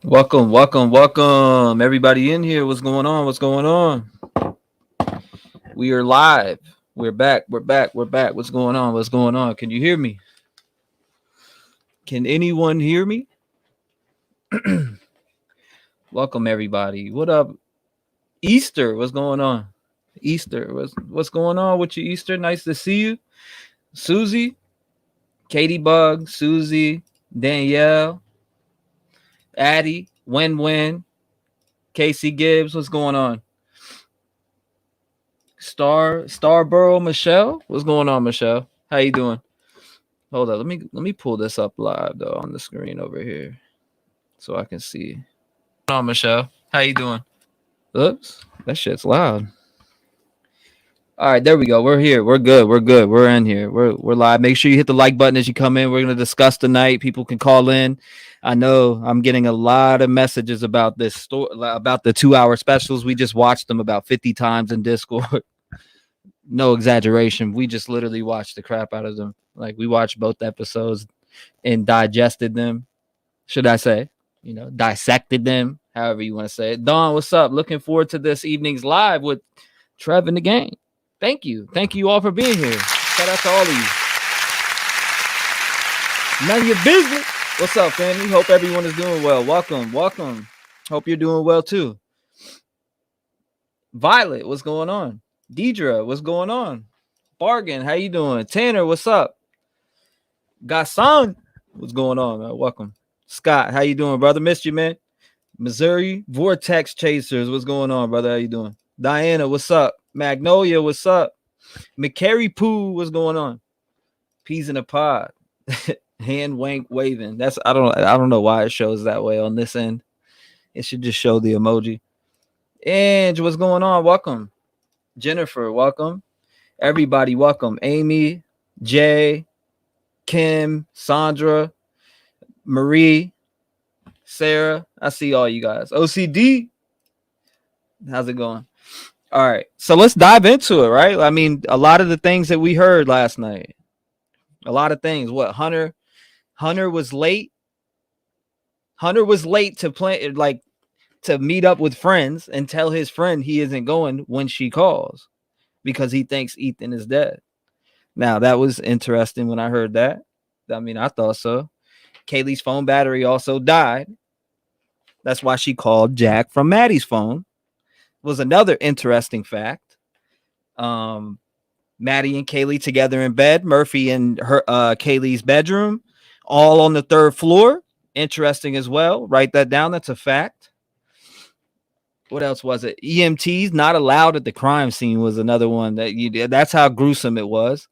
Welcome, everybody in here. What's going on? What's going on? We are live. We're back. What's going on? What's going on? Can you hear me? Can anyone hear me? Welcome, everybody. What up, Easter? What's going on? Easter. What's going on with you, Easter? Nice to see you, Susie, Katie Bug, Susie, Danielle, Addie, Win, Casey Gibbs. What's going on? Starborough Michelle. What's going on, Michelle? How you doing? Hold on, let me pull this up live though on the screen over here so I can see. What's going on, Michelle? How you doing? Oops, that shit's loud. All right, there we go. We're here. We're good. We're in here. We're live. Make sure you hit the like button as you come in. We're gonna discuss tonight. People can call in. I know I'm getting a lot of messages about this story, about the 2-hour specials. We just watched them about 50 times in Discord. No exaggeration. We just literally watched the crap out of them. Like we watched both episodes and digested them. Should I say, dissected them, however you want to say it. Dawn, what's up? Looking forward to this evening's live with Trev and the gang. Thank you. Thank you all for being here. Shout out to all of you. None of your business. What's up, family? Hope everyone is doing well. Welcome. Hope you're doing well too. Violet, what's going on? Deidre, what's going on? Bargain, how you doing? Tanner, what's up? Gasson, what's going on, man? Welcome. Scott, how you doing, brother? Missed you, man. Missouri Vortex Chasers, what's going on, brother? How you doing? Diana, what's up? Magnolia, what's up? McCary Poo, what's going on? Peas in a pod. Hand wank waving. I don't know why it shows that way on this end. It should just show the emoji. Ange, what's going on? Welcome. Jennifer, welcome. Everybody, welcome. Amy, Jay, Kim, Sandra, Marie, Sarah. I see all you guys. OCD, how's it going? All right, so let's dive into it, right? I mean, a lot of the things that we heard last night, a lot of things. What, Hunter was late. Hunter was late to play, like, to meet up with friends and tell his friend he isn't going when she calls because he thinks Ethan is dead. Now, that was interesting when I heard that. I mean, I thought so. Kaylee's phone battery also died. That's why she called Jack from Maddie's phone. Was another interesting fact. Maddie and Kaylee together in bed. Murphy in her Kaylee's bedroom, all on the 3rd floor. Interesting as well. Write that down. That's a fact. What else was it? EMTs not allowed at the crime scene was another one that's how gruesome it was.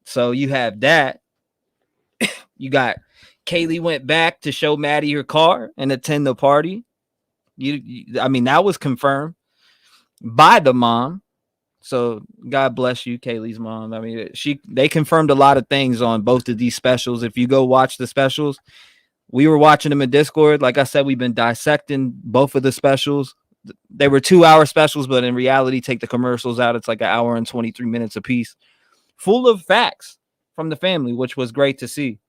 So you have that. You got Kaylee went back to show Maddie her car and attend the party. I mean, that was confirmed by the mom. So God bless you, Kaylee's mom. I mean, they confirmed a lot of things on both of these specials. If you go watch the specials, we were watching them in Discord. Like I said, we've been dissecting both of the specials. They were 2-hour specials, but in reality, take the commercials out. It's like 1 hour and 23 minutes a piece, full of facts from the family, which was great to see.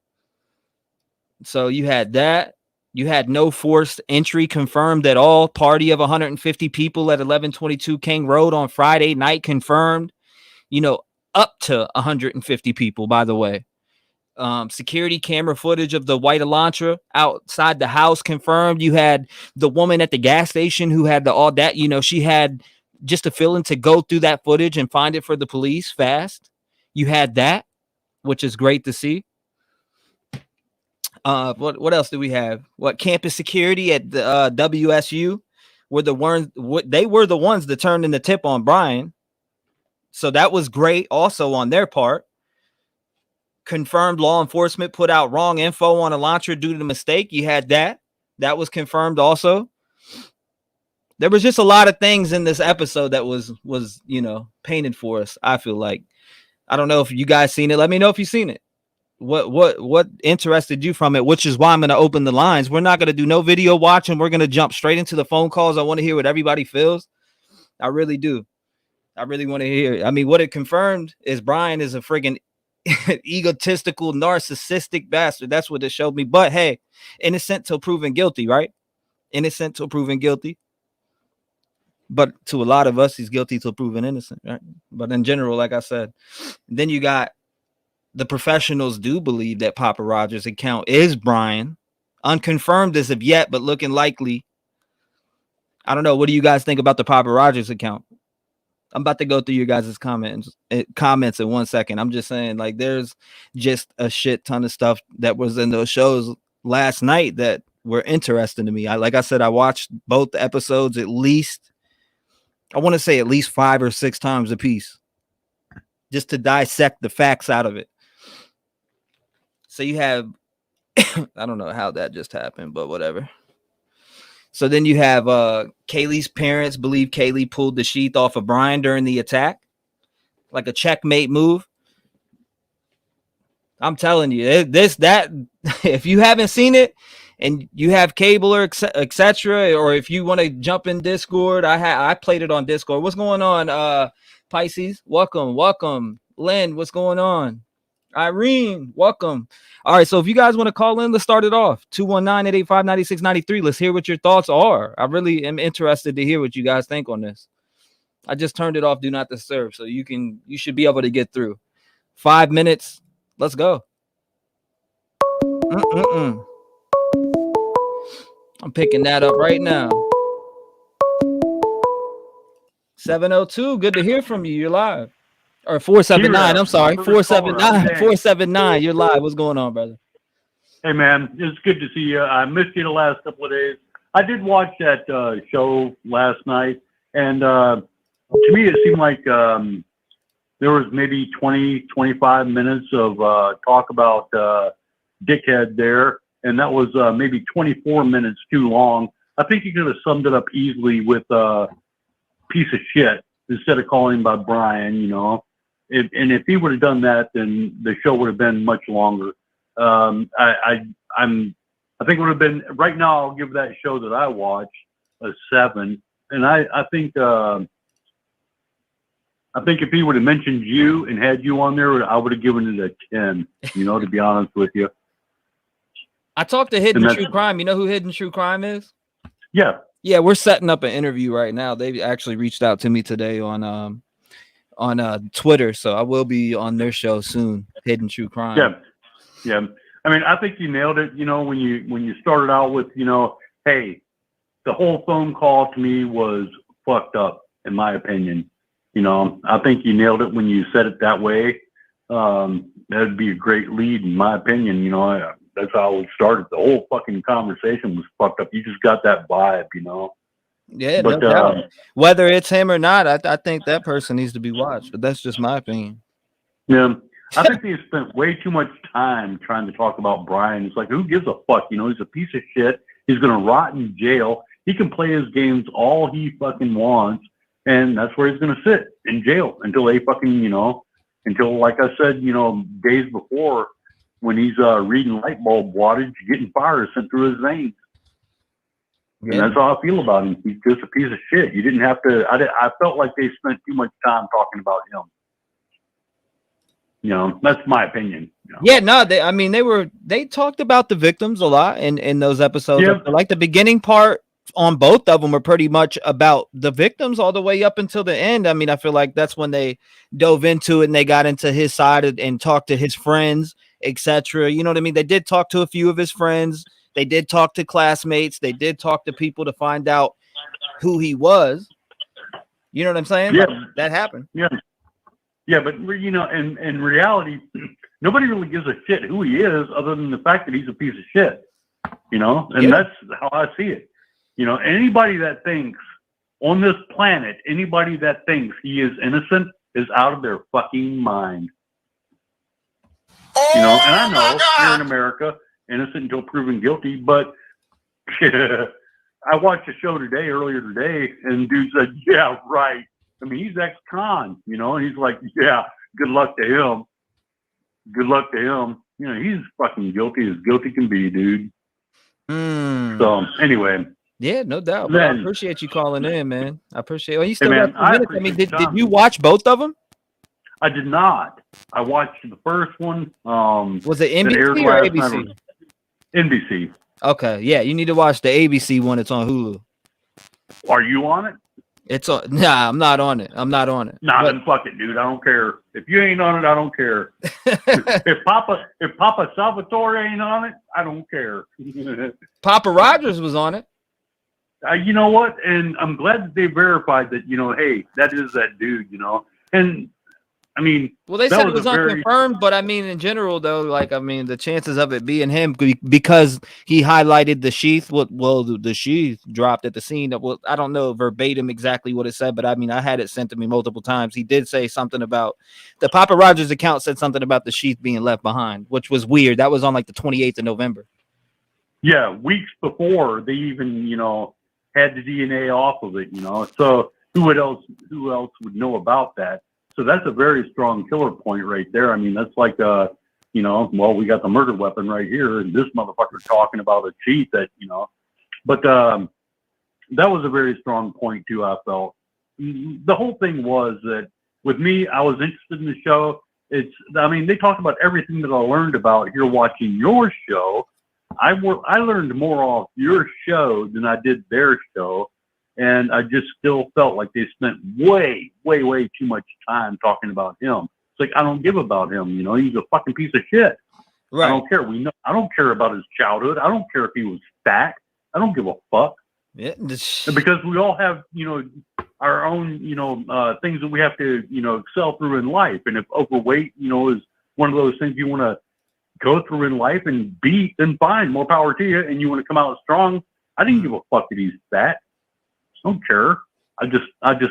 So you had that. You had no forced entry confirmed at all. Party of 150 people at 1122 King Road on Friday night confirmed. Up to 150 people, by the way. Security camera footage of the white Elantra outside the house confirmed. You had the woman at the gas station who had all that. She had just a feeling to go through that footage and find it for the police fast. You had that, which is great to see. What else do we have? What campus security at the WSU were the ones that turned in the tip on Brian. So that was great also on their part. Confirmed law enforcement put out wrong info on Elantra due to the mistake. You had that. That was confirmed also. There was just a lot of things in this episode that was painted for us, I feel like. I don't know if you guys seen it. Let me know if you've seen it. What interested you from it, which is why I'm going to open the lines. We're not going to do no video watching. We're going to jump straight into the phone calls. I want to hear what everybody feels. I really do. I really want to hear. I mean, what it confirmed is Brian is a friggin' egotistical, narcissistic bastard. That's what it showed me. But hey, innocent till proven guilty, right? Innocent till proven guilty. But to a lot of us, he's guilty till proven innocent, right? But in general, like I said, then you got the professionals do believe that Papa Rogers' account is Brian. Unconfirmed as of yet, but looking likely. I don't know. What do you guys think about the Papa Rogers account? I'm about to go through your guys' comments in 1 second. I'm just saying, like, there's just a shit ton of stuff that was in those shows last night that were interesting to me. Like I said, I watched both episodes at least, I want to say at least 5 or 6 times a piece, just to dissect the facts out of it. So you have, I don't know how that just happened, but whatever. So then you have Kaylee's parents believe Kaylee pulled the sheath off of Brian during the attack, like a checkmate move. I'm telling you, if you haven't seen it and you have cable or etc., or if you want to jump in Discord, I played it on Discord. What's going on, Pisces? Welcome. Lynn, what's going on? Irene, welcome. All right, so if you guys want to call in, let's start it off. 219-885-9693. Let's hear what your thoughts are. I really am interested to hear what you guys think on this. I just turned it off, do not disturb, so you should be able to get through. 5 minutes. Let's go. I'm picking that up right now. 702, good to hear from you. You're live. Or 479, I'm sorry. 479, you're live. What's going on, brother? Hey, man, it's good to see you. I missed you the last couple of days. I did watch that show last night, and to me it seemed like there was maybe 20, 25 minutes of talk about Dickhead there, and that was maybe 24 minutes too long. I think you could have summed it up easily with piece of shit instead of calling him by Brian, you know. And if he would have done that, then the show would have been much longer. I think it would have been, right now I'll give that show that I watched a 7. And I think if he would have mentioned you and had you on there, I would have given it a 10, you know, to be honest with you. I talked to Hidden True Crime. You know who Hidden True Crime is? Yeah. Yeah, we're setting up an interview right now. They actually reached out to me today on Twitter, so I will be on their show soon. Hidden True Crime. Yeah. I mean, I think you nailed it. You know, when you started out with, you know, hey, the whole phone call to me was fucked up, in my opinion. You know, I think you nailed it when you said it that way. That'd be a great lead, in my opinion. You know, that's how it started. The whole fucking conversation was fucked up. You just got that vibe, you know. Yeah, but, no doubt. Whether it's him or not, I think that person needs to be watched. But that's just my opinion. Yeah, I think they spent way too much time trying to talk about Brian. It's like, who gives a fuck? You know, he's a piece of shit. He's gonna rot in jail. He can play his games all he fucking wants, and that's where he's gonna sit in jail until they fucking, you know, until, like I said, you know, days before, when he's reading light bulb wattage, getting fire sent through his veins. And that's how I feel about him. He's just a piece of shit. You didn't have to. I felt like they spent too much time talking about him. You know, that's my opinion. You know? Yeah, no, they talked about the victims a lot in those episodes. Yeah. Like the beginning part on both of them were pretty much about the victims all the way up until the end. I mean, I feel like that's when they dove into it and they got into his side and talked to his friends, etc. You know what I mean? They did talk to a few of his friends. They did talk to classmates. They did talk to people to find out who he was. You know what I'm saying? Yeah. Like, that happened. Yeah. Yeah, but, you know, in reality, nobody really gives a shit who he is other than the fact that he's a piece of shit, you know? And that's how I see it. You know, anybody that thinks on this planet, anybody that thinks he is innocent is out of their fucking mind. You know, and I know here in America, innocent until proven guilty, but I watched a show earlier today, and dude said, yeah, right. I mean, he's ex-con, you know, and he's like, yeah, good luck to him. Good luck to him. You know, he's fucking guilty as guilty can be, dude. So, anyway. Yeah, no doubt. Then, I appreciate you calling in, man. I appreciate it. Well, you still got 2 minutes. I mean, did you watch both of them? I did not. I watched the first one. Was it that aired NBC or last night ABC? on NBC. Okay, yeah, you need to watch the ABC one. It's on Hulu. Are you on it? It's on. Nah, I'm not on it. I'm not on it. Nah, then fuck it, dude. I don't care. If you ain't on it, I don't care. if Papa Salvatore ain't on it, I don't care. Papa Rogers was on it. You know what? And I'm glad that they verified that. Hey, that is that dude. And I mean, well, they said it was unconfirmed, but I mean, in general, though, the chances of it being him because he highlighted the sheath. The sheath dropped at the scene. I don't know verbatim exactly what it said, but I mean, I had it sent to me multiple times. He did say something about the Papa Rogers account said something about the sheath being left behind, which was weird. That was on the 28th of November. Yeah, weeks before they even, had the DNA off of it, So who else would know about that? So that's a very strong killer point right there. I mean, that's like, we got the murder weapon right here, and this motherfucker talking about a cheat that, But that was a very strong point too. I felt the whole thing was that with me, I was interested in the show. They talked about everything that I learned about here watching your show. I learned more off your show than I did their show. And I just still felt like they spent way, way, way too much time talking about him. It's like, I don't give about him. He's a fucking piece of shit. Right. I don't care. I don't care about his childhood. I don't care if he was fat. I don't give a fuck. Yeah. Because we all have, our own, things that we have to, excel through in life. And if overweight, is one of those things you want to go through in life and beat, then fine, more power to you. And you want to come out strong. I didn't give a fuck that he's fat. I don't care. I just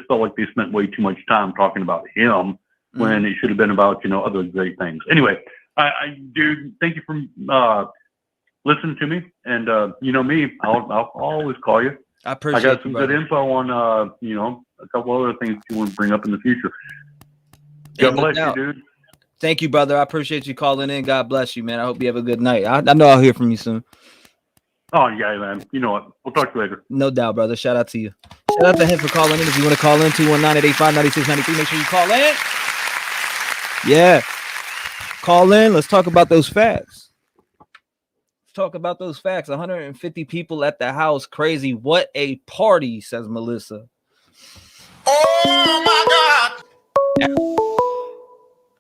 felt like they spent way too much time talking about him when it should have been about, other great things. Anyway, dude, thank you for listening to me. And me, I'll always call you. I appreciate it. I got some good info on, a couple other things you want to bring up in the future. God bless you, dude. Thank you, brother. I appreciate you calling in. God bless you, man. I hope you have a good night. I know I'll hear from you soon. Oh, yeah, man. You know what? We'll talk to you later. No doubt, brother. Shout out to you. Shout out to him for calling in. If you want to call in, 219-885-9693. Make sure you call in. Yeah. Call in. Let's talk about those facts. Let's talk about those facts. 150 people at the house. Crazy. What a party, says Melissa. Oh, my God.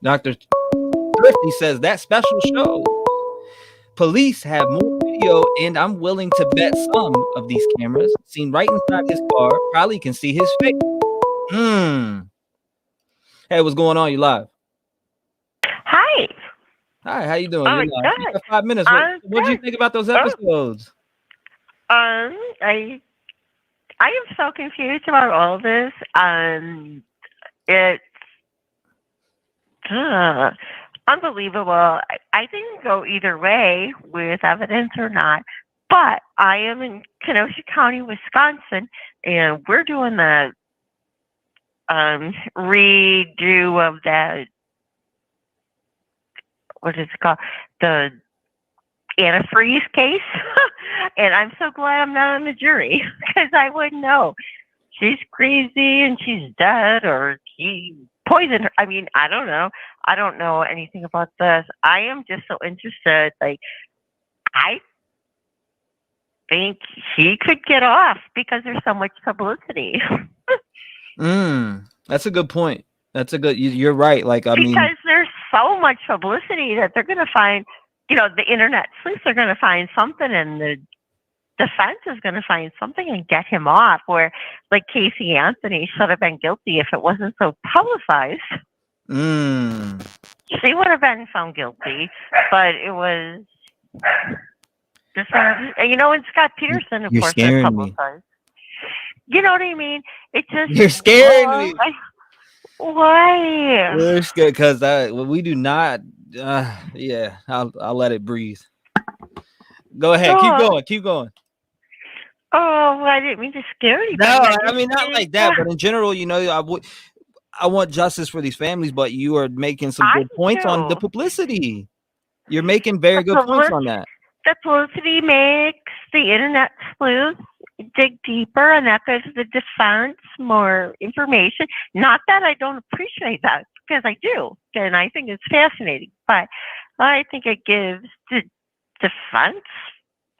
Dr. Thrifty says that special show. Police have more video, and I'm willing to bet some of these cameras seen right inside his car probably can see his face. Hey, what's going on? You live? Hi. Hi. How you doing? Oh, You got 5 minutes. What do you think about those episodes? I am so confused about all this. It's unbelievable. I didn't go either way with evidence or not, but I am in Kenosha County, Wisconsin, and we're doing the redo of that. What is it called? The antifreeze case. And I'm so glad I'm not on the jury because I wouldn't know. She's crazy and she's dead or he poisoned her. I mean, I don't know. I don't know anything about this. I am just so interested. Like, I think he could get off because there's so much publicity. That's a good point. You're right. Because there's so much publicity that they're going to find, the internet sleuths are going to find something and the defense is going to find something and get him off, where like Casey Anthony should have been guilty if it wasn't so publicized. She would have been found guilty, but it was just, and Scott Peterson, of course, is publicized. You know what I mean? It just you're scaring me. Why? We're scared because we do not. Yeah, I'll let it breathe. Go ahead, keep going. Oh, I didn't mean to scare you. No, I mean not like that, but in general, I want justice for these families, but you are making some good points on the publicity. You're making very good points on that. The publicity makes the internet sleuth, dig deeper, and that gives the defense more information. Not that I don't appreciate that, because I do, and I think it's fascinating. But I think it gives the defense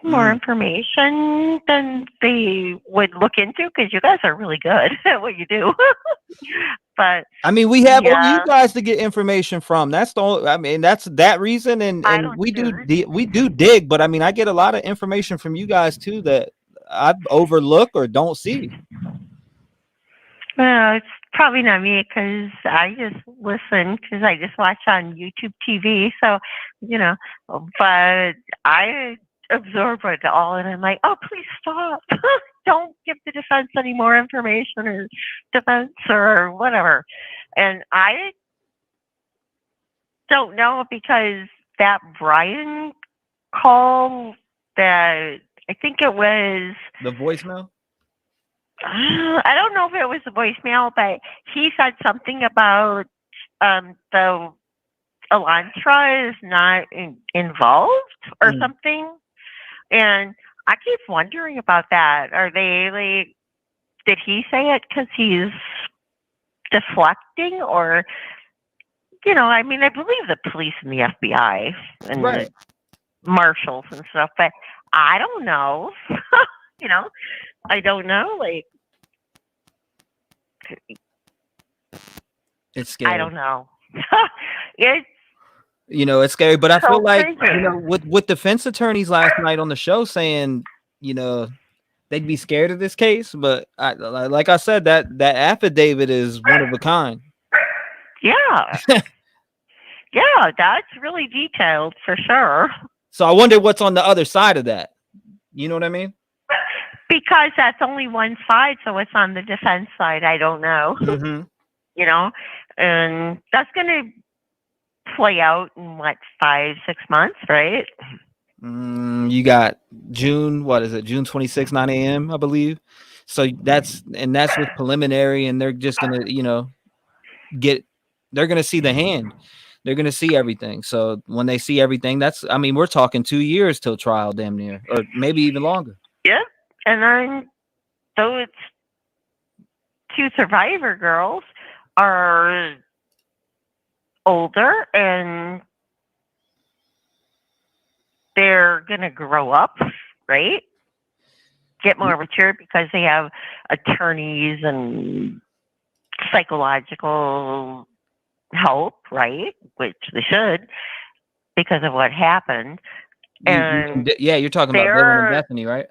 more information than they would look into, because you guys are really good at what you do. But I mean, we have yeah, you guys to get information from. That's the only, I mean, that's that reason, and I don't we do we do dig, but I mean, I get a lot of information from you guys too that I overlook or don't see. well, it's probably not me, because I just listen, because I just watch on YouTube TV. So, but I absorb it all, and I'm like, oh, please stop. Don't give the defense any more information, or defense or whatever. And I don't know, because that Brian call, that I think it was The voicemail. I don't know if it was the voicemail, but he said something about the Elantra is not involved or something. And I keep wondering about that. Are they like, did he say it because he's deflecting, or, I mean, I believe the police and the FBI and Right. the marshals and stuff, but I don't know. I don't know. Like, It's scary. I don't know. It's It's scary, but I so feel like, crazy. with defense attorneys last night on the show saying, they'd be scared of this case, but like I said, that affidavit is one of a kind. Yeah. Yeah, that's really detailed for sure. So I wonder what's on the other side of that. You know what I mean? Because that's only one side, so what's on the defense side, I don't know. Mm-hmm. And that's going to play out in 5-6 months, right? You got June, what is it? June 26, 9 a.m., I believe. So that's with preliminary, and they're just gonna, they're gonna see the hand. They're gonna see everything. So when they see everything, we're talking 2 years till trial, damn near, or maybe even longer. Yep. And then those 2 survivor girls are older, and they're going to grow up, right? Get more mature, because they have attorneys and psychological help, right? Which they should, because of what happened. And you're talking about Dylan and Bethany, right?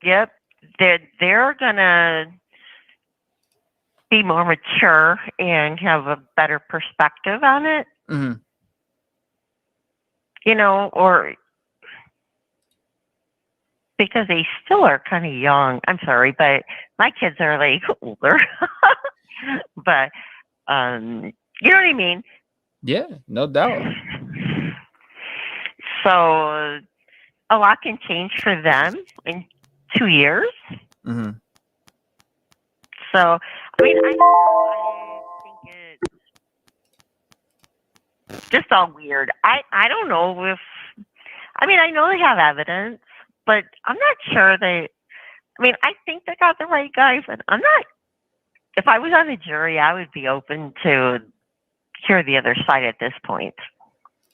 Yep. They're going to be more mature and have a better perspective on it. Mm-hmm. Or because they still are kind of young. I'm sorry, but my kids are like older. But you know what I mean? Yeah, no doubt. So a lot can change for them in 2 years. Mm-hmm. So, I mean, I think it's just all weird. I don't know if, I know they have evidence, but I'm not sure I think they got the right guy, but I'm not, if I was on the jury, I would be open to hear the other side at this point.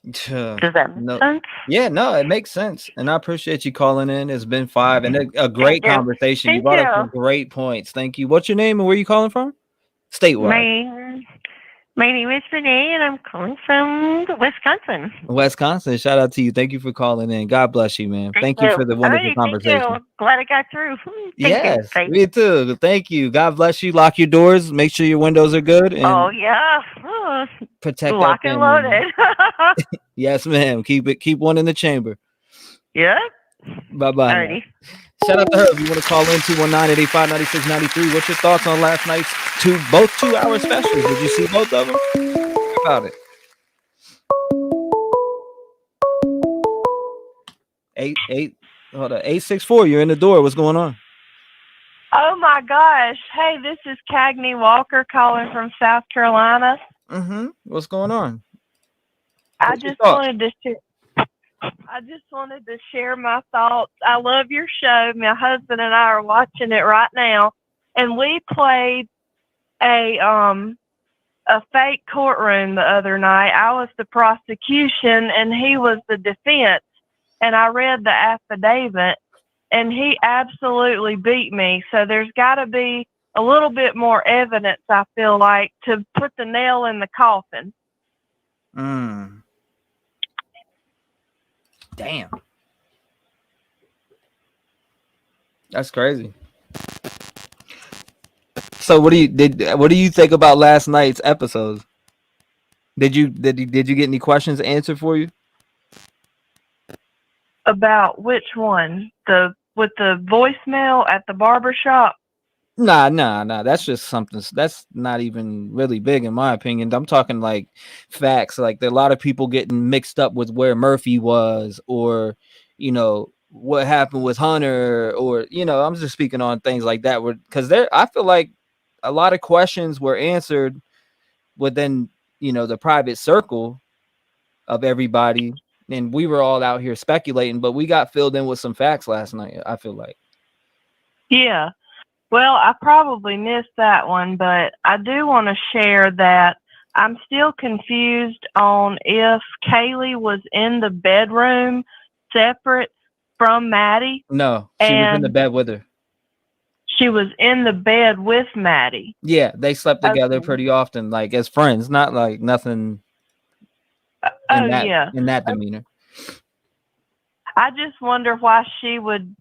Does that make sense? Yeah, no, it makes sense. And I appreciate you calling in. It's been 5 and a great conversation. You brought up some great points. Thank you. What's your name and where are you calling from? Statewide. My name is Renee, and I'm calling from Wisconsin. Wisconsin. Shout out to you. Thank you for calling in. God bless you, man. Thank you for the wonderful conversation. Thank you. Glad I got through. Yes, me too. Thank you. God bless you. Lock your doors. Make sure your windows are good. And yeah. Protect lock and loaded. Yes, ma'am. Keep one in the chamber. Yeah. Bye-bye. Alrighty. Shout out to her. If you want to call in 219-885-9693. What's your thoughts on last night's both 2-hour specials? Did you see both of them? How about it? 864. You're in the door. What's going on? Oh my gosh! Hey, this is Cagney Walker calling from South Carolina. What's going on? I just wanted to I just wanted to share my thoughts. I love your show. My husband and I are watching it right now, and we played a fake courtroom the other night. I was the prosecution and he was the defense, and I read the affidavit, and he absolutely beat me. So there's got to be a little bit more evidence, I feel like, to put the nail in the coffin. Damn. That's crazy. So what do you think about last night's episodes? Did you get any questions answered for you? About which one? With the voicemail at the barbershop? Nah. That's just something that's not even really big in my opinion. I'm talking like facts. Like there are a lot of people getting mixed up with where Murphy was, or what happened with Hunter, or I'm just speaking on things like that. Because I feel like a lot of questions were answered within the private circle of everybody, and we were all out here speculating, but we got filled in with some facts last night. I feel like. Yeah. Well, I probably missed that one, but I do want to share that I'm still confused on if Kaylee was in the bedroom separate from Maddie. No, she was in the bed with her. She was in the bed with Maddie. Yeah, they slept together pretty often, like as friends, not like nothing in that demeanor. I just wonder why she would.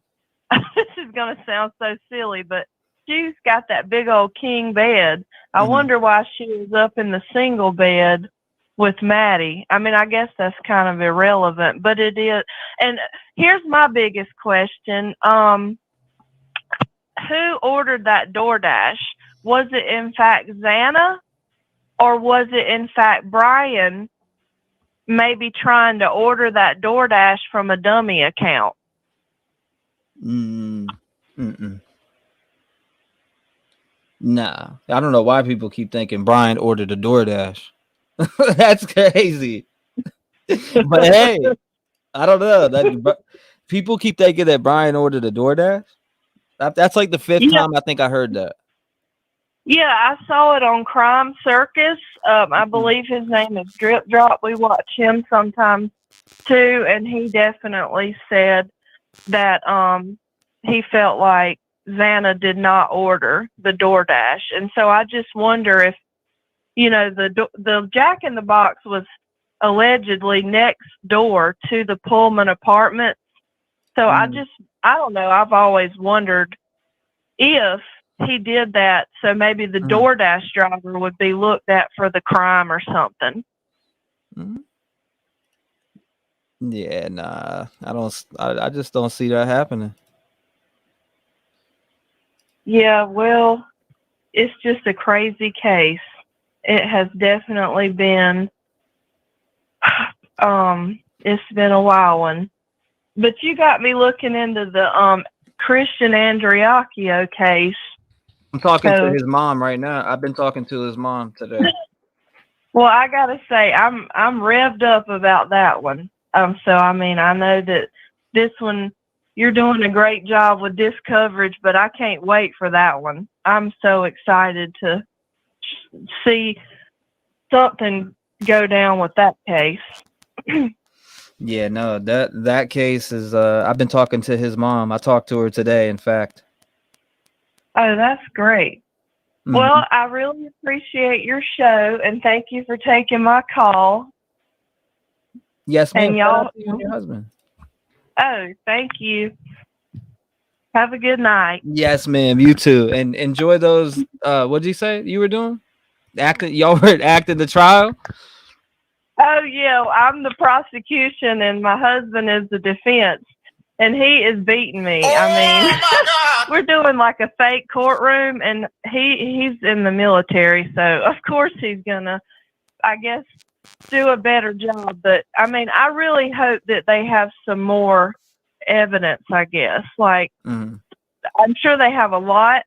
This is going to sound so silly, but she's got that big old king bed. I wonder why she was up in the single bed with Maddie. I mean, I guess that's kind of irrelevant, but it is. And here's my biggest question. Who ordered that DoorDash? Was it in fact Xana, or was it in fact Brian maybe trying to order that DoorDash from a dummy account? Nah, I don't know why people keep thinking Brian ordered a DoorDash. That's crazy. But hey, I don't know. People keep thinking that Brian ordered a DoorDash. That's like the fifth time I think I heard that. Yeah, I saw it on Crime Circus. I believe his name is Drip Drop. We watch him sometimes too, and he definitely said that he felt like Xana did not order the DoorDash. And so I just wonder if, the Jack in the Box was allegedly next door to the Pullman apartments. So I don't know. I've always wondered if he did that, so maybe the DoorDash driver would be looked at for the crime or something. Yeah, nah, I just don't see that happening. Yeah, well, it's just a crazy case. It has definitely been, it's been a wild one. But you got me looking into the Christian Andriacchio case. I'm talking to his mom right now. I've been talking to his mom today. Well, I gotta say, I'm revved up about that one. So I mean, I know that this one, you're doing a great job with this coverage, but I can't wait for that one. I'm so excited to see something go down with that case. Yeah, no, that case is. I've been talking to his mom. I talked to her today, in fact. Oh, that's great. Well, I really appreciate your show, and thank you for taking my call. Yes, ma'am. And y'all, your husband. Oh, thank you. Have a good night. Yes, ma'am. You too. And enjoy those. What did you say you were doing? Y'all were acting the trial? Oh, yeah. I'm the prosecution, and my husband is the defense. And he is beating me. I mean, we're doing like a fake courtroom, and he's in the military, so of course he's gonna, I guess, do a better job. But I mean, I really hope that they have some more evidence. I guess, like I'm sure they have a lot,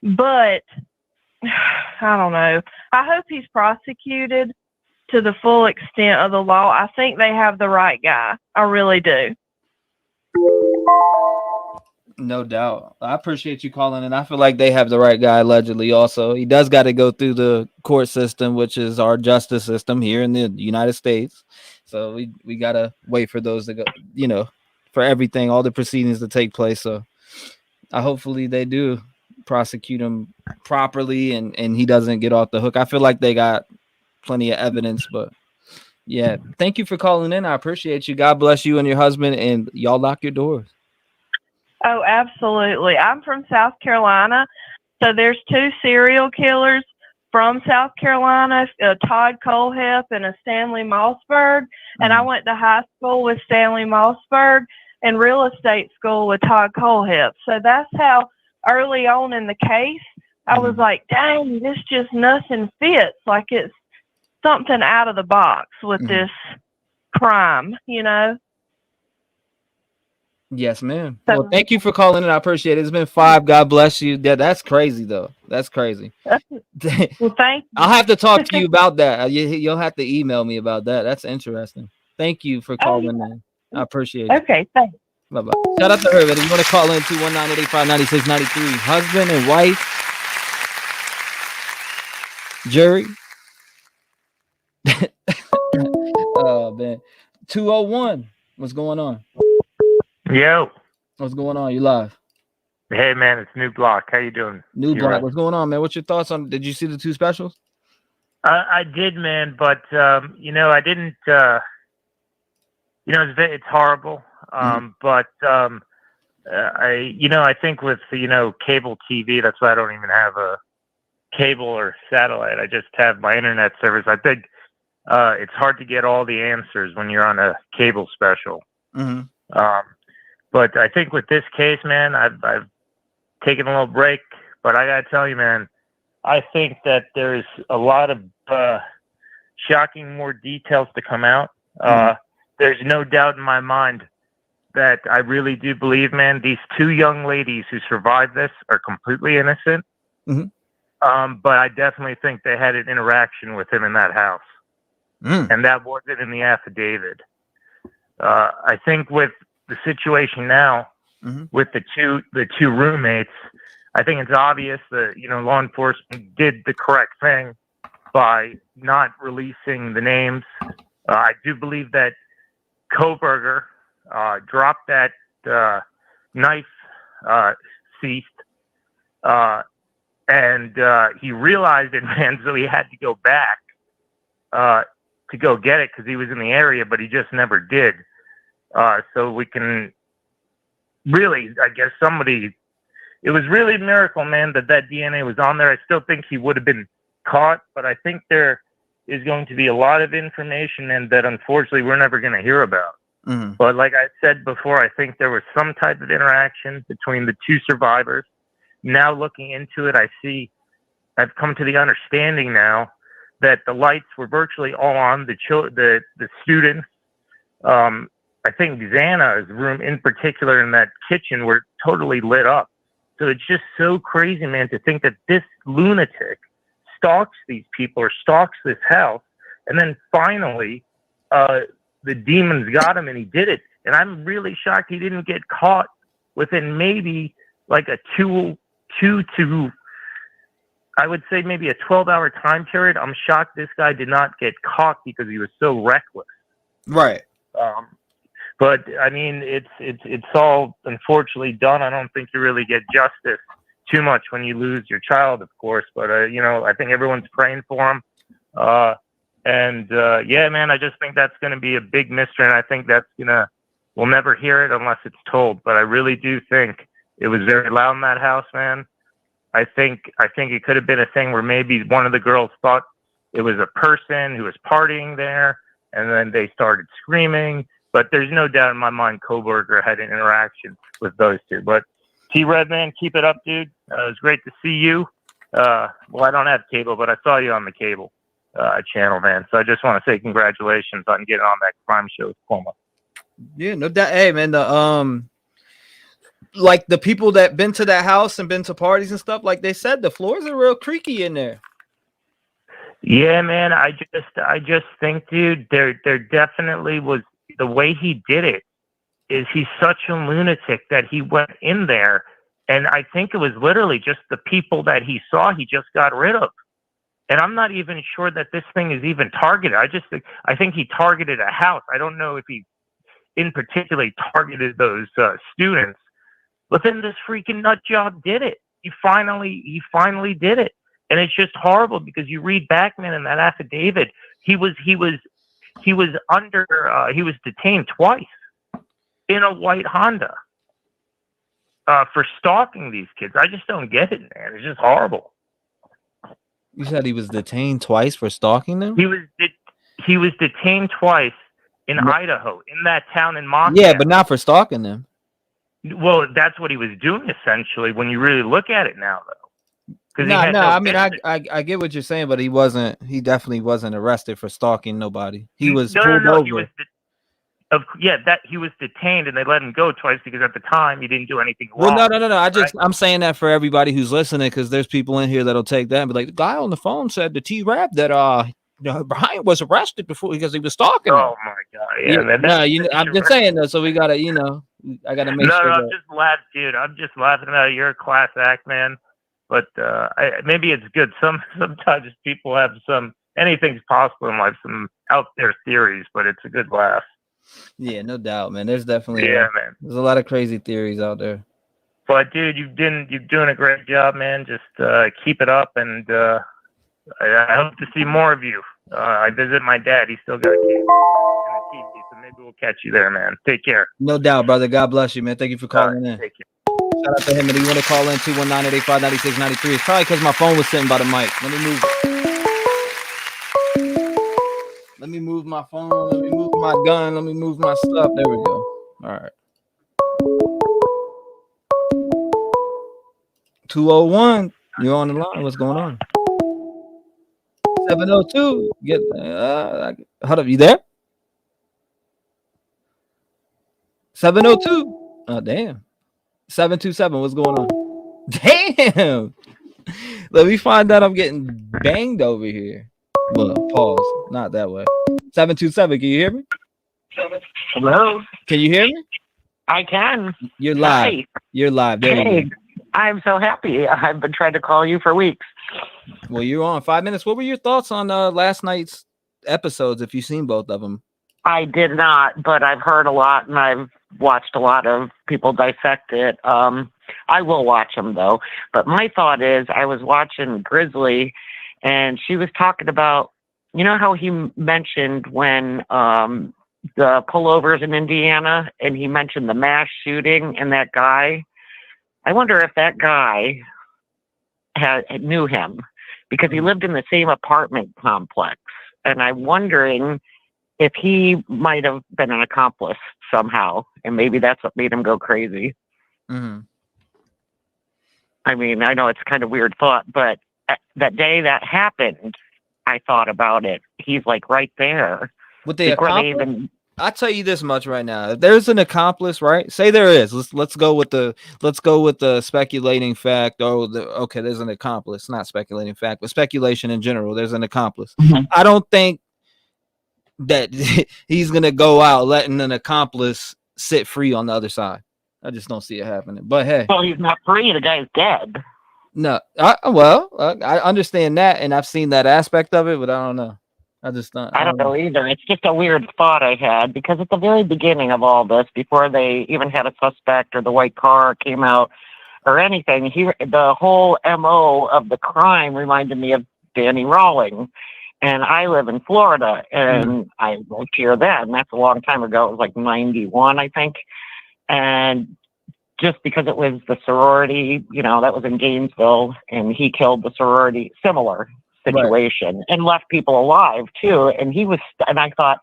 but I don't know. I hope he's prosecuted, to the full extent of the law, I think they have the right guy. I really do. No doubt. I appreciate you calling, and I feel like they have the right guy. Allegedly, also, he does got to go through the court system, which is our justice system here in the United States. So we gotta wait for those to go. For everything, all the proceedings to take place. So hopefully they do prosecute him properly, and he doesn't get off the hook. I feel like they got plenty of evidence, but yeah. Thank you for calling in. I appreciate you. God bless you and your husband, and y'all lock your doors. Oh, absolutely. I'm from South Carolina. So there's 2 serial killers from South Carolina, Todd Colehep and a Stanley Mossberg. And I went to high school with Stanley Mossberg and real estate school with Todd Colehep. So that's how early on in the case, I was like, dang, this just nothing fits. Like it's something out of the box with this crime, Yes, ma'am. So, well, thank you for calling in. I appreciate it. It's been 5. God bless you. Yeah, that's crazy, though. That's crazy. well, thank you. I'll have to talk to you about that. You'll have to email me about that. That's interesting. Thank you for calling in. I appreciate it. Okay, thanks. Bye-bye. Shout out to her, buddy. You want to call in 219-885-9693. Husband and wife. Jury. Oh, man. 201. What's going on? Yo. What's going on? You live? Hey, man, it's New Block. How you doing? New Block. What's going on, man? What's your thoughts on? Did you see the 2 specials? I did, man, but I didn't. It's horrible. But I think with cable TV, that's why I don't even have a cable or satellite. I just have my internet service. I think it's hard to get all the answers when you're on a cable special. But I think with this case, man, I've taken a little break, but I gotta tell you, man, I think that there's a lot of shocking more details to come out. There's no doubt in my mind that I really do believe, man, these 2 young ladies who survived this are completely innocent. But I definitely think they had an interaction with him in that house. And that wasn't in the affidavit. I think with the situation now, with the two roommates, I think it's obvious that law enforcement did the correct thing by not releasing the names. I do believe that Koberger dropped that knife ceased, and he realized it, man, so he had to go back to go get it because he was in the area, but he just never did. So we can really, I guess it was really a miracle, man, that DNA was on there. I still think he would have been caught, but I think there is going to be a lot of information and that unfortunately we're never going to hear about. But like I said before, I think there was some type of interaction between the 2 survivors. Now looking into it, I've come to the understanding now that the lights were virtually all on. The students, I think Xana's room in particular in that kitchen were totally lit up. So it's just so crazy, man, to think that this lunatic stalks these people or stalks this house. And then finally, the demons got him and he did it. And I'm really shocked he didn't get caught within maybe like a 2 to, I would say maybe a 12-hour time period. I'm shocked this guy did not get caught because he was so reckless. Right. But I mean, it's all unfortunately done. I don't think you really get justice too much when you lose your child, of course. But I think everyone's praying for him. Yeah, man, I just think that's going to be a big mystery, and I think we'll never hear it unless it's told. But I really do think it was very loud in that house, man. I think it could have been a thing where maybe one of the girls thought it was a person who was partying there, and then they started screaming. But there's no doubt in my mind Koberger had an interaction with those 2. But T-REV, man, keep it up, dude. It was great to see you. Well, I don't have cable, but I saw you on the cable channel, man. So I just want to say congratulations on getting on that crime show with Cuomo. Yeah, no doubt. Hey, man, like the people that been to that house and been to parties and stuff, like they said, the floors are real creaky in there. Yeah, man. I just think, dude, there definitely was, the way he did it is he's such a lunatic that he went in there, and I think it was literally just the people that he saw he just got rid of. And I'm not even sure that this thing is even targeted. I think he targeted a house. I don't know if he in particular targeted those students, but then this freaking nut job did it. He finally did it. And it's just horrible because you read back, man, in that affidavit, he was detained twice in a white Honda for stalking these kids. I just don't get it, man. It's just horrible. You said he was detained twice for stalking them? He was detained twice in Idaho, in that town in Montana. Yeah, but not for stalking them. Well, that's what he was doing essentially. When you really look at it now, though. No. I mean, I get what you're saying, but he definitely wasn't arrested for stalking nobody. He was pulled over. He was detained and they let him go twice because at the time he didn't do anything Well, wrong. no. I'm saying that for everybody who's listening, because there's people in here that'll take that and be like, the guy on the phone said to T-REV that Brian was arrested before because he was stalking him. Oh my god! Yeah, I'm just saying though, so we gotta, I gotta make sure. I'm just laughing, dude. I'm just laughing about it. You're a class act, man. But maybe it's good. Sometimes people have anything's possible in life, some out there theories, but it's a good laugh. Yeah, no doubt, man. There's definitely man. There's a lot of crazy theories out there. But dude, you're doing a great job, man. Just keep it up, and I hope to see more of you. I visit my dad. He's still got a TV, so maybe we'll catch you there, man. Take care. No doubt, brother. God bless you, man. Thank you for calling in. Take care. Shout out to him. And you want to call in 219-885-9693. It's probably because my phone was sitting by the mic. Let me move it. Let me move my phone. Let me move my gun. Let me move my stuff. There we go. All right. 201. You're on the line. What's going on? 702. Hold up. You there? 702. Oh, damn. 727. What's going on? Damn. Let me find out I'm getting banged over here. Well, pause. Not that way. 727. Can you hear me? Hello. Can you hear me? I can. You're live. Hi. You're live. There Hey, you go. I'm so happy. I've been trying to call you for weeks. Well, you're on 5 minutes. What were your thoughts on last night's episodes, if you've seen both of them? I did not, but I've heard a lot and I've watched a lot of people dissect it. I will watch them though. But my thought is, I was watching Grizzly and she was talking about, how he mentioned when the pullovers in Indiana, and he mentioned the mass shooting and that guy. I wonder if that guy knew him because he lived in the same apartment complex. And I'm wondering if he might have been an accomplice somehow, and maybe that's what made him go crazy. Mm-hmm. I mean, I know it's kind of weird thought, but that day that happened, I thought about it. He's like right there. With the accomplice? I'll tell you this much right now. If there's an accomplice, right? Say there is. Let's go with the speculating fact. Okay, there's an accomplice. Not speculating fact, but speculation in general. There's an accomplice. Mm-hmm. I don't think that he's gonna go out letting an accomplice sit free on the other side. I just don't see it happening. But hey, well, he's not free. The guy's dead. No, I understand that, and I've seen that aspect of it, but I don't know. I don't know either. It's just a weird thought I had because at the very beginning of all this, before they even had a suspect or the white car came out or anything, the whole MO of the crime reminded me of Danny Rawling. And I live in Florida, and I moved here then. That's a long time ago. It was like 91, I think. And just because it was the sorority, that was in Gainesville, and he killed the sorority, similar situation, right, and left people alive too. And I thought,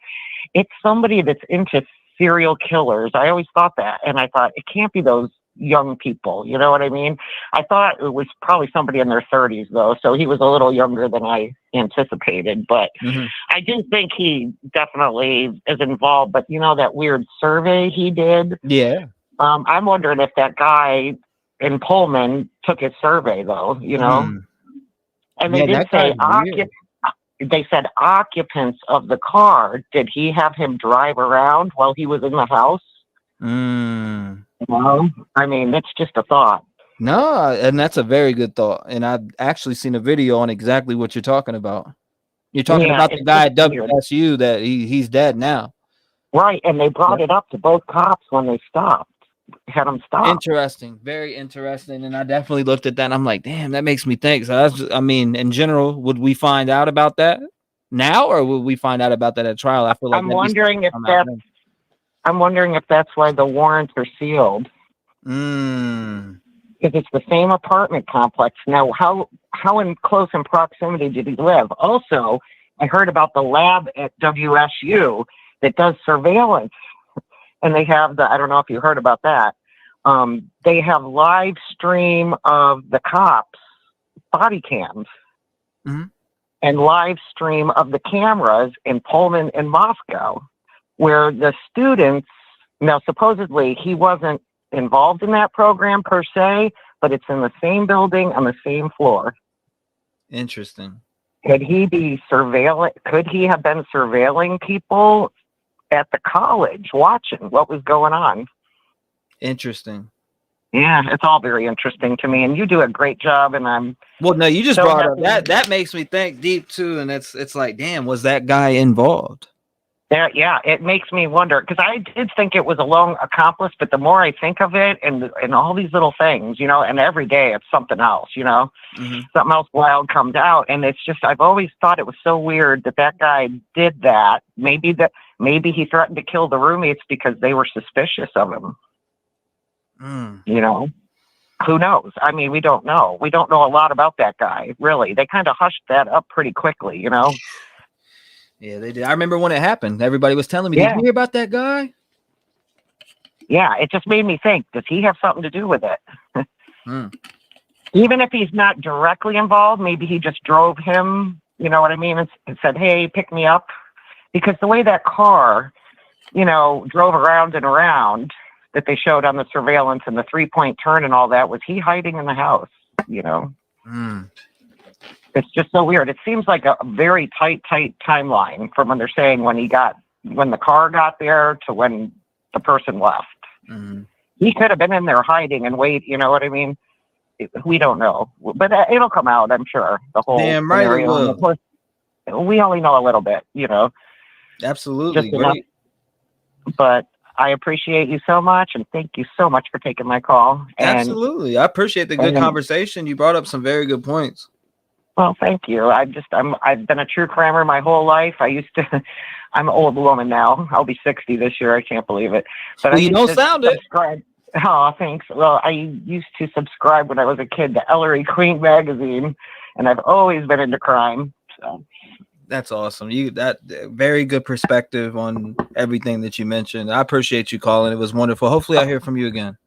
it's somebody that's into serial killers. I always thought that. And I thought, it can't be those young people. You know what I mean? I thought it was probably somebody in their 30s though. So he was a little younger than I anticipated, but I do think he definitely is involved. But that weird survey he did. Yeah. I'm wondering if that guy in Pullman took his survey though, And they did say they said occupants of the car. Did he have him drive around while he was in the house? No. I mean, it's just a thought. No, and that's a very good thought. And I've actually seen a video on exactly what you're talking about. You're talking about the guy at WSU that he's dead now. Right, and they brought it up to both cops when they stopped. Had them stop. Interesting, very interesting. And I definitely looked at that and I'm like, damn, that makes me think. So that's just, I mean, in general, would we find out about that now, or would we find out about that at trial? I feel like I'm wondering if that's why the warrants are sealed. Because it's the same apartment complex. Now, how in close in proximity did he live? Also, I heard about the lab at WSU that does surveillance, and they have I don't know if you heard about that. They have live stream of the cops' body cams and live stream of the cameras in Pullman and Moscow, where the students, now supposedly he wasn't involved in that program per se, but it's in the same building on the same floor. Interesting. Could he have been surveilling people at the college, watching what was going on? Interesting. Yeah, it's all very interesting to me, and you do a great job. And no, you just brought up that makes me think deep too, and it's like, damn, was that guy involved? Yeah, it makes me wonder, because I did think it was a lone accomplice, but the more I think of it and all these little things, and every day it's something else, something else wild comes out. And it's just, I've always thought it was so weird that guy did that. Maybe he threatened to kill the roommates because they were suspicious of him. Who knows? I mean, we don't know. We don't know a lot about that guy, really. They kind of hushed that up pretty quickly, Yeah, they did. I remember when it happened. Everybody was telling me, did you hear about that guy? Yeah, it just made me think, does he have something to do with it? Even if he's not directly involved, maybe he just drove him, you know what I mean, and said, hey, pick me up. Because the way that car, drove around and around that they showed on the surveillance and the 3-point turn and all that, was he hiding in the house, It's just so weird. It seems like a very tight timeline from when they're saying when the car got there to when the person left. He could have been in there hiding and wait. You know what I mean? We don't know, but it'll come out, I'm sure. The whole damn right it will. Of course, we only know a little bit, Absolutely great. But I appreciate you so much, and thank you so much for taking my call. Absolutely, I appreciate the good conversation. You brought up some very good points. Well, thank you. I've been a true crimer my whole life. I'm an old woman now. I'll be 60 this year. I can't believe it. But you don't sound it. Oh, thanks. Well, I used to subscribe when I was a kid to Ellery Queen magazine, and I've always been into crime. So that's awesome. That very good perspective on everything that you mentioned. I appreciate you calling. It was wonderful. Hopefully, I'll hear from you again.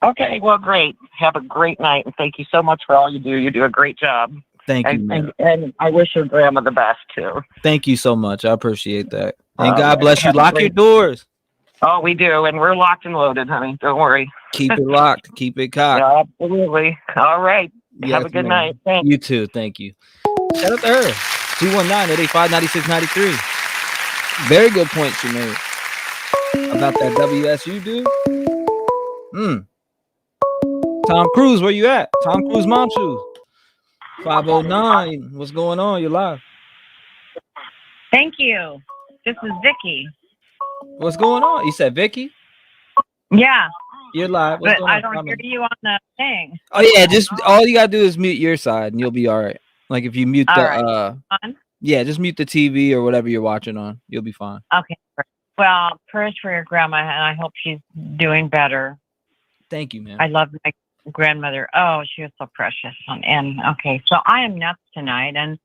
Okay. Well, great. Have a great night, and thank you so much for all you do. You do a great job. Thank you. And I wish your grandma the best too. Thank you so much. I appreciate that. And God bless you. Lock your doors. Oh, we do. And we're locked and loaded, honey. Don't worry. Keep it locked. Keep it cocked. Yeah, absolutely. All right. Yes, have a good night. Thanks. You too. Thank you. Shout out to her. 219-885-9693. Very good points you made about that WSU dude. Tom Cruise, where you at? Tom Cruise mom shoes. 509. What's going on? You're live. Thank you. This is Vicky. What's going on? You said Vicky? Yeah. You're live. But I don't hear you on the thing. Oh yeah, just all you gotta do is mute your side and you'll be all right. Like if you mute just mute the TV or whatever you're watching on. You'll be fine. Okay. Well, prayers for your grandma, and I hope she's doing better. Thank you, man. I love my grandmother. Oh, she was so precious. And okay, so I am nuts tonight, and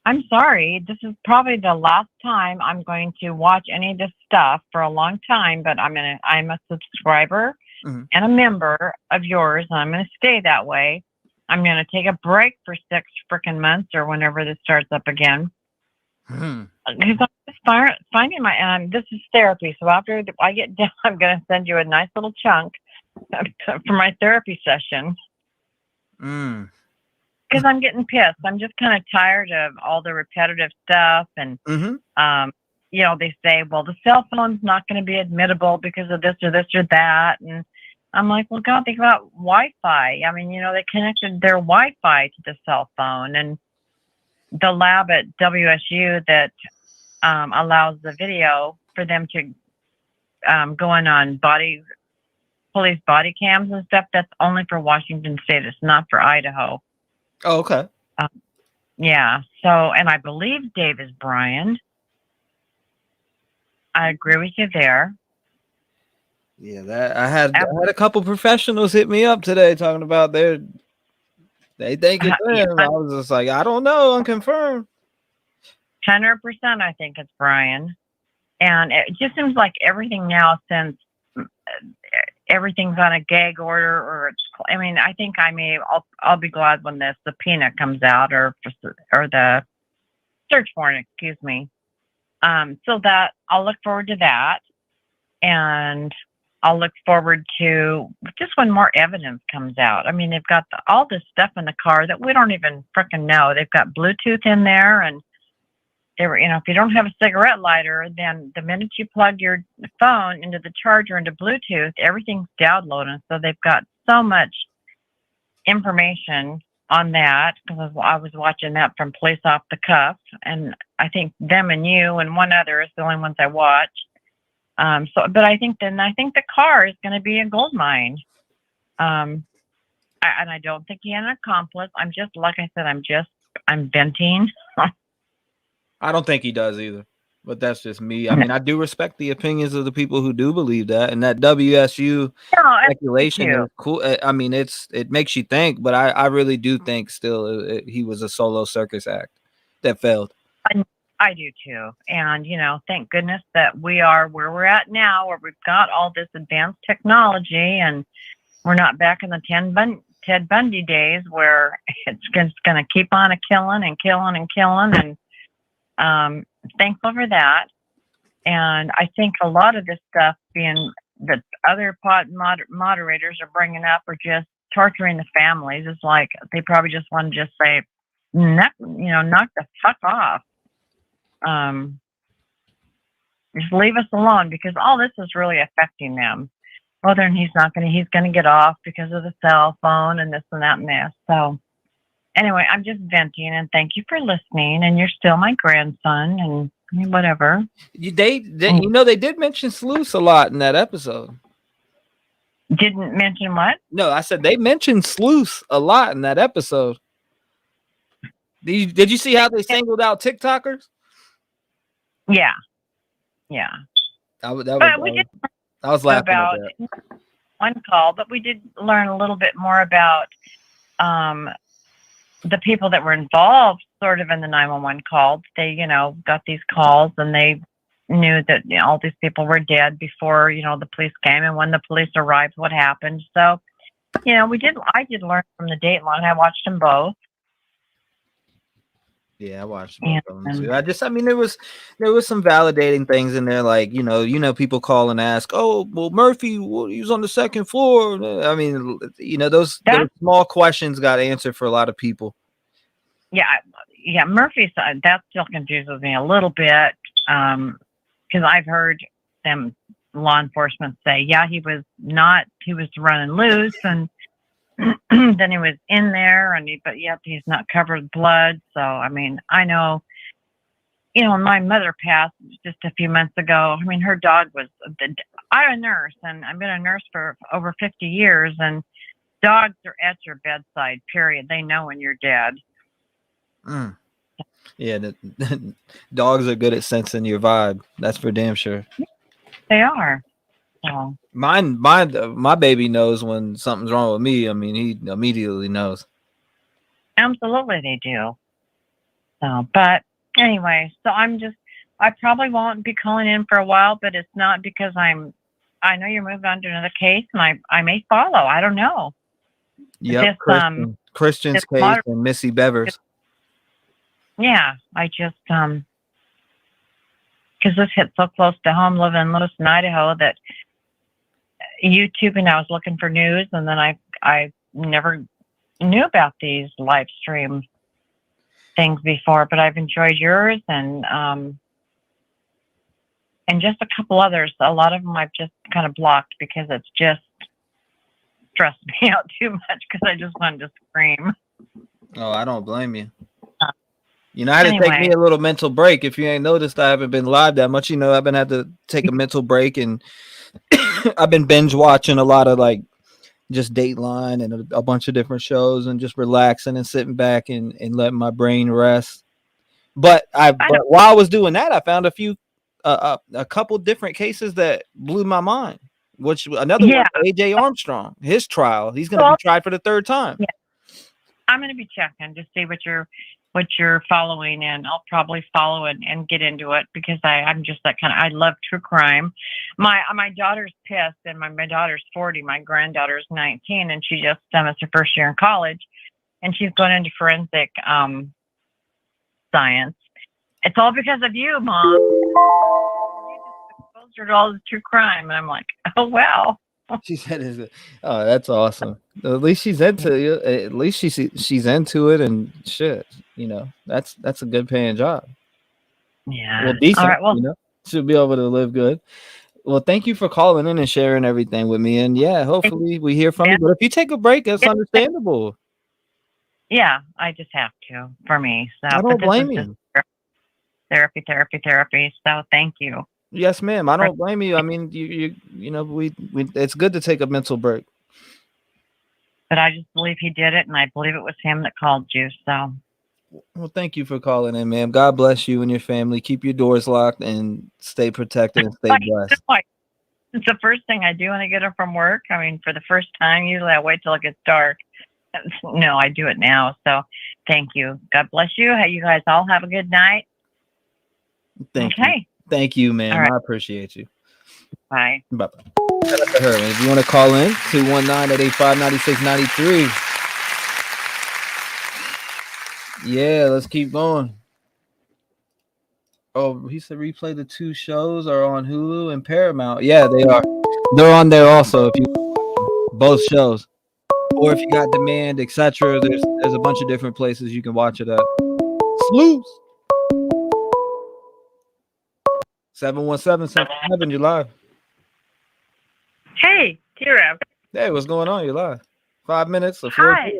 I'm sorry. This is probably the last time I'm going to watch any of this stuff for a long time, but I'm a subscriber and a member of yours, and I'm gonna stay that way. I'm gonna take a break for 6 freaking months or whenever this starts up again. Because I'm just finding this is therapy. So after I get done, I'm gonna send you a nice little chunk for my therapy session. because I'm getting pissed. I'm just kind of tired of all the repetitive stuff. And, you know, they say, well, the cell phone's not going to be admittable because of this or this or that. And I'm like, well, God, think about Wi-Fi. I mean, you know, they connected their Wi-Fi to the cell phone. And the lab at WSU that allows the video for them to go in on police body cams and stuff, that's only for Washington State. It's not for Idaho. Oh, okay. Yeah. So, and I believe Dave is Brian. I agree with you there. Yeah, that I had a couple professionals hit me up today talking about they think it's them. I was just like, I don't know, unconfirmed. 100%, I think it's Brian. And it just seems like everything now, since everything's on a gag order, or it's, I mean, I think I'll be glad when the subpoena comes out, or the search warrant, excuse me. So that I'll look forward to that. And I'll look forward to just when more evidence comes out. I mean, they've got all this stuff in the car that we don't even frickin' know. They've got Bluetooth in there, and they were, you know, if you don't have a cigarette lighter, then the minute you plug your phone into the charger into Bluetooth, everything's downloading. So they've got so much information on that, because I was watching that from Police Off the Cuff, and I think them and you and one other is the only ones I watched. But I think the car is going to be a gold mine. And I don't think he had an accomplice. I'm just, like I said, I'm venting. I don't think he does either, but that's just me. I mean, I do respect the opinions of the people who do believe that, and that WSU speculation is cool. I mean, it makes you think, but I really do think still he was a solo circus act that failed. I do too. And, you know, thank goodness that we are where we're at now, where we've got all this advanced technology, and we're not back in the Ted Bundy days where it's just going to keep on killing and killing and killing. And thankful for that. And I think a lot of this stuff being that other moderators are bringing up, or just torturing the families, is like they probably just want to just say, knock the fuck off. Just leave us alone, because all this is really affecting them. Whether he's going to get off because of the cell phone and this and that and this. So anyway, I'm just venting, and thank you for listening. And you're still my grandson, and whatever. They did mention Sleuth a lot in that episode. Didn't mention what? No, I said they mentioned Sleuth a lot in that episode. Did you see how they singled out TikTokers? Yeah. I was laughing about one call, but we did learn a little bit more about the people that were involved sort of in the 911 call. They, got these calls, and they knew that all these people were dead before, the police came, and when the police arrived, what happened. So, I did learn from the Dateline. I watched them both. Yeah, I watched both of them too. There was some validating things in there, like people call and ask, "Oh, well, Murphy, he was on the second floor." I mean, those small questions got answered for a lot of people. Yeah, Murphy. That still confuses me a little bit, because I've heard them law enforcement say, "Yeah, he was running loose," and then he was in there, but yet he's not covered with blood. So, I mean, I know, my mother passed just a few months ago. I mean, her dog I'm a nurse, and I've been a nurse for over 50 years, and dogs are at your bedside, period. They know when you're dead. Mm. Yeah, the dogs are good at sensing your vibe. That's for damn sure. They are. So. My baby knows when something's wrong with me. I mean, he immediately knows. Absolutely, they do. So, but anyway, so I probably won't be calling in for a while, but it's not because I know you're moving on to another case, and I may follow. I don't know. Yeah, Christian's case and Missy Bevers. Yeah, I just because this hit so close to home, living in Lewiston, Idaho, that YouTube, and I was looking for news, and then I never knew about these live stream things before, but I've enjoyed yours and just a couple others. A lot of them I've just kind of blocked because it's just stressed me out too much because I just wanted to scream. Oh, I don't blame you. You know, I had to take Anyway. me a little mental break. If you ain't noticed, I haven't been live that much. You know, I've been had to take a mental break, and I've been binge watching a lot of like just Dateline and a bunch of different shows, and just relaxing and sitting back and letting my brain rest. But while I was doing that, I found a couple different cases that blew my mind. Which another one, AJ Armstrong, his trial. He's going to be tried for the third time. Yeah. I'm going to be checking to see what you're following, and I'll probably follow it and get into it because I'm just that kind of. I love true crime. My daughter's pissed, and my daughter's 40. My granddaughter's 19, and she just it's her first year in college, and she's going into forensic science. It's all because of you, Mom. You just exposed her to all the true crime, and I'm like, oh well. She said, "Oh, that's awesome. At least she's into it. At least she's into it, and shit. You know, that's a good paying job. Yeah. Well, decent. All right. Well, you know, should be able to live good. Well, thank you for calling in and sharing everything with me. And yeah, hopefully we hear from you. But if you take a break, that's understandable. Yeah, I just have to for me. So I don't blame you. Therapy. So thank you. Yes, ma'am. I don't blame you. I mean, you know, we it's good to take a mental break. But I just believe he did it, and I believe it was him that called you. So. Well, thank you for calling in, ma'am. God bless you and your family. Keep your doors locked and stay protected and stay blessed. It's the first thing I do when I get up from work. I mean, for the first time, usually I wait till it gets dark. No, I do it now. So thank you. God bless you. You guys all have a good night. Thank you. Thank you, ma'am. Right. I appreciate you. Bye. Bye-bye. Shout out to her. If you want to call in, 219-885-9693. Yeah, let's keep going. Oh, he said replay the two shows are on Hulu and Paramount. Yeah, they are. They're on there also if you both shows. Or if you got Demand, etc. There's a bunch of different places you can watch it at. Sleuths. 717-7, you're live. Hey, T-REV. Hey, what's going on? You're live. 5 minutes. Hi,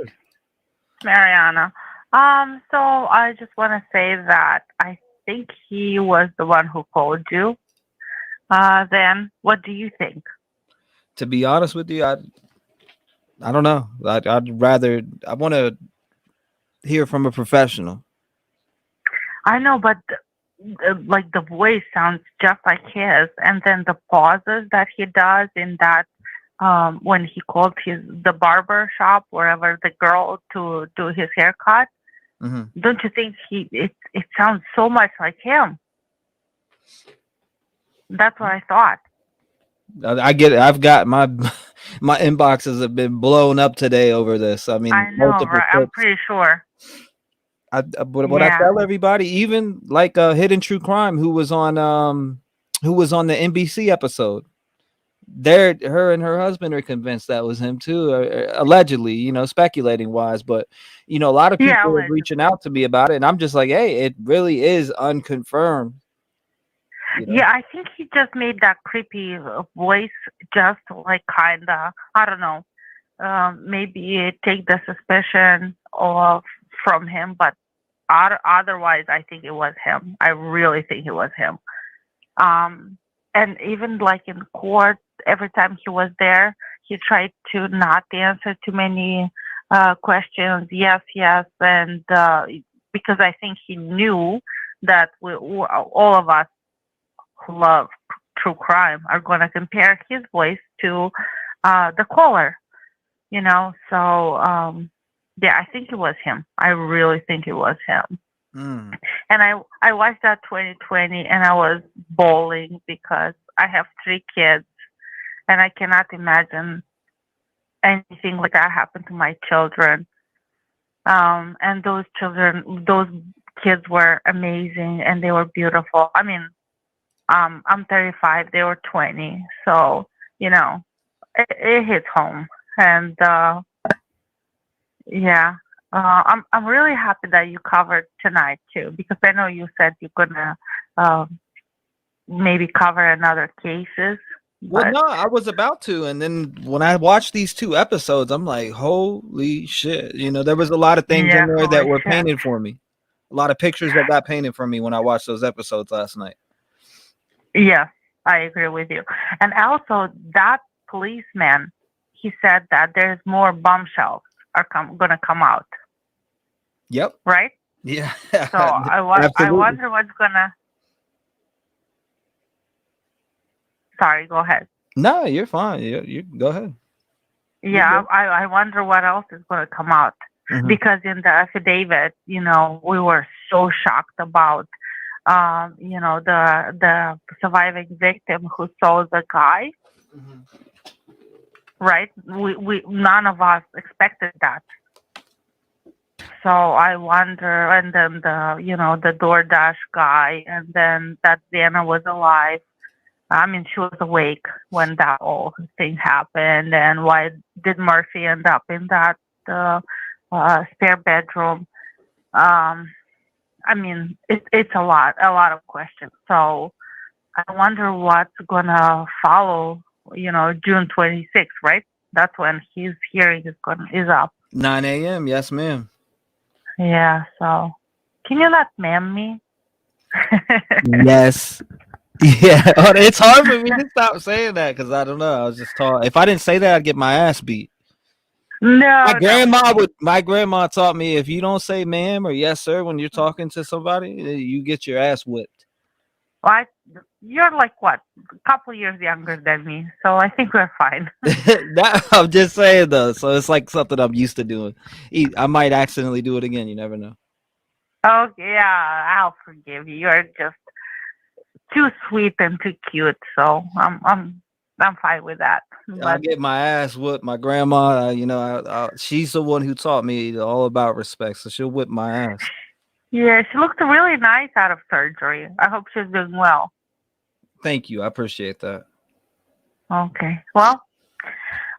Mariana. So I just want to say that I think he was the one who called you. Then what do you think? To be honest with you, I don't know. I want to hear from a professional. I know, but like the voice sounds just like his, and then the pauses that he does in that when he called the barber shop wherever the girl to do his haircut. Mm-hmm. Don't you think it sounds so much like him? That's what I thought. I get it. I've got my inboxes have been blown up today over this. I mean, I know, right? I'm pretty sure. I tell everybody, even like Hidden True Crime, who was on the NBC episode, her and her husband are convinced that was him too, allegedly, you know, speculating wise. But you know, a lot of people are reaching out to me about it, and I'm just like, hey, it really is unconfirmed. You know? Yeah, I think he just made that creepy voice, just like kinda, I don't know, maybe take the suspicion from him, but otherwise, I think it was him. I really think it was him. And even like in court, every time he was there, he tried to not answer too many questions. Yes, and because I think he knew that all of us who love true crime are going to compare his voice to the caller, you know. So yeah, I think it was him. I really think it was him. And I watched that 2020 and I was bawling because I have 3 kids and I cannot imagine anything like that happen to my children. And those kids were amazing and they were beautiful. I mean, I'm 35, they were 20. So, you know, it hits home. And Yeah. I'm really happy that you covered tonight too, because I know you said you're gonna maybe cover another cases. Well, But no, I was about to, and then when I watched these 2 episodes, I'm like, holy shit! You know, there was a lot of things in yeah, there that holy were shit. painted for me. A lot of pictures that got painted for me when I watched those episodes last night. Yeah, I agree with you. And also that policeman, he said that there's more bombshells are gonna come out, Yep. right? Yeah. So I Absolutely. wonder what's gonna. Sorry, go ahead. No, you're fine. You go ahead. Yeah, I wonder what else is going to come out. Mhm. Because in the affidavit, you know, we were so shocked about, you know, the surviving victim who saw the guy, right? We none of us expected that. So I wonder, and then the DoorDash guy, and then that Xana was alive. I mean, she was awake when that whole thing happened. And why did Murphy end up in that spare bedroom? I mean, it's a lot of questions. So I wonder what's gonna follow. You know, June 26th, right? That's when his hearing is up. 9 a.m. Yes, ma'am. Yeah. So can you not ma'am me? Yes. Yeah. It's hard for me to stop saying that because I don't know. I was just taught. If I didn't say that, I'd get my ass beat. No, My grandma taught me if you don't say ma'am or yes sir when you're talking to somebody, you get your ass whipped. Well, you're like what? A couple years younger than me, so I think we're fine. I'm just saying though. So it's like something I'm used to doing. I might accidentally do it again. You never know. Oh yeah, I'll forgive you. You're just too sweet and too cute, so I'm fine with that. I'll But get my ass whipped. My grandma, you know, she's the one who taught me all about respect, so she'll whip my ass. yeah, she looked really nice out of surgery. I hope she's doing well. Thank you. I appreciate that. Okay. Well,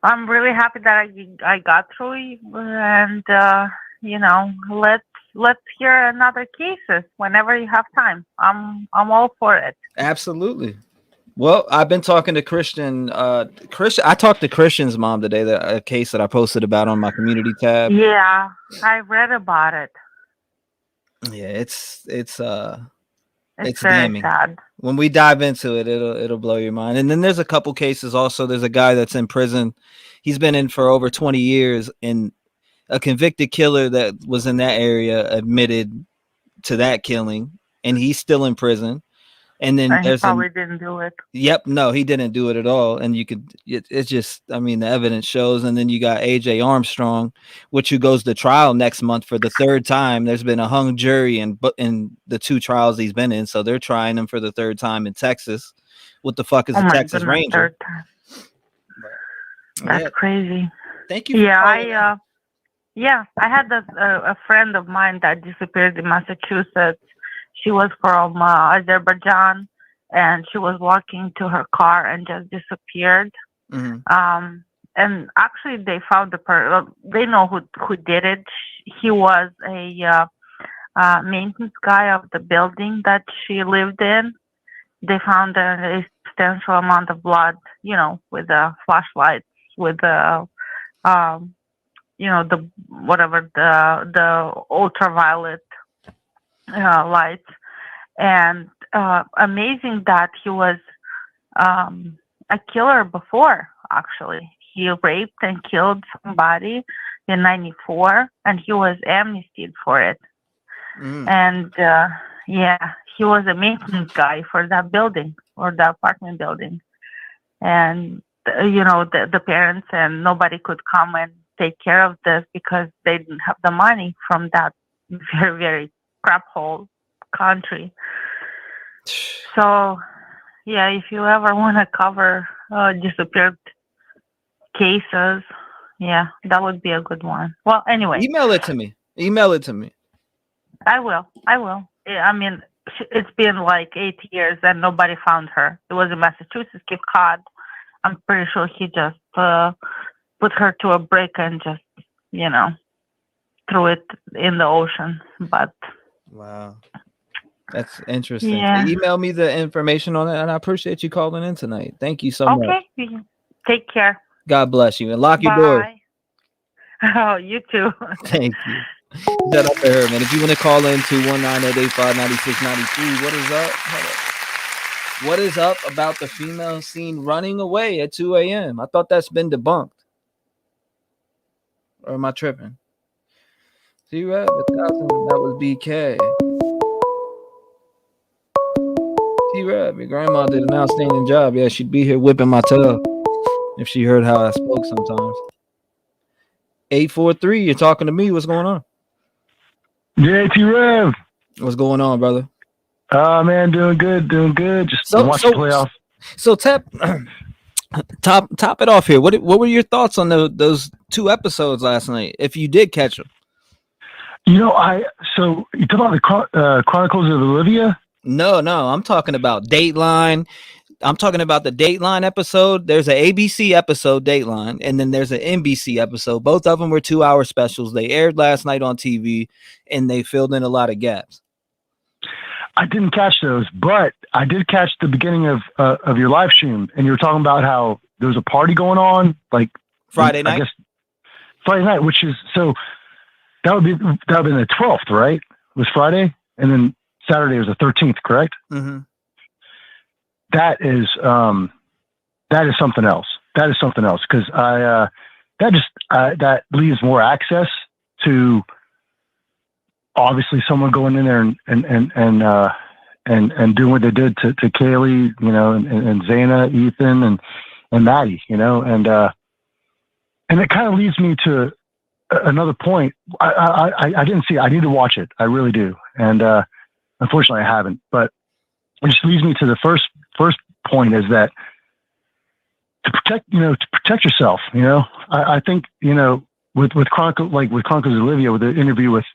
I'm really happy that I got through, and you know, let's hear another cases whenever you have time. I'm all for it. Absolutely. Well, I've been talking to Christian. I talked to Christian's mom today. A case that I posted about on my community tab. Yeah, I read about it. Yeah, it's It's very damning. sad. When we dive into it, it'll blow your mind. And then there's a couple cases also. There's a guy that's in prison. He's been in for over 20 years, and a convicted killer that was in that area admitted to that killing, and he's still in prison. And then And he there's probably didn't do it. Yep, no, he didn't do it at all. And it's just, I mean, the evidence shows. And then you got AJ Armstrong, who goes to trial next month for the third time. There's been a hung jury in the 2 trials he's been in, so they're trying him for the third time in Texas. What the fuck is a Texas Ranger? Third time. That's crazy. Thank you. Yeah, I had a friend of mine that disappeared in Massachusetts. She was from Azerbaijan, and she was walking to her car and just disappeared. Mm-hmm. And actually, they found the person. They know who did it. He was a maintenance guy of the building that she lived in. They found a substantial amount of blood, you know, with the flashlights, with the the ultraviolet lights, and amazing that he was a killer before. Actually, he raped and killed somebody in '94, and he was amnestied for it. And he was a maintenance guy for that building or the apartment building, and the parents and nobody could come and take care of this because they didn't have the money from that very, very crap hole country. So, yeah, if you ever want to cover disappeared cases, yeah, that would be a good one. Well, anyway. Email it to me. I will. I mean, it's been like 8 years and nobody found her. It was in Massachusetts, Cape Cod. I'm pretty sure he just put her to a brick and just, threw it in the ocean. But Wow. That's interesting. yeah. Email me the information on it, and I appreciate you calling in tonight. Thank you so much. Okay. Take care. God bless you, and lock your door. Bye. Oh, you too. Thank you. Shout out to her, man. If you want to call in to 1-988-596-93, what is up? Hold up. What is up about the female seen running away at 2 a.m.? I thought that's been debunked. Or am I tripping? T-REV, 1,000. That was BK. T-REV, your grandma did an outstanding job. Yeah, she'd be here whipping my tail if she heard how I spoke sometimes. 843, you're talking to me. What's going on? Yeah, T-REV. What's going on, brother? Man, doing good. Just watching the playoffs. So top it off here. What were your thoughts on those 2 episodes last night? If you did catch them, so you talk about the Chronicles of Olivia? No, I'm talking about Dateline. I'm talking about the Dateline episode. There's an ABC episode, Dateline, and then there's an NBC episode. Both of them were 2-hour specials. They aired last night on TV, and they filled in a lot of gaps. I didn't catch those, but I did catch the beginning of your live stream, and you were talking about how there was a party going on, like Friday night. I guess Friday night, which is that would be the 12th, right? It was Friday, and then Saturday was the 13th, correct? Mm-hmm. That is something else. That is something else because that leaves more access to obviously someone going in there and doing what they did to Kaylee, and Zaina, Ethan, and Maddie, and it kind of leads me to another point. I didn't see it. I need to watch it. I really do, and unfortunately, I haven't. But it just leads me to the first point is that to protect yourself. I think with Chronicles of Olivia, with the interview with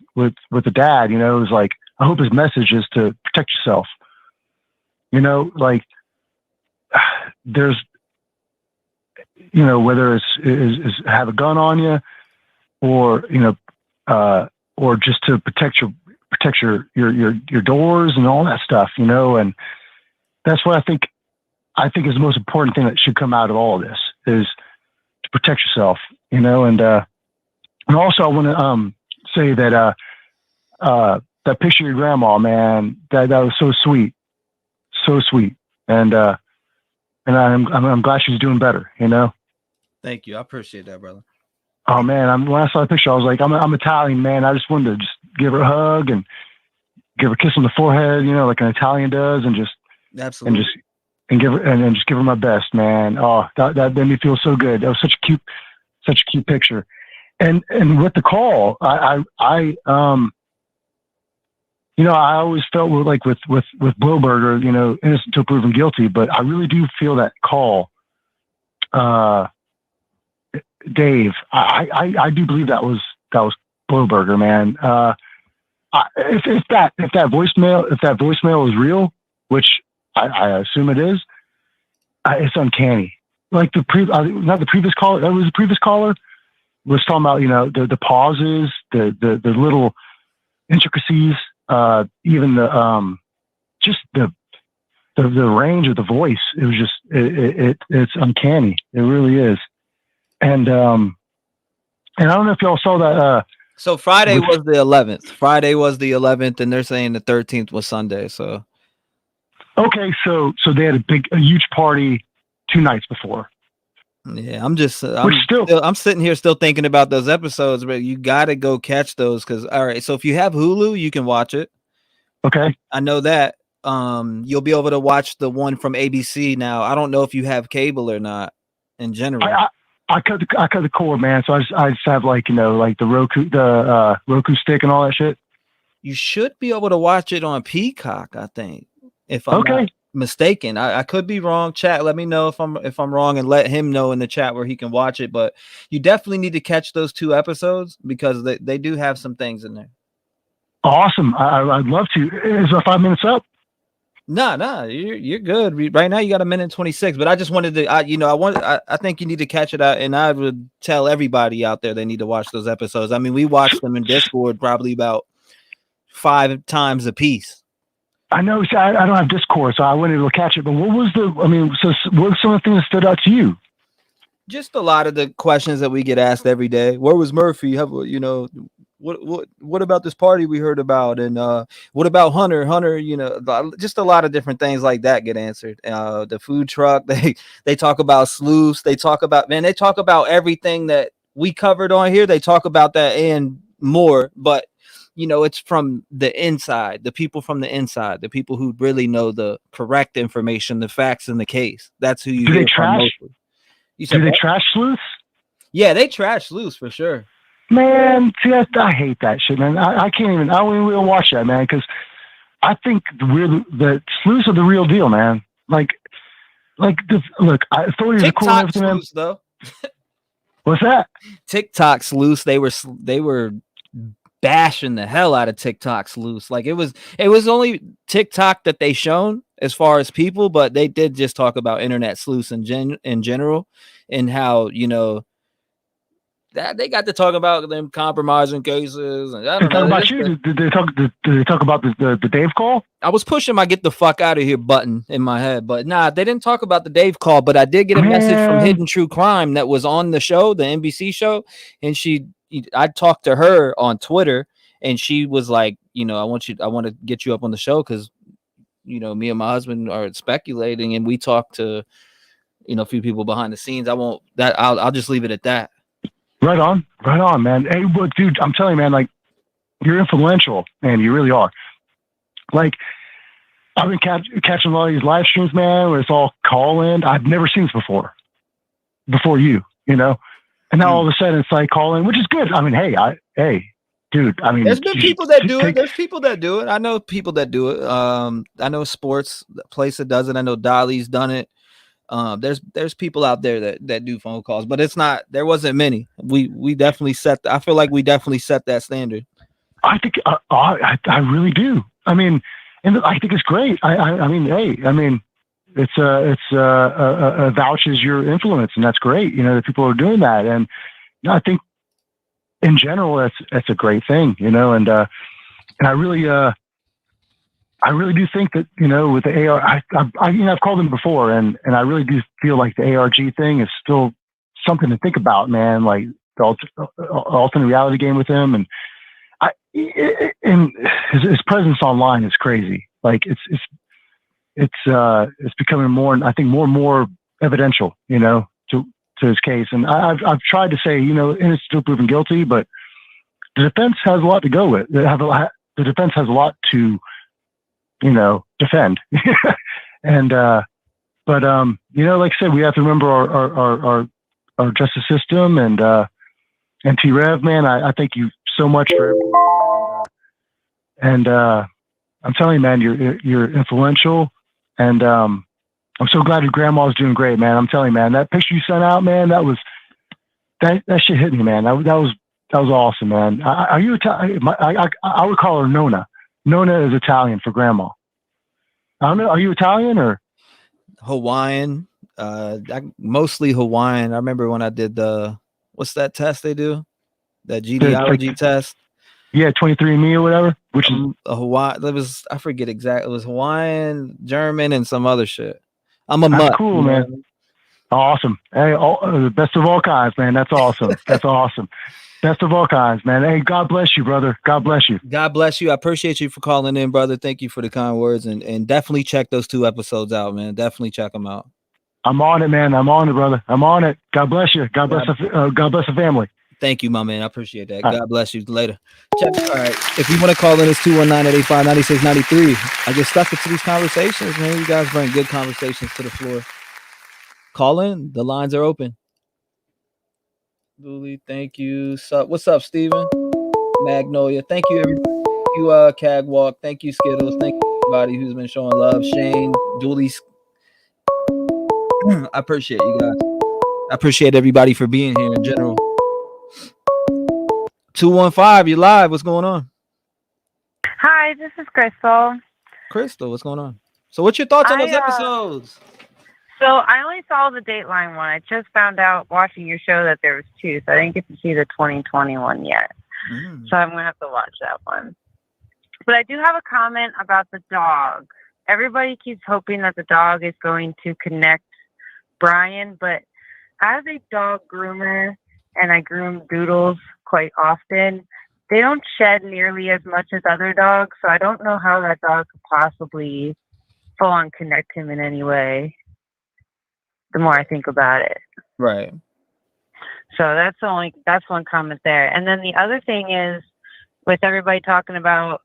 the dad, it was like, I hope his message is to protect yourself. There's, whether it's have a gun on you or just to protect your doors and all that stuff, and that's what I think is the most important thing that should come out of all of this is to protect yourself, and also I want to say that that picture of your grandma, man, that was so sweet, and I'm glad she's doing better, Thank you. I appreciate that, brother. Oh man, when I saw the picture, I was like, I'm Italian, man. I just wanted to just give her a hug and give her a kiss on the forehead, like an Italian does, and just absolutely give her my best, man. Oh, that made me feel so good. That was such a cute picture. And with the call, I always felt with Blowberger, innocent until proven guilty, but I really do feel that call, Dave. I do believe that was Blowberger, man. If that voicemail is real, which I assume it is, it's uncanny. Like not the previous caller. That was the previous caller was talking about, the pauses, the little intricacies, even just the range of the voice. It was just it's uncanny. It really is. And I don't know if y'all saw that. So Friday was the 11th. Friday was the 11th, and they're saying the 13th was Sunday. So okay, so they had a huge party 2 nights before. Yeah, I'm sitting here still thinking about those episodes, but you got to go catch those because all right. So if you have Hulu, you can watch it. Okay, I know that. You'll be able to watch the one from ABC now. I don't know if you have cable or not. In general, I cut the cord, man. So I just have like the Roku stick and all that shit. You should be able to watch it on Peacock, I think. If I'm not mistaken, I could be wrong. Chat, let me know if I'm wrong, and let him know in the chat where he can watch it. But you definitely need to catch those 2 episodes because they do have some things in there. Awesome, I'd love to. Is 5 minutes up? Nah, you're good. Right now you got 1:26, but I just wanted to, I think you need to catch it out, and I would tell everybody out there they need to watch those episodes. I mean, we watched them in Discord probably about 5 times a piece. I know. See, I don't have Discord, so I wasn't able to catch it. But what was the? I mean, so what were some of the things that stood out to you? Just a lot of the questions that we get asked every day. Where was Murphy? What about this party we heard about? And what about Hunter? Hunter, just a lot of different things like that get answered. The food truck, they talk about sleuths. They talk about everything that we covered on here. They talk about that and more, but it's from the inside, the people from the inside, the people who really know the correct information, the facts in the case. That's who you Do hear they trash? from mostly. You said Do they what? trash sleuths? Yeah, they trash sleuths for sure. Man, see, I hate that shit, man. I can't even. I won't even watch that, man, because I think the sleuths are the real deal, man. Look, authorities are cool and TikTok everything, man. sleuths, though. What's that? TikTok sleuths, they were bashing the hell out of TikTok sleuths. Like it was only TikTok that they shown as far as people, but they did just talk about internet sleuths in general, and how that they got to talk about them compromising cases. And I don't know. About you? Did they talk about the Dave call? I was pushing my "get the fuck out of here" button in my head, but nah, they didn't talk about the Dave call. But I did get a message from Hidden True Crime that was on the show, the NBC show, and I talked to her on Twitter, and she was like, I want to get you up on the show because me and my husband are speculating, and we talked to a few people behind the scenes. I'll just leave it at that. Right on, man. Hey, but dude, I'm telling you, man, like, you're influential, man. You really are. Like, I've been catching a lot of these live streams, man, where it's all call-in. I've never seen this before you, and now all of a sudden it's like call-in, which is good. I mean, hey, dude. I mean, there's been people that do it. There's people that do it. I know people that do it. I know sports place that does it. I know Dolly's done it. There's people out there that do phone calls, but there wasn't many. We definitely I feel like we definitely set that standard. I think I really do. I mean, and I think it's great. I mean, hey, I mean, it's vouches your influence, and that's great. That people are doing that, and I think in general that's a great thing. And I really do think that, with the AR, I've called them before, and I really do feel like the ARG thing is still something to think about, man. Like the alternate reality game with him, and his presence online is crazy. Like it's becoming more, I think, more and more evidential, to his case. And I've tried to say, innocent still proven guilty, but the defense has a lot to go with. The defense has a lot to defend. And, like I said, we have to remember our justice system and T-REV, man. I thank you so much for, and I'm telling you, man, you're influential, and I'm so glad your grandma's doing great, man. I'm telling you, man, that picture you sent out, man, that shit hit me, man. That was awesome, man. Are you Italian? I would call her Nona. Nona is Italian for grandma. I don't know. Are you Italian or Hawaiian? Mostly Hawaiian. I remember when I did what's that test they do? That genealogy test. Yeah, 23andMe or whatever. Which is a Hawaii. I forget exactly. It was Hawaiian, German, and some other shit. I'm a mutt. Cool, man. Awesome. Hey, the best of all kinds, man. That's awesome. That's awesome. Best of all kinds, man. Hey, God bless you, brother. God bless you. God bless you. I appreciate you for calling in, brother. Thank you for the kind words, and definitely check those 2 episodes out, man. Definitely check them out. I'm on it, man. I'm on it, brother. I'm on it. God bless you. God bless the family. Thank you, my man. I appreciate that. God bless you. Later. All right. If you want to call in, it's 219-885-9693. I get stuck into these conversations, man. You guys bring good conversations to the floor. Call in. The lines are open. Dooley, thank you. What's up, Steven? Magnolia. Thank you, everybody. Thank you, Cagwalk. Thank you, Skittles. Thank you, everybody who's been showing love. Shane, Dooley. I appreciate you guys. I appreciate everybody for being here in general. 215, you're live. What's going on? Hi, this is Crystal. Crystal, what's going on? So what's your thoughts on those episodes? So I only saw the Dateline one. I just found out watching your show that there was 2, so I didn't get to see the 2021 yet. So I'm gonna have to watch that one. But I do have a comment about the dog. Everybody keeps hoping that the dog is going to connect Brian, but as a dog groomer, and I groom doodles quite often, they don't shed nearly as much as other dogs, so I don't know how that dog could possibly full on connect him in any way. The more I think about it. Right. So that's one comment there. And then the other thing is, with everybody talking about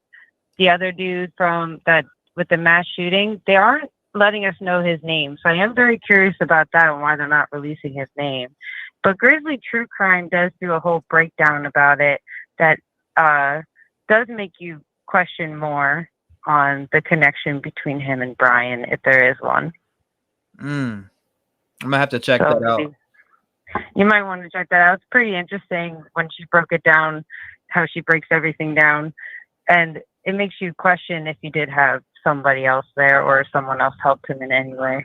the other dude from that with the mass shooting, they aren't letting us know his name. So I am very curious about that and why they're not releasing his name. But Grizzly True Crime does do a whole breakdown about it that does make you question more on the connection between him and Brian, if there is one. I'm gonna have to check that out. You might want to check that out. It's pretty interesting when she broke it down, how she breaks everything down. And it makes you question if you did have somebody else there or someone else helped him in any way.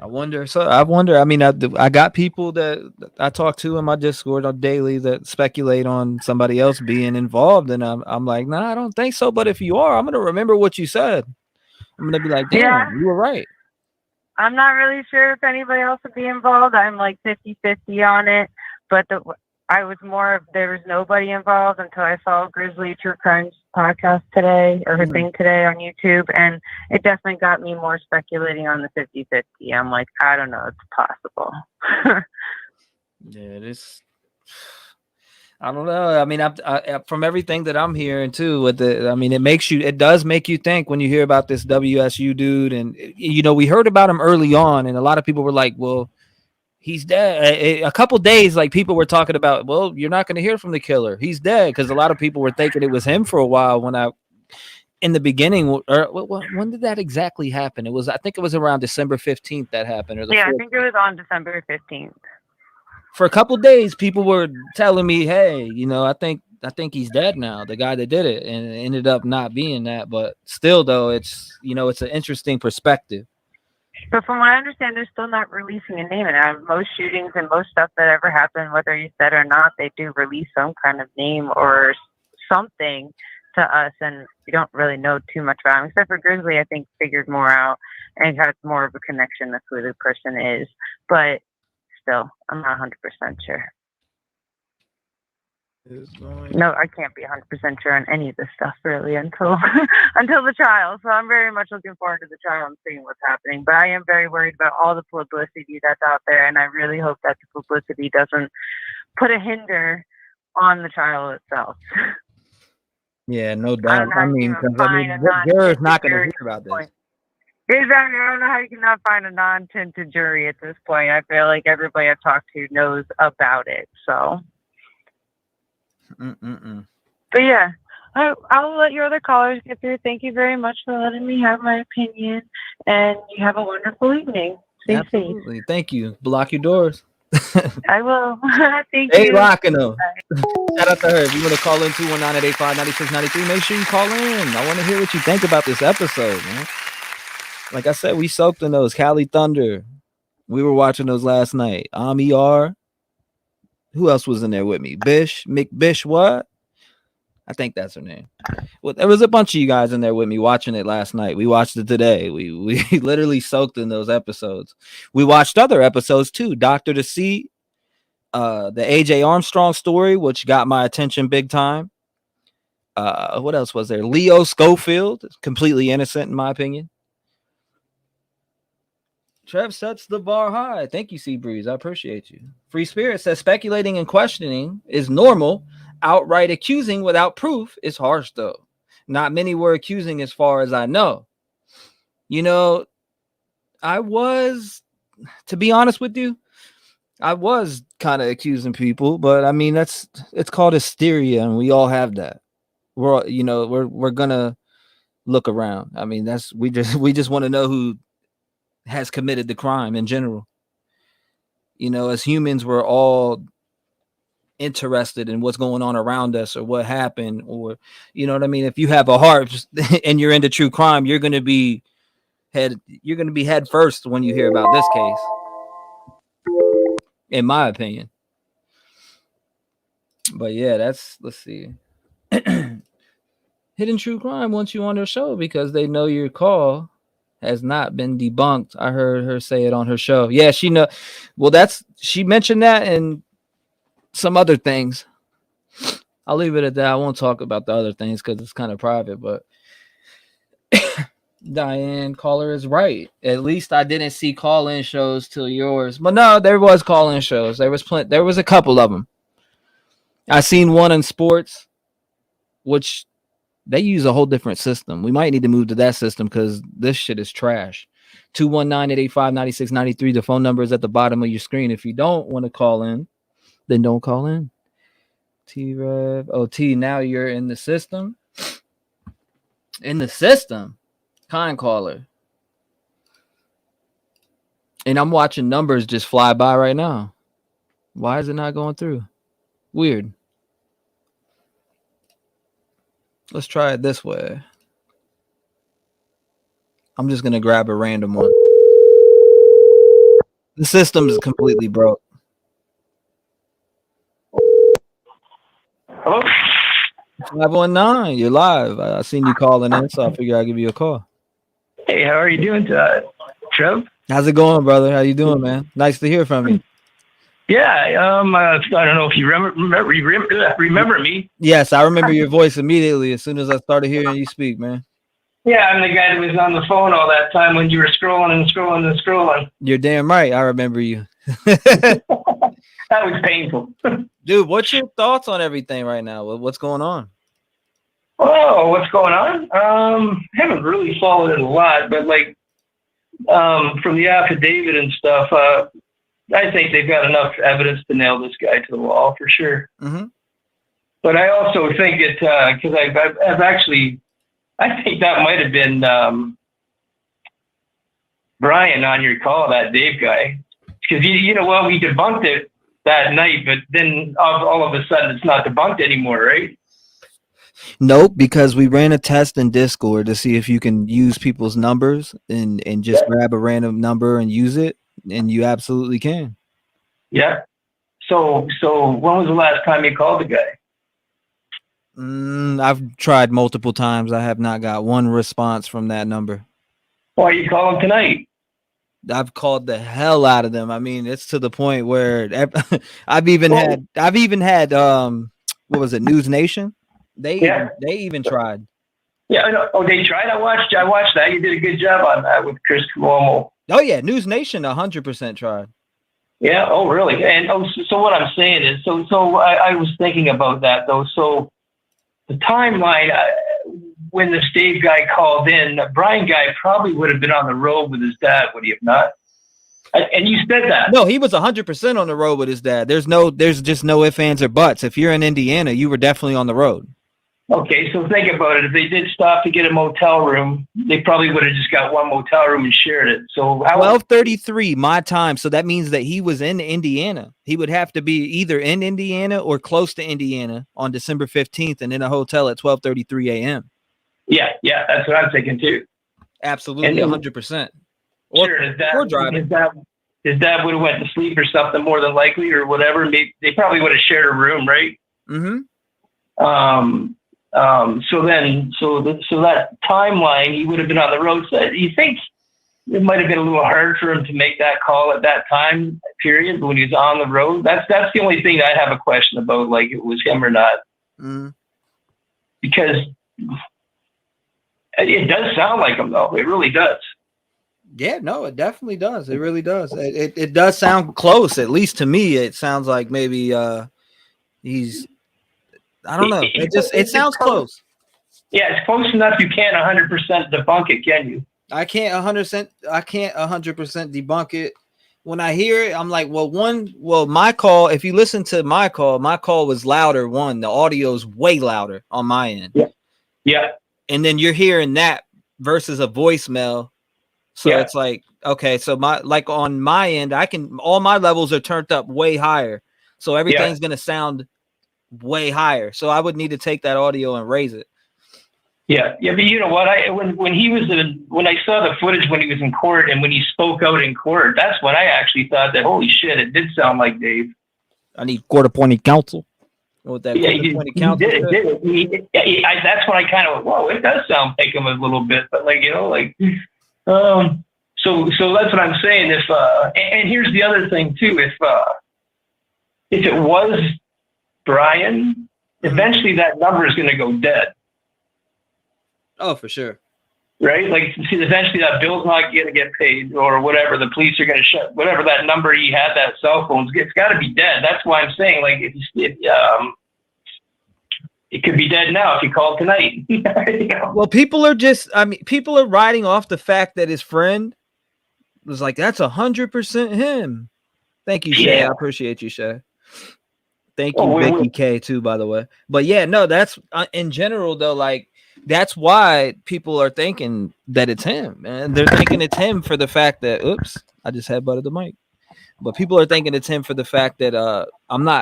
I wonder. I mean, I got people that I talk to in my Discord on daily that speculate on somebody else being involved. And I'm like, nah, I don't think so. But if you are, I'm going to remember what you said. I'm going to be like, damn, you were right. I'm not really sure if anybody else would be involved. I'm like 50-50 on it, but I was more of there was nobody involved until I saw Grizzly True Crime's podcast today, or her thing today on YouTube, and it definitely got me more speculating on the 50-50. I'm like, I don't know, it's possible. Yeah, it is. I don't know. I mean, I from everything that I'm hearing too, it does make you think when you hear about this WSU dude, and we heard about him early on, and a lot of people were like, well, he's dead. A couple days, like people were talking about, well, you're not going to hear from the killer. He's dead, because a lot of people were thinking it was him for a while. In the beginning, or when did that exactly happen? I think it was around December 15th that happened. I think it was on December 15th. For a couple days, people were telling me, hey, I think he's dead now, the guy that did it, and it ended up not being that. But still, though, it's an interesting perspective. But from what I understand, they're still not releasing a name. And most shootings and most stuff that ever happened, whether he's dead or not, they do release some kind of name or something to us. And we don't really know too much about him, except for Grizzly, I think, figured more out and has more of a connection with who the person is. But still, I'm not 100% sure. No, I can't be 100% sure on any of this stuff really until the trial. So I'm very much looking forward to the trial and seeing what's happening. But I am very worried about all the publicity that's out there, and I really hope that the publicity doesn't put a hinder on the trial itself. Yeah, no doubt. The juror's not going to hear about this. Exactly. I don't know how you cannot find a non-tinted jury at this point. I feel like everybody I've talked to knows about it. So. But yeah, I'll let your other callers get through. Thank you very much for letting me have my opinion, and you have a wonderful evening. Stay safe. Thank you. Block your doors. I will. Thank you. Hey, rocking them. Shout out to her. If you want to call in 219-885-9693, make sure you call in. I want to hear what you think about this episode, man. Like I said, we soaked in those. Cali Thunder. We were watching those last night. ER. Who else was in there with me? Bish, what? I think that's her name. Well, there was a bunch of you guys in there with me watching it last night. We watched it today. We literally soaked in those episodes. We watched other episodes too. Dr. To See, the AJ Armstrong story, which got my attention big time. What else was there? Leo Schofield, completely innocent in my opinion. Trev sets the bar high. Thank you, Seabreeze. I appreciate you. Free Spirit says speculating and questioning is normal. Outright accusing without proof is harsh, though. Not many were accusing as far as I know. To be honest with you, I was kind of accusing people, but I mean, it's called hysteria, and we all have that. We're gonna look around. I mean, we just want to know who has committed the crime in general. As humans, we're all interested in what's going on around us or what happened, or you know what I mean. If you have a heart and you're into true crime, you're going to be head first when you hear about this case, in my opinion. But yeah, let's see. Hidden True Crime wants you on their show because they know your call has not been debunked. I heard her say it on her show. Yeah, she know. Well, she mentioned that and some other things. I'll leave it at that. I won't talk about the other things because it's kind of private. But Diane caller is right. At least I didn't see call-in shows till yours. But no, there was call-in shows. There was a couple of them. I seen one in sports, which they use a whole different system. We might need to move to that system because this shit is trash. 219-885-9693. The phone number is at the bottom of your screen. If you don't want to call in, then don't call in. T-REV. Oh, T, now you're in the system. In the system. Kind caller. And I'm watching numbers just fly by right now. Why is it not going through? Weird. Let's try it this way. I'm just going to grab a random one. The system is completely broke. Hello? 519, you're live. I seen you calling in, so I figured I'd give you a call. Hey, how are you doing today, Trev? How's it going, brother? How you doing, man? Nice to hear from you. Yeah, I don't know if you remember me. Yes, I remember your voice immediately as soon as I started hearing you speak, man. Yeah, I'm the guy that was on the phone all that time when you were scrolling and scrolling and scrolling. You're damn right. I remember you. That was painful. Dude, what's your thoughts on everything right now? What's going on? Oh, what's going on? Haven't really followed it a lot, but like from the affidavit and stuff, I think they've got enough evidence to nail this guy to the wall for sure. Mm-hmm. But I also think that because I've actually, I think that might have been Brian on your call, that Dave guy, because you know what, we debunked it that night, but then all of a sudden it's not debunked anymore, right? Nope, because we ran a test in Discord to see if you can use people's numbers and just grab a random number and use it, and you absolutely can. Yeah. So when was the last time you called the guy? I've tried multiple times. I have not got one response from that number. Why are you calling tonight? I've called the hell out of them. I mean, it's to the point where I've even had what was it, News Nation? They even tried. Yeah, I know. Oh, they tried. I watched that. You did a good job on that with Chris Cuomo. Oh yeah, News Nation 100% tried. Yeah. Oh, really? And so what I'm saying is, so I was thinking about that though. So the timeline when the Steve guy called in, Brian guy probably would have been on the road with his dad, would he have not? And you said that. No, he was 100% on the road with his dad. There's just no ifs, ands, or buts. If you're in Indiana, you were definitely on the road. Okay, so think about it. If they did stop to get a motel room, they probably would have just got one motel room and shared it. So 12:33 my time. So that means that he was in Indiana. He would have to be either in Indiana or close to Indiana on December 15th and in a hotel at 12:33 a.m. Yeah, that's what I'm thinking too. Absolutely, 100%. Sure, his dad would have went to sleep or something more than likely, or whatever. They probably would have shared a room, right? Mm-hmm. So that timeline, he would have been on the road. So you think it might have been a little hard for him to make that call at that time period when he was on the road? That's the only thing I have a question about, like it was him or not. Mm-hmm. Because it does sound like him, though. It really does. Yeah, no, it definitely does. It really does. It does sound close. At least to me, it sounds like maybe he's. I don't know. It sounds close. Yeah, it's close enough. You can't 100% debunk it, can you? I can't 100%. I can't 100% debunk it. When I hear it, I'm like, my call. If you listen to my call was louder. The audio's way louder on my end. Yeah. And then you're hearing that versus a voicemail. So it's like, okay, so on my end, all my levels are turned up way higher. So everything's going to sound way higher. So I would need to take that audio and raise it. Yeah, but you know what? When he was when I saw the footage when he was in court and when he spoke out in court, that's when I actually thought that holy shit, it did sound like Dave. I need court-appointed counsel. With that court-appointed counsel, that's when I kind of whoa, it does sound like him a little bit, but like so that's what I'm saying. If and here's the other thing too, if it was Brian, eventually that number is going to go dead. Oh, for sure. Right? Like, see, eventually that bill's not going to get paid or whatever. The police are going to shut whatever that number he had, that cell phone, it's got to be dead. That's why I'm saying, like, it could be dead now if you call tonight. You know? Well, people are riding off the fact that his friend was like, that's 100% him. Thank you, Shay. I appreciate you, Shay. Thank you, Vicky K, too, by the way. But yeah, no, that's in general, though, like, that's why people are thinking that it's him, and they're thinking it's him for the fact that oops, I just headbutted the mic. But people are thinking it's him for the fact that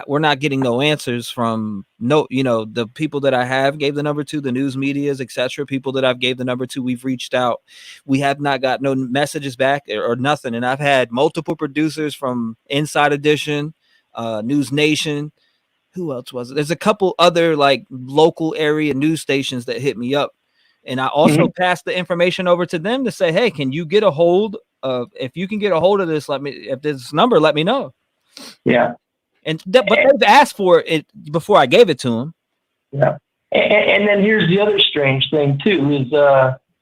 we're not getting no answers from the people that I have gave the number to, the news medias, etc. People that I've gave the number to, we've reached out. We have not got no messages back or nothing. And I've had multiple producers from Inside Edition, News Nation. Who else was it? There's a couple other like local area news stations that hit me up. And I also passed the information over to them to say, hey, can you get a hold of, if you can get a hold of this, let me know. Yeah. But they've asked for it before I gave it to them. Yeah. And then here's the other strange thing too, is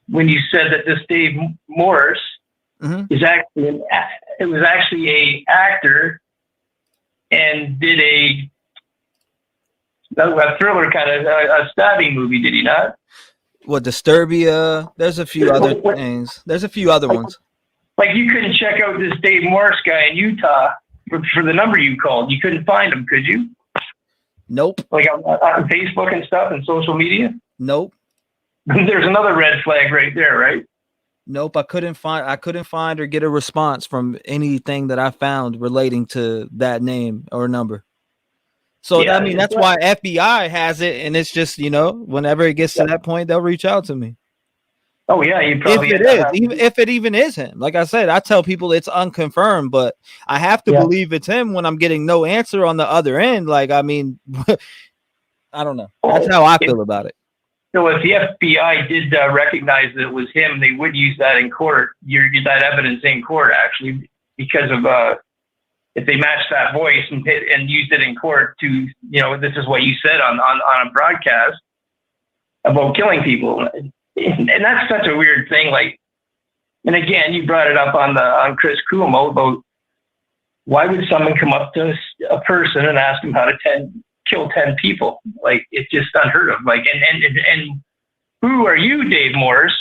when you said that this Dave Morris is actually, it was actually a actor and did a thriller kind of a stabbing movie, did he not? What, Disturbia? There's a few other things. There's a few other ones. Like you couldn't check out this Dave Morris guy in Utah for the number you called. You couldn't find him, could you? Nope. Like on Facebook and stuff and social media? Nope. There's another red flag right there, right? Nope. I couldn't find or get a response from anything that I found relating to that name or number. So yeah, I mean, that's why FBI has it, and it's just, whenever it gets to that point, they'll reach out to me. Oh yeah, you probably if it even is him. Like I said, I tell people it's unconfirmed, but I have to believe it's him when I'm getting no answer on the other end. Like, I mean, I don't know. That's how I feel about it. So if the FBI did recognize that it was him, they would use that in court. That evidence in court, actually, because of if they matched that voice and used it in court to, this is what you said on a broadcast about killing people. And that's such a weird thing. Like, and again, you brought it up on Chris Cuomo about why would someone come up to a person and ask him how to kill 10 people? Like, it's just unheard of. Like, and who are you, Dave Morris,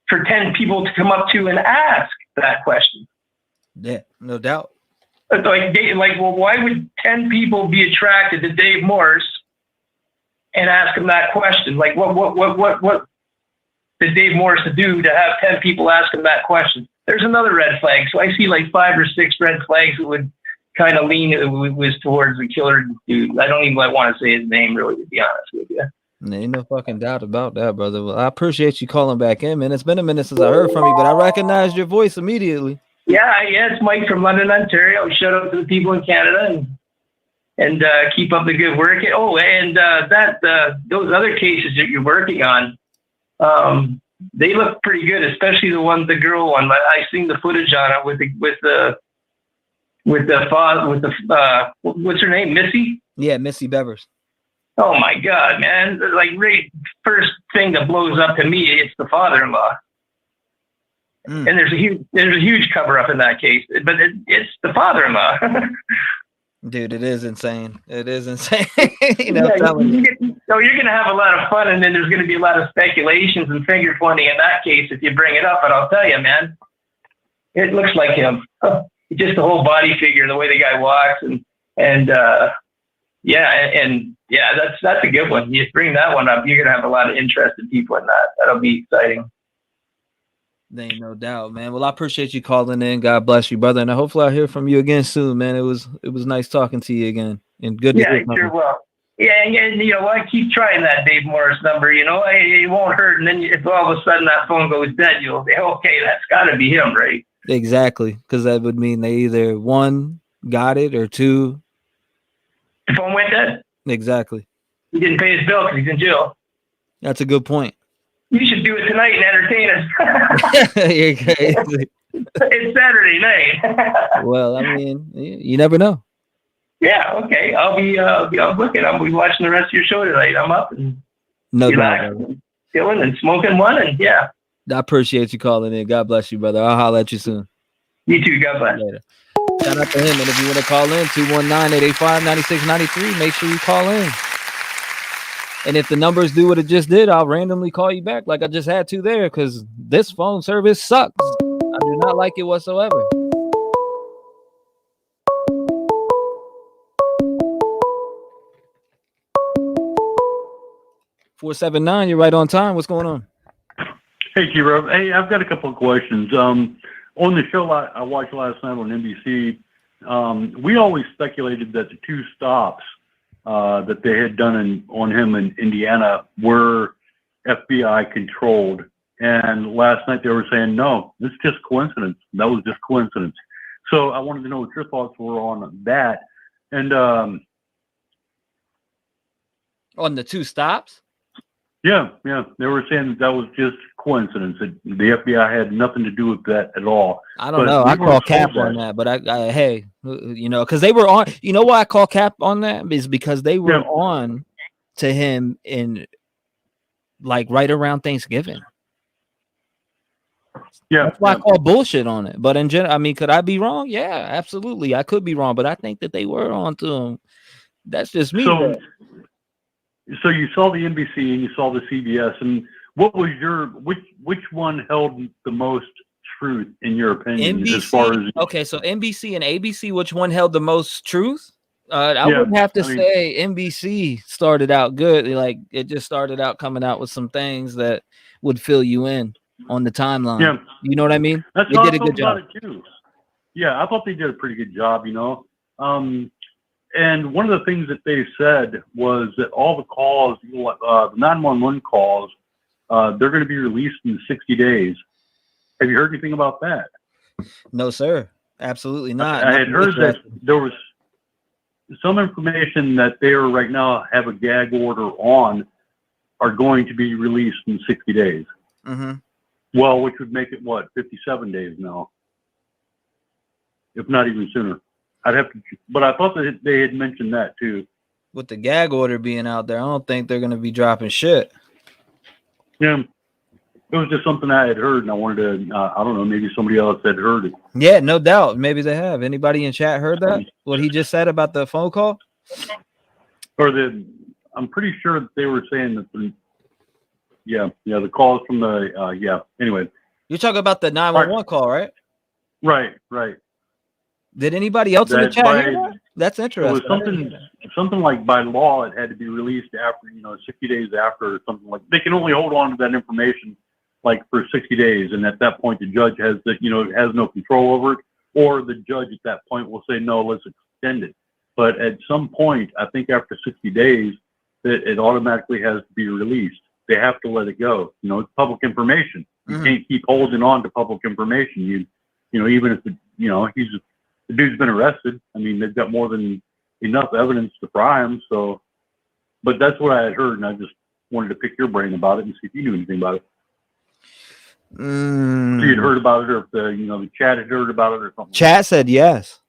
for 10 people to come up to and ask that question? Yeah, no doubt. Well, why would 10 people be attracted to Dave Morris and ask him that question? Like, what did Dave Morris do to have 10 people ask him that question? There's another red flag. So I see like 5 or 6 red flags that would kind of lean it was towards the killer dude. I don't even want to say his name, really, to be honest with you. Ain't no fucking doubt about that, brother. Well, I appreciate you calling back in, man. It's been a minute since I heard from you, but I recognized your voice immediately. Yeah, it's Mike from London, Ontario. Shout out to the people in Canada and keep up the good work. Oh, and those other cases that you're working on, they look pretty good, especially the girl one. I seen the footage on it with the father, what's her name, Missy? Yeah, Missy Bevers. Oh my God, man! Like, right, first thing that blows up to me, it's the father-in-law. And there's a huge cover up in that case, but it's the father-in-law. Dude, it is insane. It is insane. You're gonna have a lot of fun, and then there's gonna be a lot of speculations and finger pointing in that case if you bring it up. But I'll tell you, man, it looks like him. Just the whole body figure, the way the guy walks, and that's a good one. You bring that one up, you're gonna have a lot of interested people in that. That'll be exciting. There ain't no doubt, man. Well, I appreciate you calling in. God bless you, brother. And hopefully I'll hear from you again soon, man. It was nice talking to you again. And good to Yeah, hear I from sure you. will. Yeah, and you know, I keep trying that Dave Morris number. You know, it won't hurt. And then if all of a sudden that phone goes dead, you'll say, okay, that's got to be him, right? Exactly, because that would mean they either one got it or two. The phone went dead. Exactly. He didn't pay his bill because he's in jail. That's a good point. You should do it tonight and entertain us. You're crazy. It's Saturday night. Well, I mean, you never know. Yeah, okay. I'll be looking. I'll be watching the rest of your show tonight. I'm up and No doubt. relaxing, chilling and smoking one, and yeah. I appreciate you calling in. God bless you, brother. I'll holler at you soon. You too. God bless. Later. Shout out to him. And if you want to call in, 219-885-9693, make sure you call in. And if the numbers do what it just did, I'll randomly call you back like I just had to there, because this phone service sucks. I do not like it whatsoever. $479, you're right on time. What's going on? Hey, T-REV. Hey, I've got a couple of questions. On the show I watched last night on NBC, we always speculated that the two stops that they had done on him in Indiana were FBI controlled. And last night they were saying, no, it's just coincidence. That was just coincidence. So I wanted to know what your thoughts were on that. And on the two stops? Yeah, they were saying that was just coincidence. That the FBI had nothing to do with that at all. I don't know. I call cap on that, but I hey, you know, because they were on. You know why I call cap on that is because they were on to him in like right around Thanksgiving. Yeah, that's why I call bullshit on it. But in general, I mean, could I be wrong? Yeah, absolutely, I could be wrong, but I think that they were on to him. That's just me. So you saw the NBC and you saw the CBS, and what was which one held the most truth in your opinion? NBC, as far as okay, so NBC and ABC, which one held the most truth? I would have to say NBC started out good. Like it just started out coming out with some things that would fill you in on the timeline. Yeah, you know what I mean? That's they how did a good job. about it too. Yeah, I thought they did a pretty good job. You know. And one of the things that they said was that all the calls, the 911 calls, they're going to be released in 60 days. Have you heard anything about that? No, sir. Absolutely not. I had heard that there was some information that they are right now have a gag order on are going to be released in 60 days. Mm-hmm. Well, which would make it, 57 days now, if not even sooner. I'd have to, but I thought that they had mentioned that too. With the gag order being out there, I don't think they're going to be dropping shit. Yeah, it was just something I had heard, and I wanted to. I don't know, maybe somebody else had heard it. Yeah, no doubt. Maybe they have. Anybody in chat heard that? What he just said about the phone call? Or I'm pretty sure that they were saying that the calls from the Anyway, you're talking about the 911 call, right? Right. Did anybody else in the chat hear that? That's interesting. It was something like by law it had to be released after 60 days after, or something like. They can only hold on to that information like for 60 days, and at that point the judge has has no control over it, or the judge at that point will say no, let's extend it. But at some point, I think after 60 days, that it automatically has to be released. They have to let it go. It's public information. You can't keep holding on to public information. Even if the dude's been arrested. I mean, they've got more than enough evidence to fry him. So, but that's what I had heard, and I just wanted to pick your brain about it and see if you knew anything about it. If you'd heard about it, or if the chat had heard about it, or something. Chat said yes.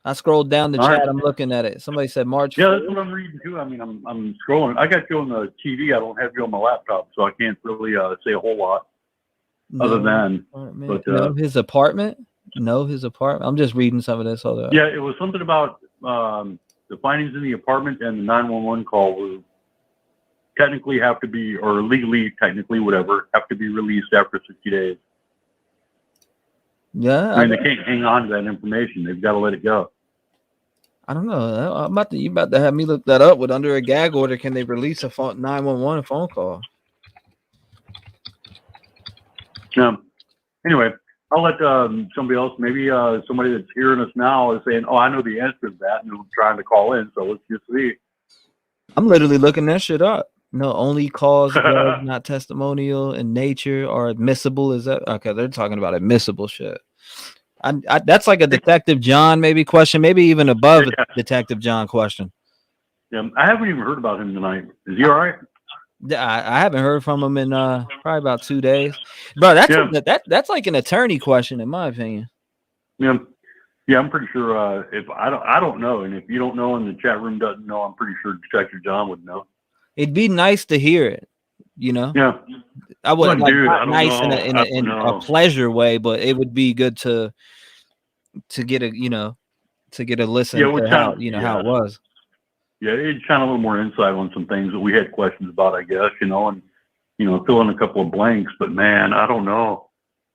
I scrolled down the chat. I'm looking at it. Somebody said March. Yeah, that's what I'm reading too. I mean, I'm scrolling. I got you on the TV. I don't have you on my laptop, so I can't really say a whole lot other than. But his apartment. No, his apartment. I'm just reading some of this. Hold on. Yeah, it was something about the findings in the apartment and the 911 call will technically have to be, or legally, technically, whatever, have to be released after 60 days. Yeah, I mean, they can't hang on to that information. They've got to let it go. I don't know. You about to have me look that up. With under a gag order, can they release a 911 phone call? Anyway. I'll let somebody else, maybe somebody that's hearing us now is saying, "Oh, I know the answer to that," and I'm trying to call in. So let's just see. I'm literally looking that shit up. No, only cause drugs not testimonial in nature are admissible. Is that okay? They're talking about admissible shit. That's like a Detective John maybe question, maybe even above a Detective John question. Yeah, I haven't even heard about him tonight. Is he all right? I haven't heard from him in probably about 2 days, bro. That's like an attorney question, in my opinion. Yeah, I'm pretty sure. If I don't know, and if you don't know, and the chat room doesn't know, I'm pretty sure Detective John would know. It'd be nice to hear it, you know. Yeah, I would like dude, not nice in a pleasure way, but it would be good to get a listen to how how it was. Yeah, it's kind of a little more insight on some things that we had questions about, I guess, and fill in a couple of blanks. But man, I don't know.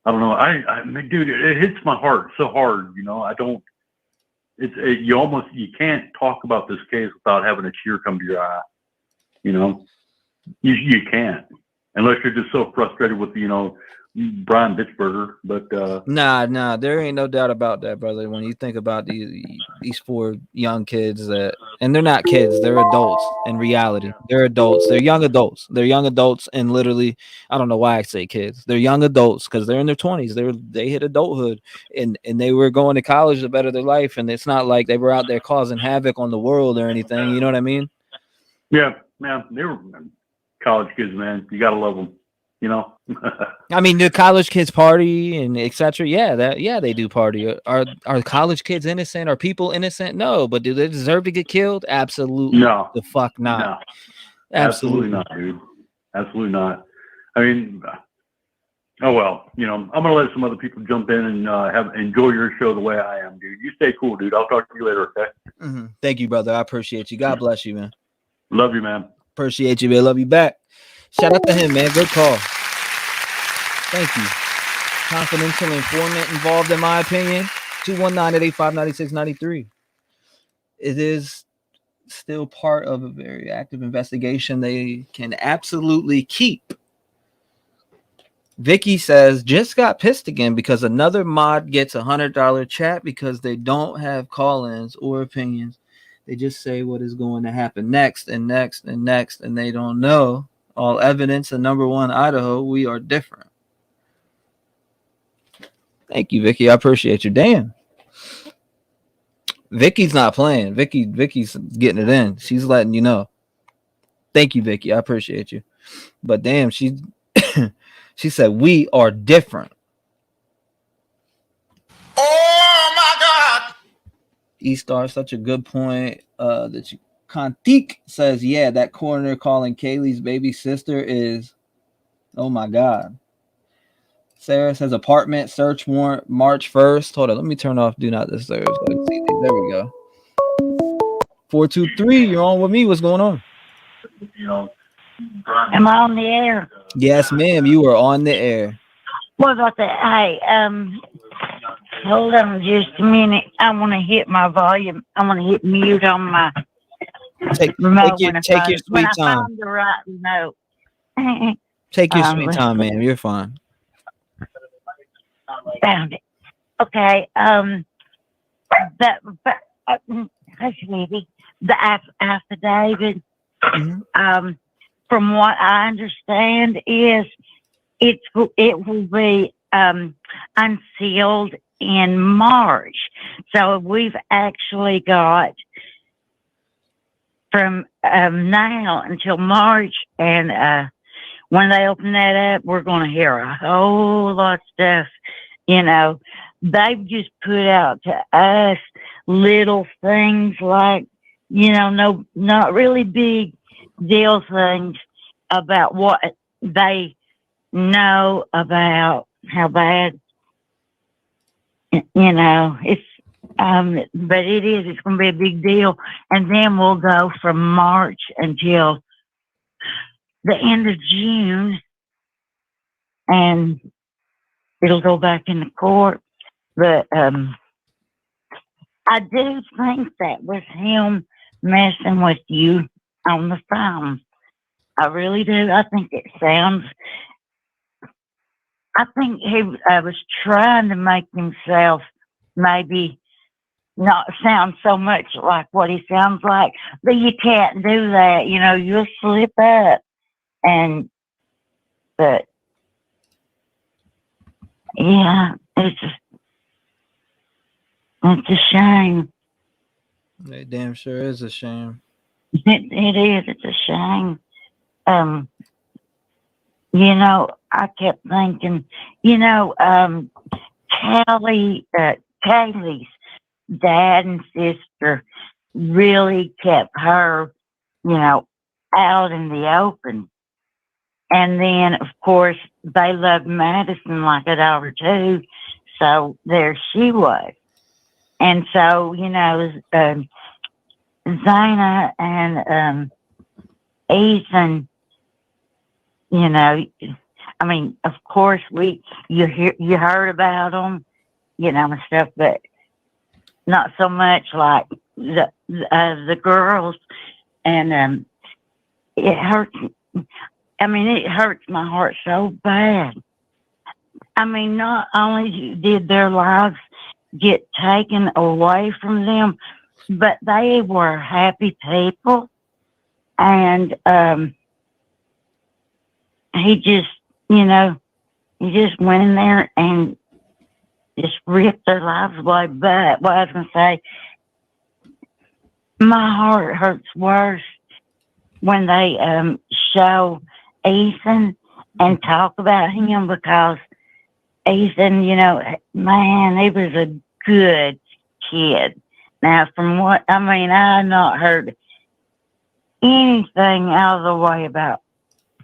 I mean, dude, it hits my heart so hard. I don't. You can't talk about this case without having a tear come to your eye. You can't, unless you're just so frustrated with Brian Bitchberger. But nah, there ain't no doubt about that, brother. When you think about these 4 young kids and they're not kids, they're adults in reality. They're adults. They're young adults. They're young adults, and literally, I don't know why I say kids. They're young adults because they're in their 20s. They hit adulthood, and they were going to college to better their life. And it's not like they were out there causing havoc on the world or anything. You know what I mean? Yeah, man, they were college kids, man. You gotta love them. I mean, do college kids party and etc.? Yeah, they do party. Are college kids innocent? Are people innocent? No, but do they deserve to get killed? Absolutely. No, the fuck not. No, absolutely not, dude. Absolutely not. I mean, oh well. I'm gonna let some other people jump in and enjoy your show the way I am, dude. You stay cool, dude. I'll talk to you later. Okay. Mm-hmm. Thank you, brother. I appreciate you. God bless you, man. Love you, man. Appreciate you, man. Love you back. Shout out to him, man. Good call. Thank you. Confidential informant involved, in my opinion. 219-885-9693. It is still part of a very active investigation they can absolutely keep. Vicky says, just got pissed again because another mod gets $100 chat because they don't have call-ins or opinions. They just say what is going to happen next and next and next, and they don't know all evidence. And number 1, Idaho, we are different. Thank you, Vicky. I appreciate you. Damn. Vicky's not playing. Vicky's getting it in. She's letting you know. Thank you, Vicky. I appreciate you. But damn, she said we are different. Oh my God. E-Star, such a good point. That you Kantik says, yeah, that coroner calling Kaylee's baby sister is, oh my God. Sarah says apartment search warrant March 1st. Hold on, let me turn off do not disturb. So I can see these. There we go. 423, you're on with me. What's going on? Am I on the air? Yes, ma'am. You are on the air. What about that? Hey, hold on just a minute. I want to hit my volume. I want to hit mute on my remote. Take your sweet time. I found the right note. Take your sweet time, ma'am. You're fine. Found it. Okay. The affidavit. Mm-hmm. From what I understand, is it will be unsealed in March. So we've actually got from now until March, and when they open that up, we're going to hear a whole lot of stuff. They've just put out to us little things like, no, not really big deal things about what they know about how bad, it's, but it's going to be a big deal. And then we'll go from March until the end of June, and it'll go back in the court. But I do think that was him messing with you on the phone. I really do. I think it sounds I think he was trying to make himself maybe not sound so much like what he sounds like, but you can't do that. You know, you'll slip up, but yeah, it's a shame. It damn sure is a shame. It is. It's a shame. You know, I kept thinking, you know, Kaylee's dad and sister really kept her, you know, out in the open. And then, of course, they loved Madison like a dog too. So there she was. And so, you know, Zana and Ethan, you know, I mean, of course, you heard about them, you know, and stuff, but not so much like the girls. And it hurts. I mean, it hurts my heart so bad. I mean, not only did their lives get taken away from them, but they were happy people. And he just, you know, he just went in there and just ripped their lives away. But what I was going to say, my heart hurts worse when they show Ethan and talk about him, because Ethan, you know, man, he was a good kid. Now, from what, I mean, I've not heard anything out of the way about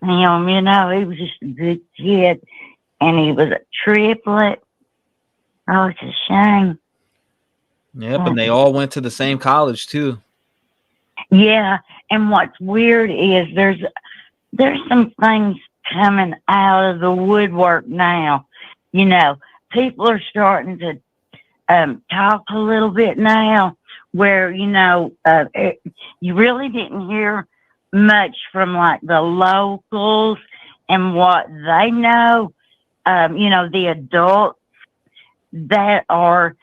him. You know, he was just a good kid, and he was a triplet. Oh, it's a shame. Yep, and they all went to the same college too. Yeah, and what's weird is there's some things coming out of the woodwork now. You know, people are starting to talk a little bit now, where, you know, you really didn't hear much from like the locals and what they know. You know, the adults that are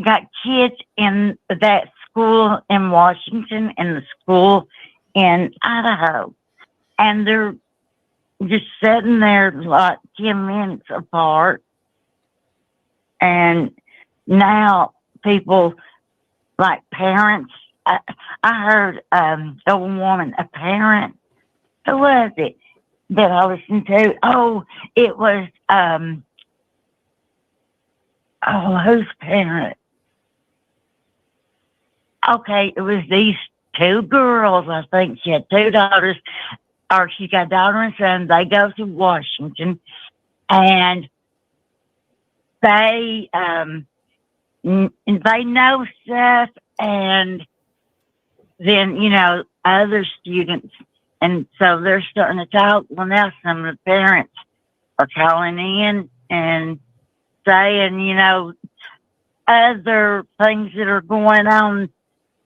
got kids in that school in Washington and the school in Idaho, and they're just sitting there like 10 minutes apart. And now people, like parents, I heard a woman, a parent, who was it that I listened to? Oh, it was, whose parent? Okay, it was these two girls. I think she had two daughters, or she got a daughter and son. They go to Washington, and they know stuff, and then, you know, other students, and so they're starting to talk. Well, now some of the parents are calling in and saying, you know, other things that are going on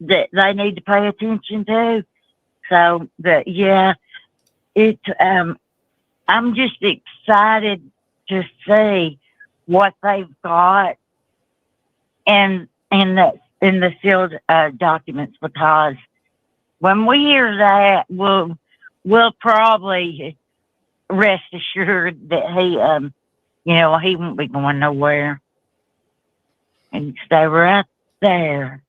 that they need to pay attention to. So, but yeah, I'm just excited to see what they've got in the sealed documents, because when we hear that, we'll probably rest assured that he, you know, he won't be going nowhere, and stay right there.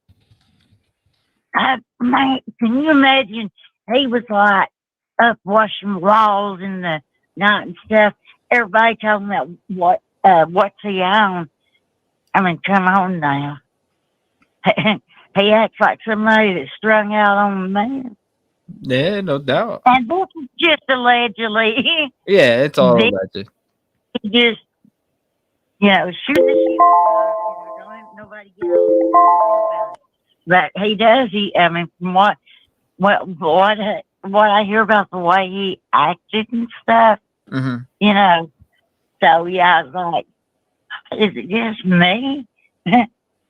Man, can you imagine? He was like up washing walls in the night and stuff. Everybody talking about what's he on. I mean, come on now. He acts like somebody that's strung out on the man. Yeah, no doubt. And this is just allegedly. Yeah, it's all alleged. He just, you know, shoot the shit. Don't let nobody get on about it. But he does. I mean, from what I hear about the way he acted and stuff, you know. So yeah, I was like, is it just me,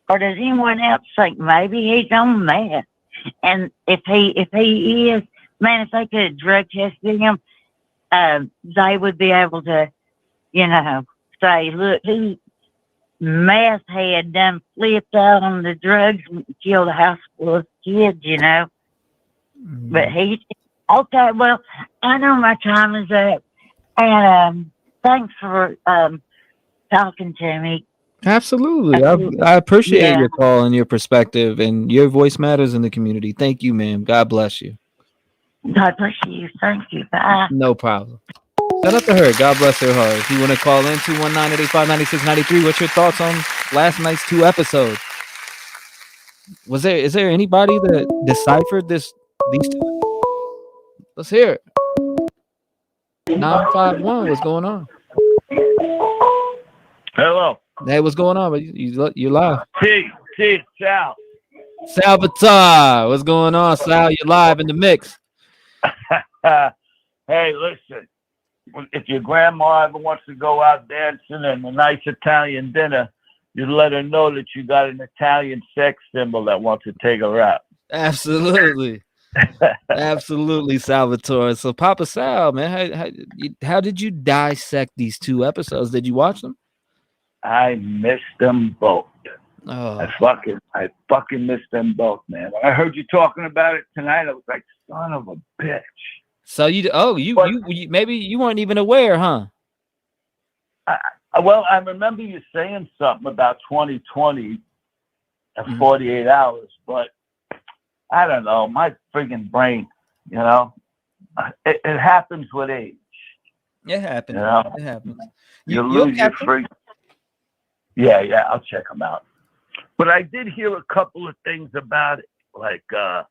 or does anyone else think maybe he's on meth? And if he is, man, if they could drug test him, they would be able to say, look, who meth head done flipped out on the drugs and killed a house full of kids, But he, okay, well, I know my time is up. And thanks for talking to me. Absolutely. I appreciate Yeah. your call and your perspective, and your voice matters in the community. Thank you, ma'am. God bless you. God bless you. Thank you. Bye. No problem. Shout out to her. God bless her heart. If you want to call in 219-885-9693, what's your thoughts on last night's 2 episodes? Is there anybody that deciphered these 2? Let's hear it. 951, what's going on? Hello. Hey, what's going on? You live. Sal. Salvatore, what's going on, Sal? You're live in the mix. Hey, listen. If your grandma ever wants to go out dancing and a nice Italian dinner, you let her know that you got an Italian sex symbol that wants to take her out. Absolutely. Absolutely, Salvatore. So, Papa Sal, man, how did you dissect these 2 episodes? Did you watch them? I missed them both. Oh. I fucking missed them both, man. When I heard you talking about it tonight, I was like, son of a bitch. So you maybe you weren't even aware, huh? Well, I remember you saying something about 2020 and 48 hours, but I don't know. My friggin' brain, it happens with age. It happens. It happens. You lose your freak. Yeah, I'll check them out. But I did hear a couple of things about it, like the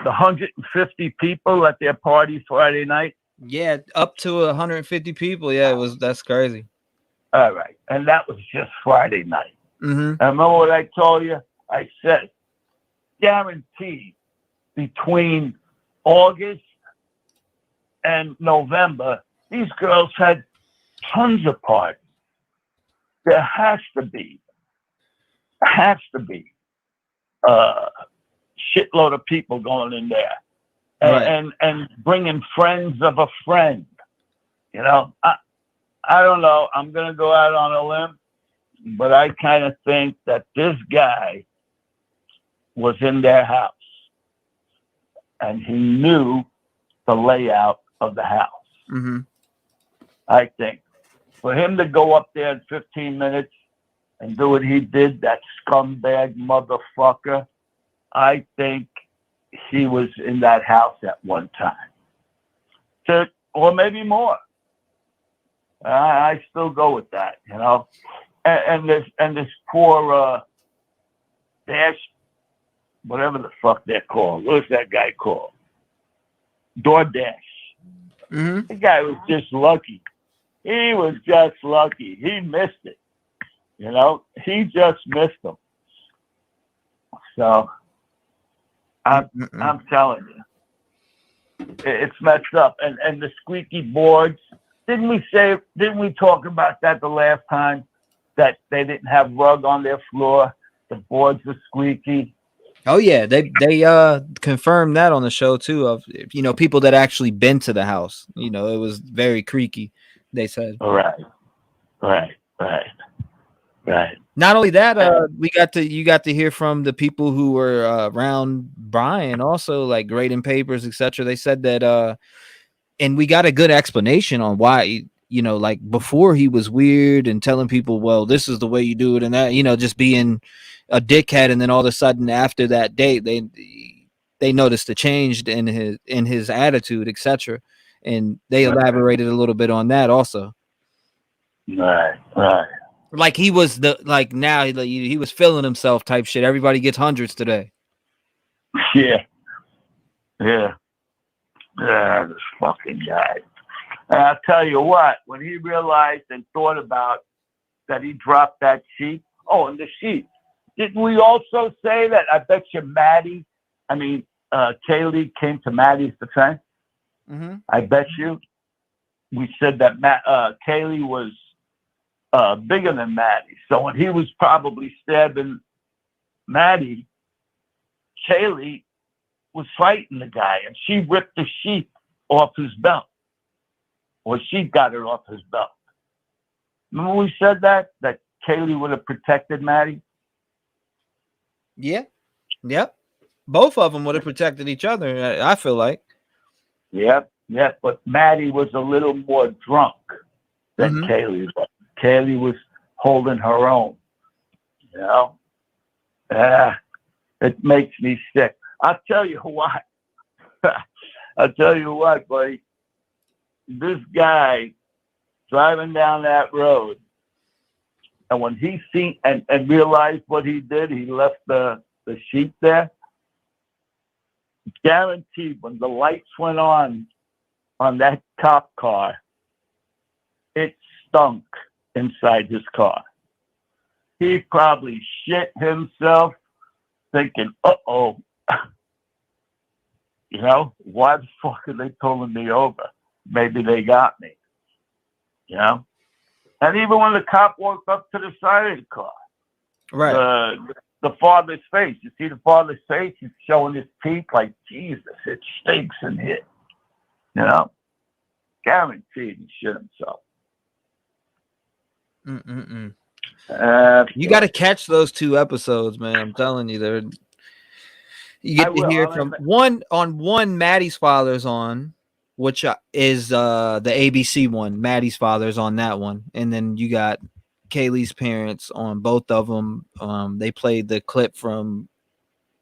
150 people at their party Friday night. Yeah, up to 150 people. Yeah, that's crazy. All right, and that was just Friday night. Mm-hmm. I remember what I told you. I said, guaranteed between August and November, these girls had tons of parties. There has to be shitload of people going in there, and bringing friends of a friend. I don't know. I'm gonna go out on a limb, but I kind of think that this guy was in their house and he knew the layout of the house. Mm-hmm. I think for him to go up there in 15 minutes and do what he did, that scumbag motherfucker, I think he was in that house at one time, or maybe more. I still go with that, And this poor Dash, whatever the fuck they're called. What's that guy called? DoorDash. Mm-hmm. The guy was just lucky. He was just lucky. He missed it. He just missed them. So I'm telling you, it's messed up. And the squeaky boards. Didn't we talk about that the last time, that they didn't have rug on their floor? The boards were squeaky. Oh yeah, they confirmed that on the show too, of people that actually been to the house. It was very creaky, they said. Right. Not only that, you got to hear from the people who were around Brian, also, like grading papers, etc. They said that and we got a good explanation on why, like before he was weird and telling people, well, this is the way you do it, and that, just being a dickhead, and then all of a sudden after that date, they noticed a change in his attitude, etc. And they elaborated a little bit on that also. Right. Like he was now he was feeling himself type shit. Everybody gets hundreds today. Yeah, this fucking guy. And I'll tell you what, when he realized and thought about that he dropped that sheet. Oh, and the sheet. Didn't we also say that I bet you Kaylee came to Maddie's defense? Mm-hmm. I bet you. We said that Kaylee was bigger than Maddie. So when he was probably stabbing Maddie, Kaylee was fighting the guy, and she ripped the sheath off his belt, or she got it off his belt. Remember we said that Kaylee would have protected Maddie? Yeah. Yep. Both of them would have protected each other, I feel like. Yep. But Maddie was a little more drunk than Kaylee was. Kaylee was holding her own. You know? It makes me sick. I'll tell you what. I'll tell you what, buddy. This guy driving down that road, and when he seen and realized what he did, he left the sheet there. Guaranteed, when the lights went on that cop car, it stunk inside his car. He probably shit himself thinking, uh-oh, you know, why the fuck are they pulling me over? Maybe they got me, you know? And even when the cop walked up to the side of the car, right, the father's face, you see the father's face, he's showing his teeth like, Jesus, it stinks in here, you know? Guaranteed he shit himself. You got to catch those 2 episodes, man. I'm telling you, you get to hear from one Maddie's father's on, which is the ABC one. Maddie's father's on that one, and then you got Kaylee's parents on both of them. They played the clip from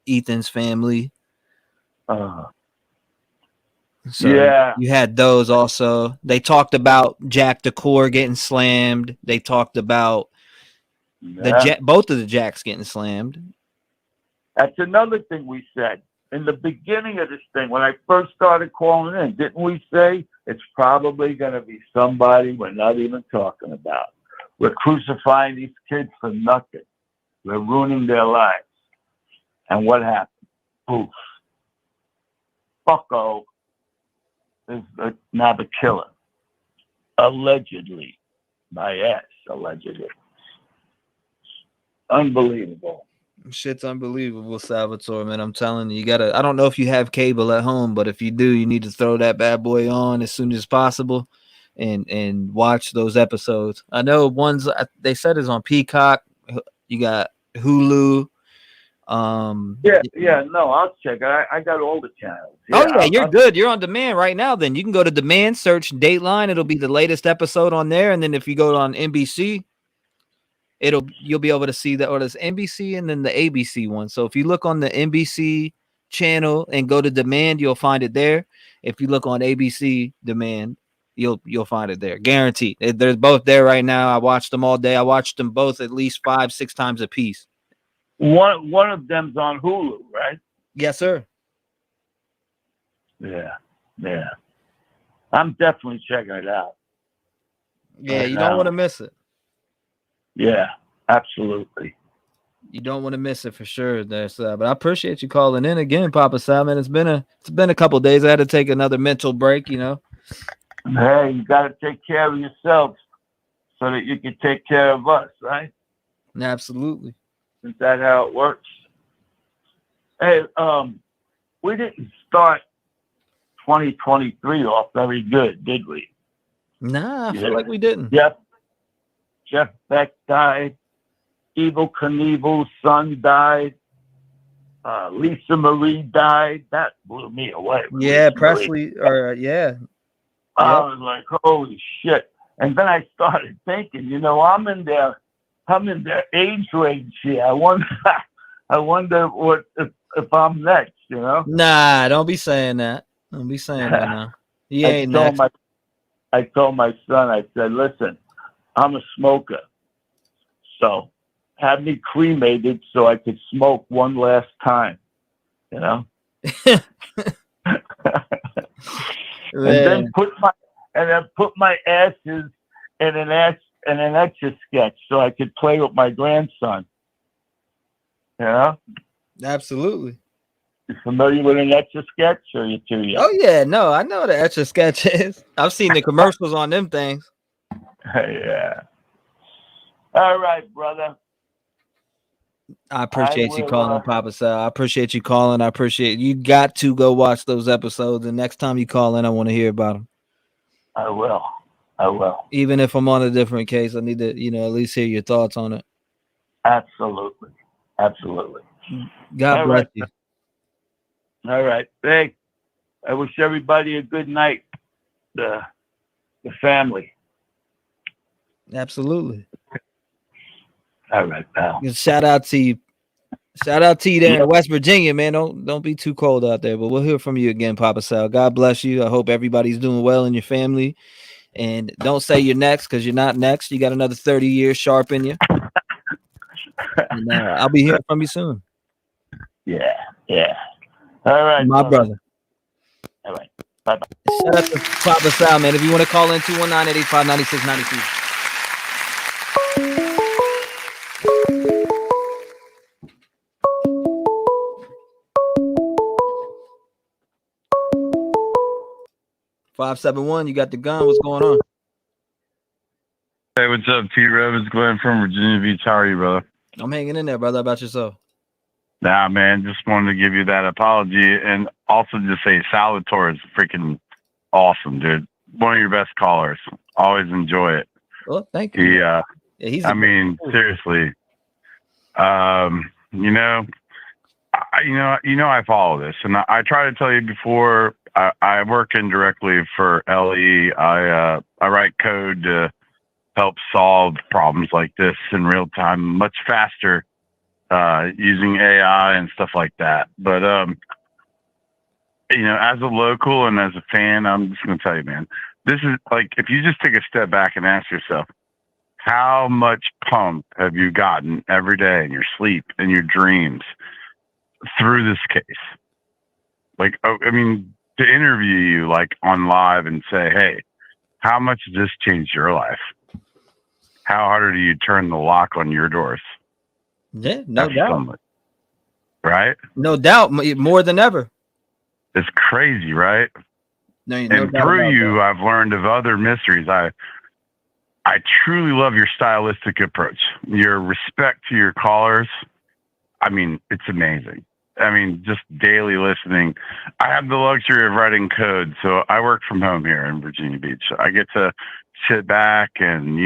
Ethan's family. So yeah, you had those also. They talked about Jack Decor getting slammed. They talked about both of the Jacks getting slammed. That's another thing we said in the beginning of this thing. When I first started calling in, didn't we say it's probably going to be somebody we're not even talking about? We're crucifying these kids for nothing. We're ruining their lives. And what happened? Poof. Bucko is now the killer. Allegedly. My ass, allegedly. Unbelievable. Shit's unbelievable, Salvatore, man. I'm telling you, I don't know if you have cable at home, but if you do, you need to throw that bad boy on as soon as possible and watch those episodes. I know ones they said is on Peacock. You got Hulu. No, I'll check. I got all the channels. You're good. You're on demand right now. Then you can go to demand, search Dateline. It'll be the latest episode on there, and then if you go on NBC, you'll be able to see that, or there's NBC and then the ABC one. So if you look on the NBC channel and go to demand, you'll find it there. If you look on ABC demand, you'll find it there. Guaranteed. They're both there right now. I watched them all day. I watched them both at least 5-6 times a piece. One of them's on Hulu, right? Yes, sir. Yeah. I'm definitely checking it out. Yeah, you don't want to miss it. Yeah, absolutely. You don't want to miss it for sure. But I appreciate you calling in again, Papa Simon. It's been a couple of days. I had to take another mental break, you know. Hey, you got to take care of yourself so that you can take care of us, right? Absolutely. Isn't that how it works? Hey, we didn't start 2023 off very good, did we? Nah, I feel like we didn't. Jeff Beck died. Evel Knievel's son died. Lisa Marie died. That blew me away. Yeah, Presley. I was like, holy shit. And then I started thinking, you know, I'm in their age range here. I wonder what if I'm next, you know? Nah, don't be saying that. Don't be saying that now. You ain't next. I told my son, I said, listen, I'm a smoker. So have me cremated so I could smoke one last time, you know? And then put my ashes in an Etch-a-Sketch so I could play with my grandson. You know? Absolutely. You familiar with an Etch-a-Sketch, or you too young? Oh yeah, no, I know what an Etch-a-Sketch is. I've seen the commercials on them things. Yeah. All right, brother. I appreciate you will, calling, Papa Sal. I appreciate you calling. I appreciate you. Got to go watch those episodes, and next time you call in, I want to hear about them. I will. I will. Even if I'm on a different case, I need to, at least hear your thoughts on it. Absolutely. Absolutely. God All bless right. you. All right. Hey, I wish everybody a good night. The family. Absolutely. All right, pal. Shout out to you. Shout out to you there in West Virginia, man. Don't be too cold out there, but we'll hear from you again, Papa Sal. God bless you. I hope everybody's doing well in your family. And don't say you're next, because you're not next. You got another 30 years sharp in you. And, I'll be hearing from you soon. Yeah. All right, my brother. All right. Bye-bye. Shout out to Papa Sal, man. If you want to call in, 219-885-9692. 571, you got the gun. What's going on? Hey, what's up, T-REV? It's Glenn from Virginia Beach. How are you, brother? I'm hanging in there, brother. How about yourself? Nah, man, just wanted to give you that apology and also just say Salvatore is freaking awesome, dude. One of your best callers. Always enjoy it. Well, thank you. Yeah, I mean, seriously. I follow this, and I try to tell you before. I work indirectly for LE. I write code to help solve problems like this in real time, much faster, using AI and stuff like that. But as a local and as a fan, I'm just gonna tell you, man, this is like, if you just take a step back and ask yourself, how much pump have you gotten every day in your sleep and your dreams through this case? Like, I mean, to interview you like on live and say, hey, how much has this changed your life? How harder do you turn the lock on your doors? Yeah, no doubt. Right? No doubt, more than ever. It's crazy, right? No, and through you, I've learned of other mysteries. I truly love your stylistic approach, your respect to your callers. I mean, it's amazing. I mean, just daily listening. I have the luxury of writing code, so I work from home here in Virginia Beach. I get to sit back and,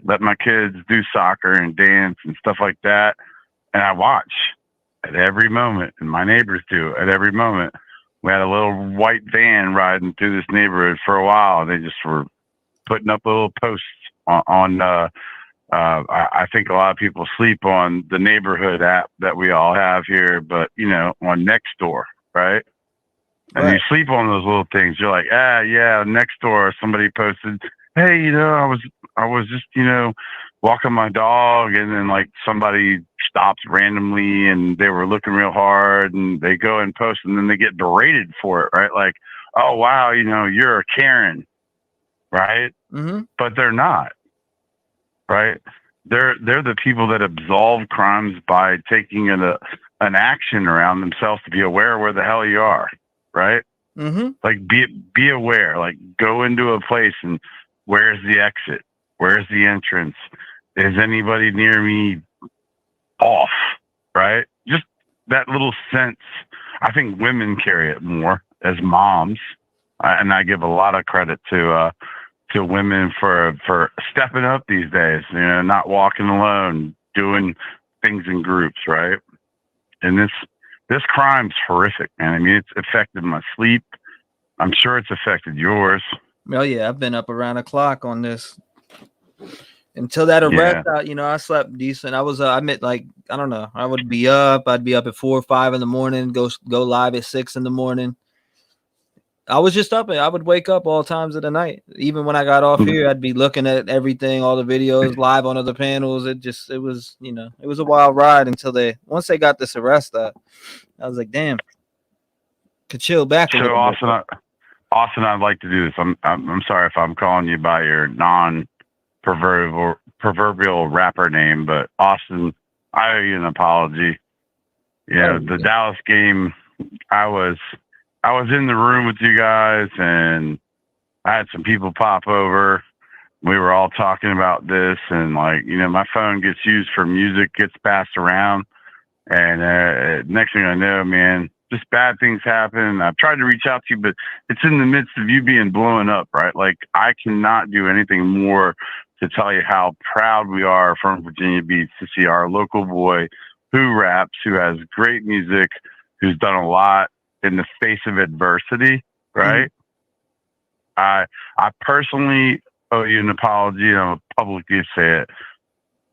let my kids do soccer and dance and stuff like that. And I watch at every moment, and my neighbors do at every moment. We had a little white van riding through this neighborhood for a while. And they just were putting up little posts on I think a lot of people sleep on the neighborhood app that we all have here, but on Nextdoor, right? And you sleep on those little things. You're like, yeah, Nextdoor. Somebody posted, hey, I was just, walking my dog, and then like somebody stops randomly and they were looking real hard, and they go and post, and then they get berated for it, right? Like, oh wow, you're a Karen, right? Mm-hmm. But they're not. Right? They're the people that absolve crimes by taking an action around themselves to be aware where the hell you are, right? Mm-hmm. Like be aware. Like go into a place and where's the exit? Where's the entrance? Is anybody near me? Off, right? Just that little sense. I think women carry it more as moms, and I give a lot of credit to women for stepping up these days, not walking alone, doing things in groups, right? And this crime's horrific, man. I mean, it's affected my sleep. I'm sure it's affected yours. Oh yeah, I've been up around the clock on this. Until that arrest, I slept decent. I was, I meant like, I don't know. I would be up. I'd be up at 4 or 5 in the morning, go live at 6 in the morning. I was just up, and I would wake up all times of the night. Even when I got off here, I'd be looking at everything, all the videos live on other panels. It was, it was a wild ride until once they got this arrest up. I was like, damn, could chill back a little bit. Austin, I'd like to do this. I'm sorry if I'm calling you by your proverbial rapper name, but Austin, I owe you an apology. The Dallas game, I was in the room with you guys, and I had some people pop over. We were all talking about this, and my phone gets used for music, gets passed around. And next thing I know, man, just bad things happen. I've tried to reach out to you, but it's in the midst of you being blown up, right? Like, I cannot do anything more to tell you how proud we are from Virginia Beach to see our local boy who raps, who has great music, who's done a lot in the face of adversity, right? I personally owe you an apology, and I'll publicly say it.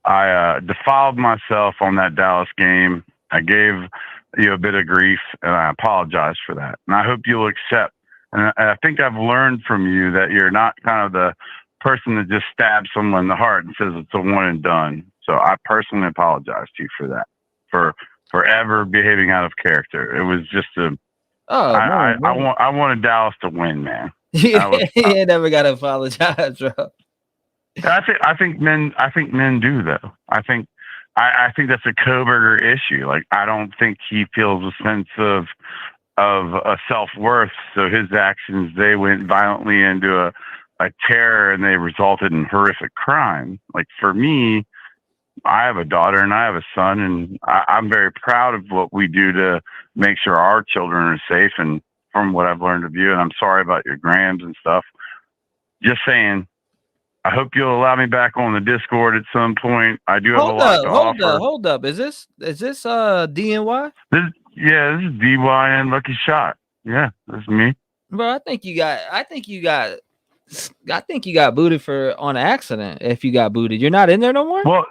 I defiled myself on that Dallas game. I gave you a bit of grief, and I apologize for that. And I hope you'll accept. And I think I've learned from you that you're not kind of the person that just stabs someone in the heart and says it's a one and done. So I personally apologize to you for that, for ever behaving out of character. It was just I wanted Dallas to win, man. You ain't never got to apologize, bro. I think men do, though. I think that's a Koberger issue. Like, I don't think he feels a sense of a self-worth. So his actions, they went violently into a terror, and they resulted in horrific crime. Like, for me, I have a daughter and I have a son, and I'm very proud of what we do to make sure our children are safe. And from what I've learned of you, and I'm sorry about your grams and stuff. Just saying, I hope you'll allow me back on the Discord at some point. I do have a lot to offer. Hold up. Is this DNY? This is DY and Lucky Shot. Yeah, that's me. Bro, I think you got booted on accident. If you got booted, you're not in there no more? Well,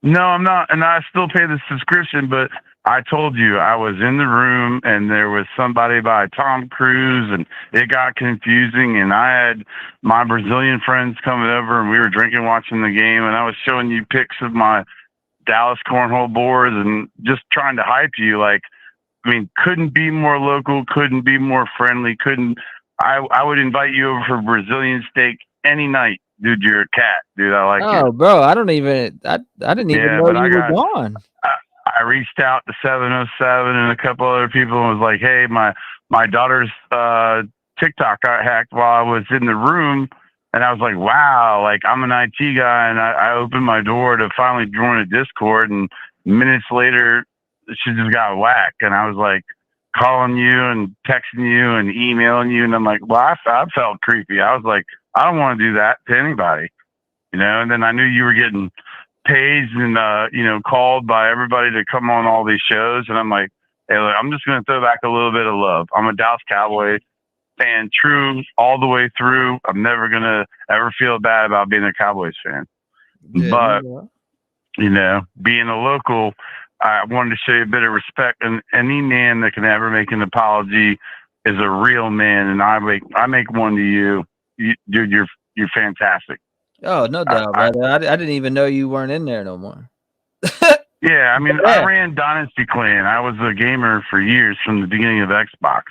no, I'm not, and I still pay the subscription, but I told you I was in the room and there was somebody by Tom Cruise, and it got confusing, and I had my Brazilian friends coming over, and we were drinking, watching the game, and I was showing you pics of my Dallas cornhole boards and just trying to hype you. Like, I mean, couldn't be more local, couldn't be more friendly, I would invite you over for Brazilian steak any night. Dude, you're a cat, dude. I like you. Oh, bro, I didn't even know you were gone. I reached out to 707 and a couple other people and was like, hey, my daughter's TikTok got hacked while I was in the room. And I was like, wow, like, I'm an IT guy, and I opened my door to finally join a Discord, and minutes later, she just got whacked. And I was like, calling you and texting you and emailing you. And I'm like, well, I felt creepy. I was like, I don't want to do that to anybody, and then I knew you were getting paged and, called by everybody to come on all these shows. And I'm like, hey, look, I'm just going to throw back a little bit of love. I'm a Dallas Cowboy fan, true all the way through. I'm never going to ever feel bad about being a Cowboys fan. Yeah, but, being a local, I wanted to show you a bit of respect, and any man that can ever make an apology is a real man. And I make one to you. Dude, you're fantastic. Oh, no doubt, brother. I didn't even know you weren't in there no more. Yeah, I mean, I ran Dynasty Clan. I was a gamer for years from the beginning of Xbox.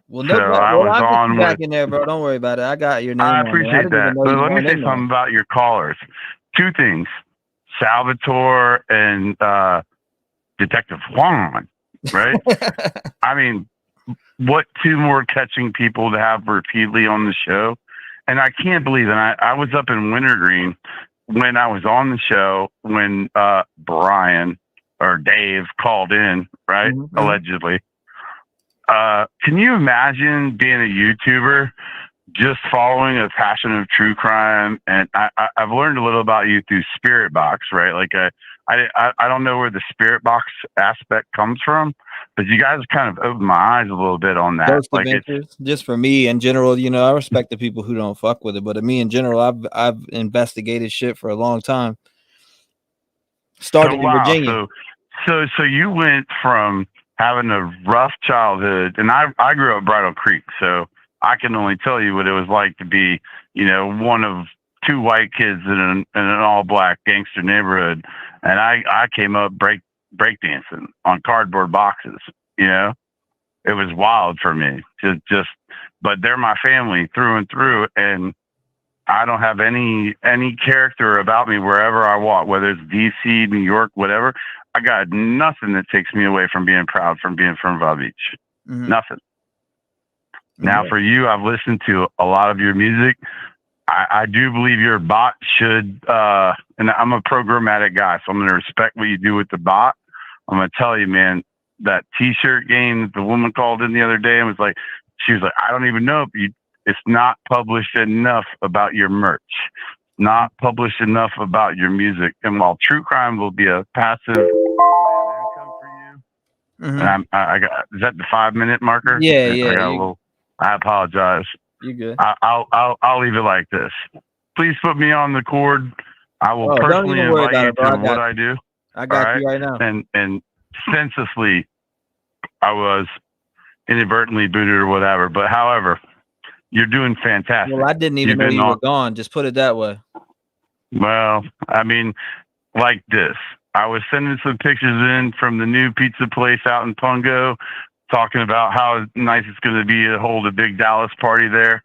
Well, no, I was on back in there, bro. Don't worry about it. I got your name. I appreciate that. But let me say something about your callers. Two things: Salvatore and Detective Juan. Right? I mean, what two more catching people to have repeatedly on the show? And I can't believe it. I was up in Wintergreen when I was on the show when Brian or Dave called in, right? Mm-hmm. Allegedly. Can you imagine being a YouTuber just following a passion of true crime? And I've learned a little about you through Spirit Box, right? Like I don't know where the Spirit Box aspect comes from, but you guys kind of opened my eyes a little bit on that. Those adventures, just for me in general, I respect the people who don't fuck with it, but me in general, I've investigated shit for a long time. Started in Virginia. So you went from having a rough childhood, and I grew up Bridal Creek, so I can only tell you what it was like to be, one of two white kids in an all-black gangster neighborhood, and I came up breakdancing on cardboard boxes. It was wild for me. But they're my family through and through, and I don't have any character about me wherever I walk, whether it's DC, New York, whatever. I got nothing that takes me away from being proud from being from Val Beach. Mm-hmm. Nothing. Now, for you, I've listened to a lot of your music. I do believe your bot should, and I'm a programmatic guy, so I'm going to respect what you do with the bot. I'm gonna tell you, man, that T-shirt game the woman called in the other day and was like, she was like, I don't even know if it's not published enough about your merch, not published enough about your music. And while true crime will be a passive income for you, and I got, is that the 5-minute marker? Yeah, I apologize. You good? I'll leave it like this. Please put me on the cord. I will personally invite you to what I do. I got you right now. And senselessly, I was inadvertently booted or whatever. But however, you're doing fantastic. Well, I didn't even know you were gone. Just put it that way. Well, I mean, like this. I was sending some pictures in from the new pizza place out in Pungo, talking about how nice it's going to be to hold a big Dallas party there.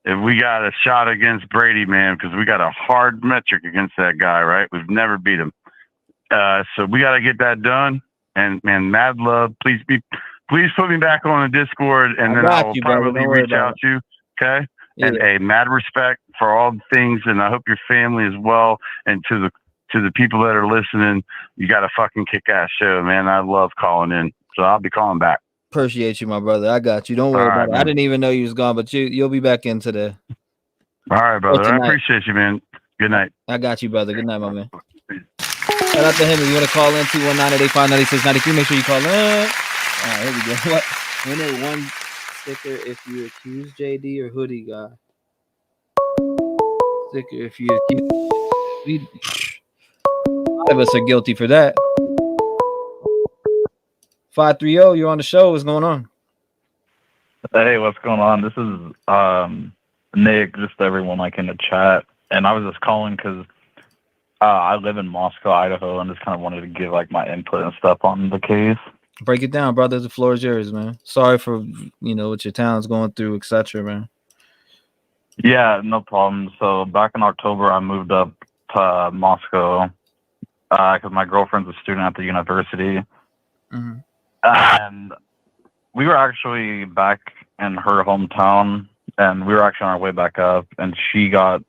If we got a shot against Brady, man, because we got a hard metric against that guy, right? We've never beat him. So we got to get that done. And man, mad love. Please put me back on the Discord, and then I will probably reach out to you. Okay. Yeah. And a mad respect for all the things, and I hope your family as well. And to the people that are listening, you got a fucking kick-ass show, man. I love calling in, so I'll be calling back. Appreciate you, my brother. I got you. Don't worry about it. I didn't even know you was gone, but you'll be back in today. All right, brother. I appreciate you, man. Good night. I got you, brother. Good night, my man. Shout out to him. If you want to call in 219-885-9693, make sure you call in. All right, here we go. What? Winner one sticker if you accuse JD or Hoodie guy. Sticker if you accuse. A lot of us are guilty for that. 530, you're on the show. What's going on? Hey, what's going on? This is Nick, just everyone like in the chat. And I was just calling because I live in Moscow, Idaho, and just kind of wanted to give like my input and stuff on the case. Break it down, brother. The floor is yours, man. Sorry for what your town's going through, etc., man. Yeah, no problem. So back in October, I moved up to Moscow because my girlfriend's a student at the university. Mm-hmm. And we were actually back in her hometown, and we were actually on our way back up, and she got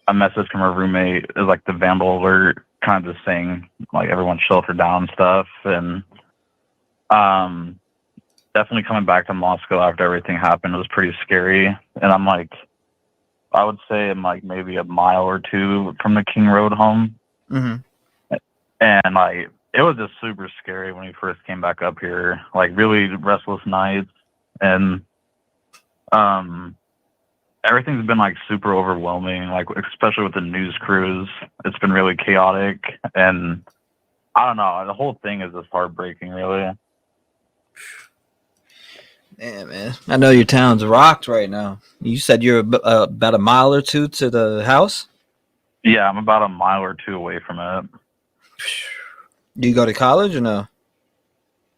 a message from her roommate. It was like the Vandal alert kind of saying, like, everyone shelter down and stuff. And definitely coming back to Moscow after everything happened, it was pretty scary. And I'm like, I would say I'm like maybe a mile or two from the King Road home. Mm-hmm. And like, it was just super scary when we first came back up here, like really restless nights. And everything's been like super overwhelming, like especially with the news crews. It's been really chaotic, and I don't know, the whole thing is just heartbreaking, really. Yeah, man. I know your town's rocked right now. You said you're about a mile or two to the house? Yeah, I'm about a mile or two away from it. Do you go to college or no?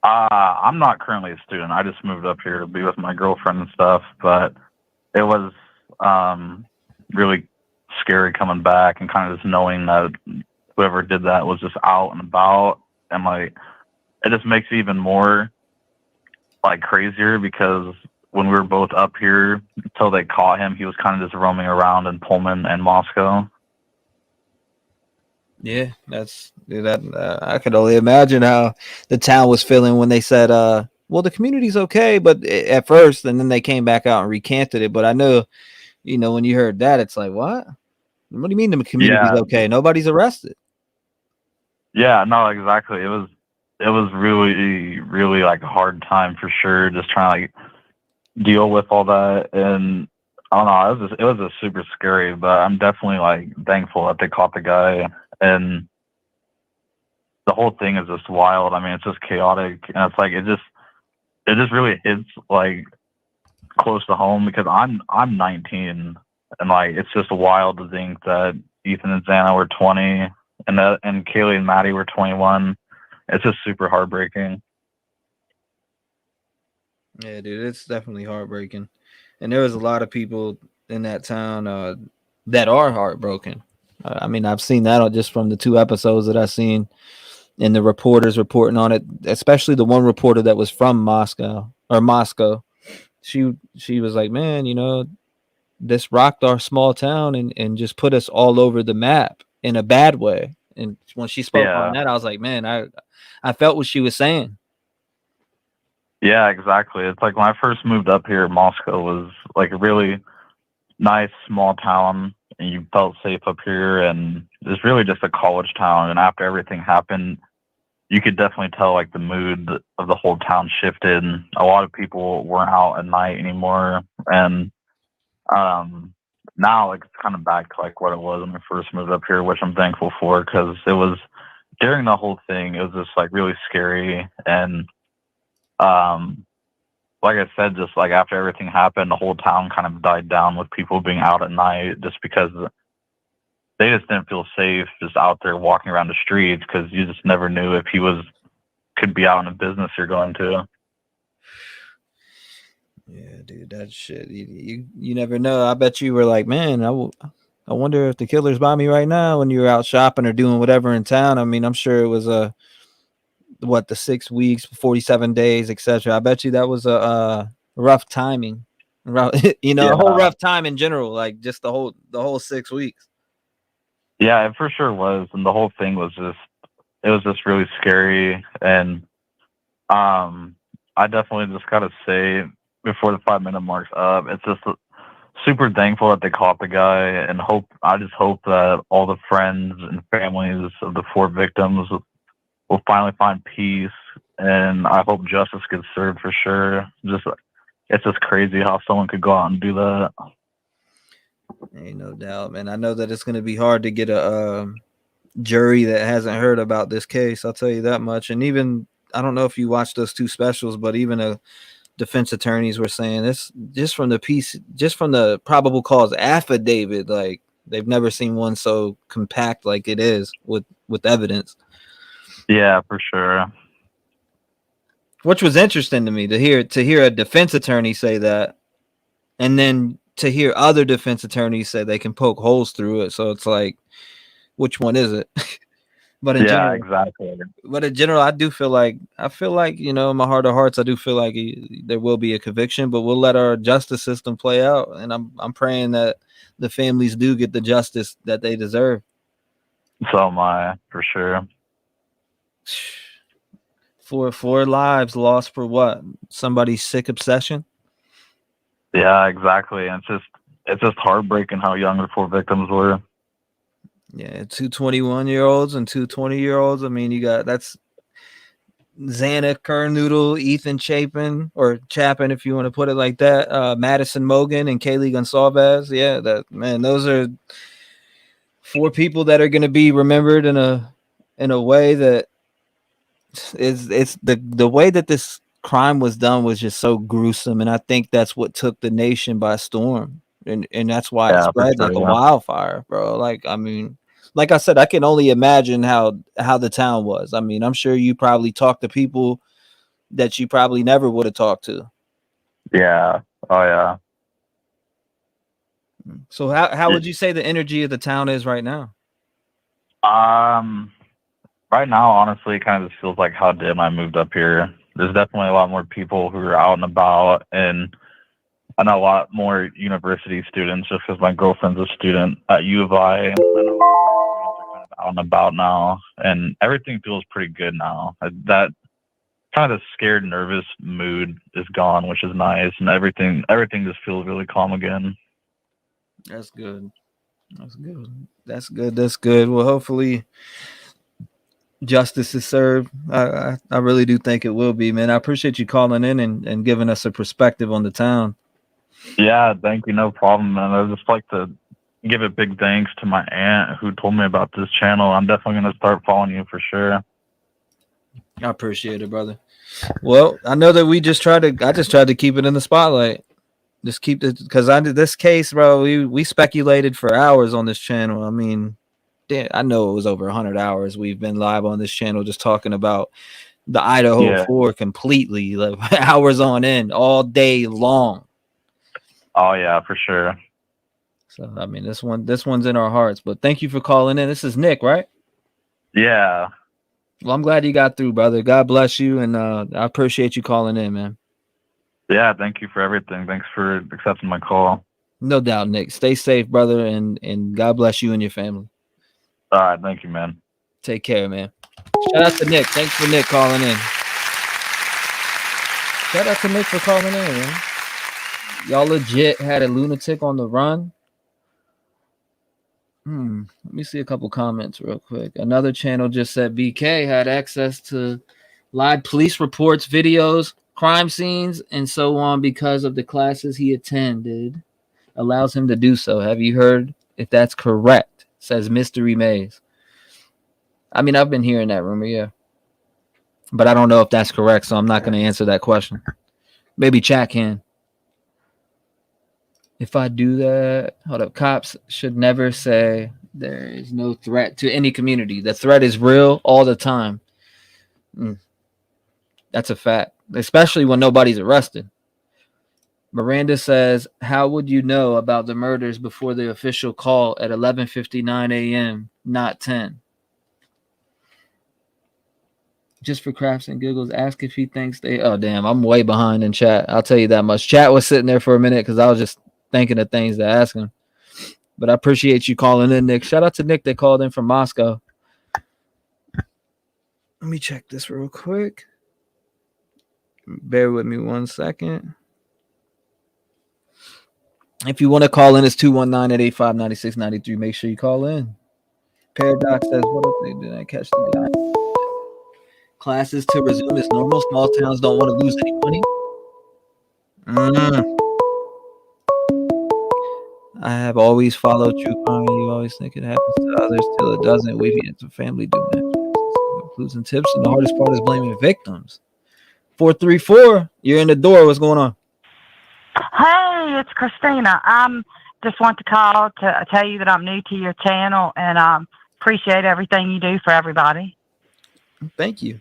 I'm not currently a student. I just moved up here to be with my girlfriend and stuff, but it was really scary coming back and kind of just knowing that whoever did that was just out and about, and like it just makes it even more like crazier because when we were both up here until they caught him, he was kind of just roaming around in Pullman and Moscow. Yeah, I could only imagine how the town was feeling when they said, well, the community's okay, but at first, and then they came back out and recanted it. But I know, when you heard that, it's like, what? What do you mean the community's okay? Nobody's arrested. Yeah, no, exactly. It was really, really like a hard time for sure, just trying to like deal with all that. And I don't know, it was just super scary, but I'm definitely like thankful that they caught the guy. And the whole thing is just wild. I mean, it's just chaotic, and it's like it just really hits like close to home because I'm 19, and like it's just wild to think that Ethan and Xana were 20, and Kaylee and Maddie were 21. It's just super heartbreaking. Yeah, dude, it's definitely heartbreaking, and there was a lot of people in that town that are heartbroken. I mean, I've seen that just from the 2 episodes that I've seen, and the reporters reporting on it, especially the one reporter that was from Moscow. She was like, man, this rocked our small town and just put us all over the map in a bad way. And when she spoke on that, I was like, man, I felt what she was saying. Yeah, exactly. It's like when I first moved up here, Moscow was like a really nice small town, and you felt safe up here, and it's really just a college town. And after everything happened, you could definitely tell like the mood of the whole town shifted. A lot of people weren't out at night anymore, and now like it's kind of back to like what it was when we first moved up here, which I'm thankful for, because it was during the whole thing, it was just like really scary. And like I said, just like after everything happened, the whole town kind of died down with people being out at night, just because they just didn't feel safe just out there walking around the streets, because you just never knew if he could be out in a business you're going to. Yeah, dude, that shit. You never know. I bet you were like, man, I wonder if the killer's by me right now when you were out shopping or doing whatever in town. I mean, I'm sure it was the 6 weeks, 47 days, etc. I bet you that was a rough timing, a whole rough time in general, like just the whole 6 weeks. Yeah, it for sure was, and the whole thing was just really scary. And I definitely just gotta say, before the 5-minute mark's up, it's just super thankful that they caught the guy, and I just hope that all the friends and families of the 4 victims will finally find peace, and I hope justice gets served for sure. It's just crazy how someone could go out and do that. Ain't no doubt, man. I know that it's going to be hard to get a jury that hasn't heard about this case. I'll tell you that much. And even, I don't know if you watched those 2 specials, but even defense attorneys were saying this just from the probable cause affidavit, like they've never seen one so compact like it is with evidence. Yeah, for sure. Which was interesting to me to hear a defense attorney say that, and then to hear other defense attorneys say they can poke holes through it. So it's like, which one is it? But in general, exactly. But in general, I feel like, in my heart of hearts, I do feel like there will be a conviction, but we'll let our justice system play out. And I'm praying that the families do get the justice that they deserve. So am I, for sure. 4 lives lost for what? Somebody's sick obsession. Yeah, exactly. And it's just heartbreaking how young the 4 victims were. Yeah, 2 21-year-olds and 2 20-year-olds. I mean, you got that's Xana Kernoodle, Ethan Chapin, or Chapin, if you want to put it like that. Madison Mogan and Kaylee Gonsalves. Yeah, those are 4 people that are going to be remembered in a way that it's the way that this crime was done was just so gruesome, and I think that's what took the nation by storm, and that's why it spread like a wildfire, bro. Like, I mean, like I said, I can only imagine how the town was. I mean, I'm sure you probably talked to people that you probably never would have talked to. Yeah. Oh yeah. So how would you say the energy of the town is right now? Right now, honestly, it kind of just feels like how did I moved up here. There's definitely a lot more people who are out and about, and I know a lot more university students, just because my girlfriend's a student at U of I. I know students are kind of out and about now, and everything feels pretty good now. That kind of the scared, nervous mood is gone, which is nice, and everything just feels really calm again. That's good. That's good. Well, hopefully justice is served. I really do think it will be, man. I appreciate you calling in and giving us a perspective on the town. Yeah, thank you. No problem, man. I'd just like to give a big thanks to my aunt who told me about this channel. I'm definitely going to start following you for sure. I appreciate it, brother. Well, I know that I just tried to keep it in the spotlight. Just keep it, because I did this case, bro. We speculated for hours on this channel. I mean, I know it was over 100 hours we've been live on this channel just talking about the Idaho 4 completely, like, hours on end, all day long. Oh yeah, for sure. So I mean, this one's in our hearts. But thank you for calling in. This is Nick, right? Yeah. Well, I'm glad you got through, brother. God bless you, and I appreciate you calling in, man. Yeah, thank you for everything. Thanks for accepting my call. No doubt, Nick. Stay safe, brother, and God bless you and your family. All right, thank you, man. Take care, man. Shout out to Nick. Thanks for Nick calling in. Shout out to Nick for calling in, man. Y'all legit had a lunatic on the run. Let me see a couple comments real quick. Another channel just said BK had access to live police reports, videos, crime scenes, and so on because of the classes he attended. Allows him to do so. Have you heard if that's correct? Says Mystery Maze. I mean, I've been hearing that rumor, yeah. But I don't know if that's correct, so I'm not going to answer that question. Maybe chat can. If I do that, hold up. Cops should never say there is no threat to any community. The threat is real all the time. That's a fact, especially when nobody's arrested. Miranda says, how would you know about the murders before the official call at 11:59 a.m., not 10? Just for crafts and giggles, ask if he thinks they... Oh, damn, I'm way behind in chat. I'll tell you that much. Chat was sitting there for a minute because I was just thinking of things to ask him. But I appreciate you calling in, Nick. Shout out to Nick that called in from Moscow. Let me check this real quick. Bear with me 1 second. If you want to call in, it's 219-885-9693. Make sure you call in. Paradox says, what if they didn't catch the guy? Classes to resume as normal. Small towns don't want to lose any money. I have always followed true crime. You always think it happens to others till it doesn't. We've had some family do that. Clues and tips, and the hardest part is blaming victims. 434, you're in the door. What's going on? Hey, it's Christina. Just want to call to tell you that I'm new to your channel and appreciate everything you do for everybody. Thank you.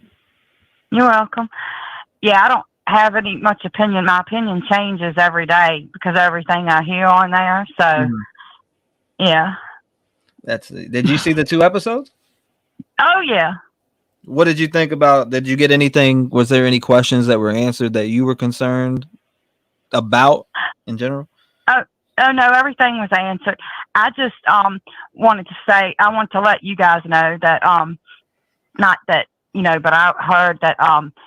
You're welcome. Yeah, I don't have any much opinion. My opinion changes every day because of everything I hear on there. So, yeah. Did you see the 2 episodes? Oh, yeah. What did you think about? Did you get anything? Was there any questions that were answered that you were concerned about in general? Oh no, everything was answered. I just wanted to say, I want to let you guys know that not that, you know, but I heard that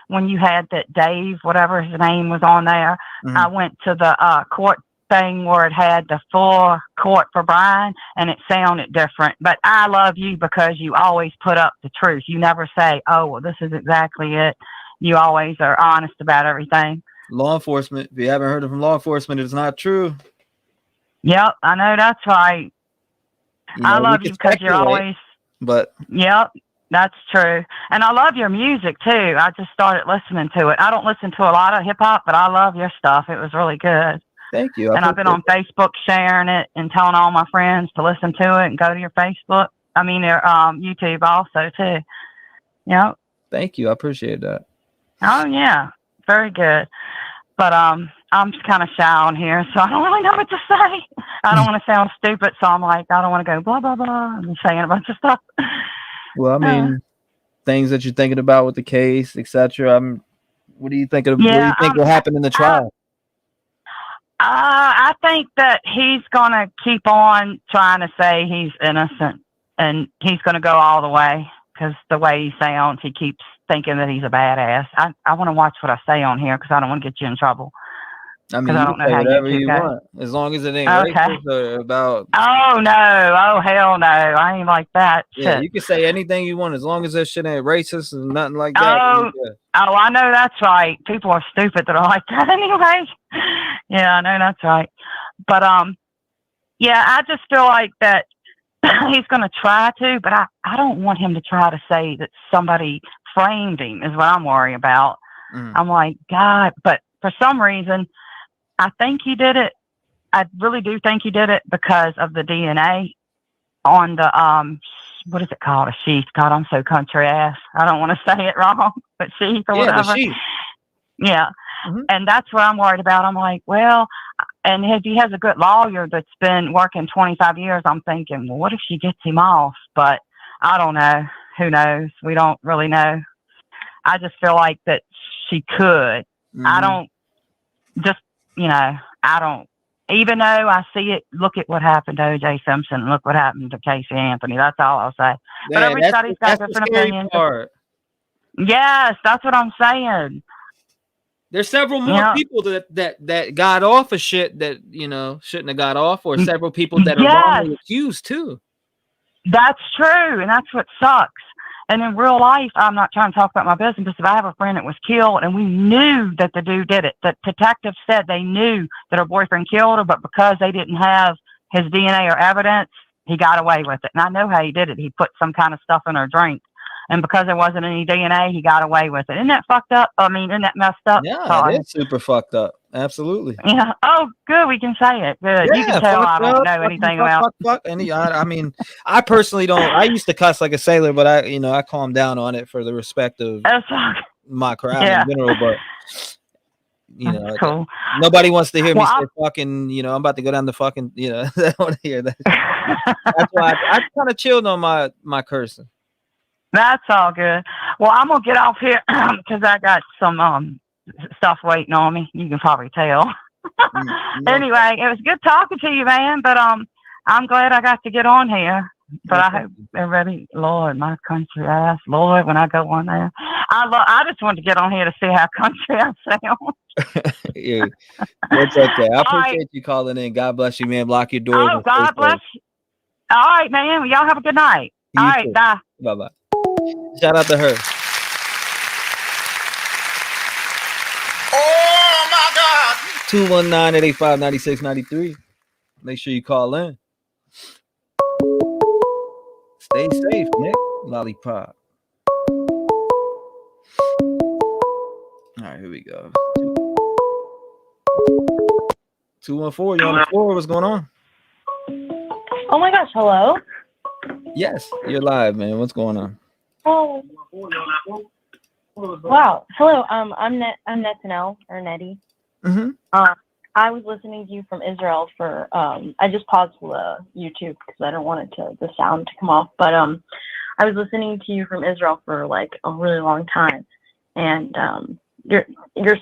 when you had that Dave, whatever his name was on there, I went to the court thing where it had the full court for Brian and it sounded different. But I love you because you always put up the truth. You never say, oh, well, this is exactly it. You always are honest about everything. Law enforcement. If you haven't heard it from law enforcement, it's not true. Yep, I know that's right. I love you because you're always... But... Yep, that's true. And I love your music, too. I just started listening to it. I don't listen to a lot of hip-hop, but I love your stuff. It was really good. Thank you. And I've been on Facebook sharing it and telling all my friends to listen to it and go to your Facebook. I mean, your YouTube also, too. Yep. Thank you. I appreciate that. Oh, yeah. Very good. But I'm just kind of shy on here, so I don't really know what to say. I don't want to sound stupid, so I'm like, I don't want to go blah, blah, blah. I'm saying a bunch of stuff. Well, I mean, things that you're thinking about with the case, etc. What do you think of? Yeah, what do you think will happen in the trial? I think that he's going to keep on trying to say he's innocent, and he's going to go all the way because the way he sounds, he keeps thinking that he's a badass. I want to watch what I say on here because I don't want to get you in trouble. I mean, you can say whatever you want, as long as it ain't racist or about... Oh, no. Oh, hell no. I ain't like that. Yeah, shit. you can say anything you want, as long as that shit ain't racist and nothing like that. Oh, I know that's right. People are stupid that are like that anyway. Yeah, I know that's right. But, yeah, I just feel like that he's going to try to, but I don't want him to try to say that somebody framed him is what I'm worried about. I'm like, God, but for some reason... I think he did it. I really do think he did it because of the DNA on the, what is it called? A sheath. God, I'm so country ass. I don't want to say it wrong, but sheath or whatever. The sheath. Yeah. And that's what I'm worried about. I'm like, well, and if he has a good lawyer that's been working 25 years, I'm thinking, well, what if she gets him off? But I don't know. Who knows? We don't really know. I just feel like that she could. I don't just, you know, I don't even though I see it, look at what happened to O.J. Simpson. Look what happened to Casey Anthony. That's all I'll say. But Yeah, everybody's got that's the different scary opinions. part. Yes, that's what I'm saying. There's several more people that got off of shit that, you know, shouldn't have got off, or several people that are wrongly accused too. That's true, and that's what sucks. And in real life, I'm not trying to talk about my business, but I have a friend that was killed, and we knew that the dude did it. The detective said they knew that her boyfriend killed her, but because they didn't have his DNA or evidence, he got away with it. And I know how he did it. He put some kind of stuff in her drink. And because there wasn't any DNA, he got away with it. Isn't that fucked up? I mean, isn't that messed up? Yeah, Todd? it is super fucked up. Absolutely. Yeah. Oh, good. We can say it. Good. Yeah, You can tell I don't know fucking anything about. fuck. I mean, I personally don't. I used to cuss like a sailor, but I calmed down on it for the respect of my crowd in general. But That's cool. Nobody wants to hear me Well, say fucking. You know, I'm about to go down the fucking. You know, they don't want to hear that. That's why I kind of chilled on my cursing. That's all good. Well, I'm gonna get off here because I got some stuff waiting on me. You can probably tell. Anyway, it was good talking to you, man. But I'm glad I got to get on here. But I hope everybody, Lord, my country ass, Lord, when I go on there, I just wanted to get on here to see how country I sound. Yeah, it's okay. I appreciate you calling in. God bless you, man. Block your doors. Oh, God bless you. All right, man. Well, y'all have a good night. All right, bye. Bye. Shout out to her. Oh my God. 219-885-9693. Make sure you call in. Stay safe, Nick. Lollipop. All right, here we go. 214, you're on the floor. What's going on? Oh my gosh, hello? Yes, you're live, man. What's going on? Oh. Wow. Hello, I'm Netanel, or Nettie. Mm-hmm. I was listening to you from Israel for, I just paused the YouTube because I don't want the sound to come off, but I was listening to you from Israel for like a really long time, and you're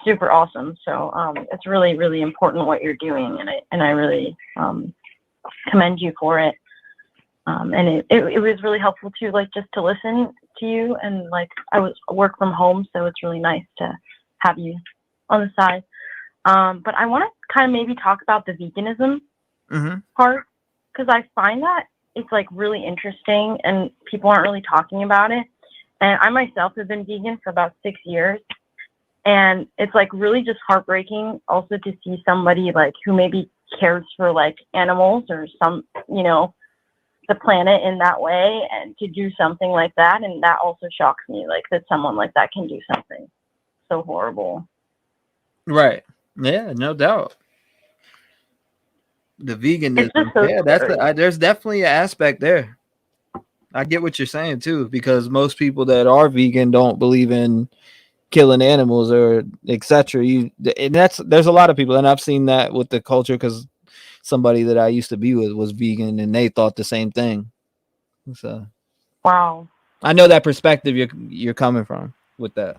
super awesome. So it's really, really important what you're doing, and I really commend you for it. And it was really helpful too, like just to listen to you, and like I work from home, so it's really nice to have you on the side. But I want to kind of maybe talk about the veganism part, because I find that it's like really interesting and people aren't really talking about it. And I myself have been vegan for about 6 years, and it's like really just heartbreaking also to see somebody like who maybe cares for like animals or some, the planet in that way, and to do something like that. And that also shocks me, like that someone like that can do something so horrible. Right. Yeah, no doubt. The veganism. So there's definitely an aspect there. I get what you're saying too, because most people that are vegan don't believe in killing animals or etc. There's a lot of people, and I've seen that with the culture, because somebody that I used to be with was vegan, and they thought the same thing. So, wow, I know that perspective you're coming from with that.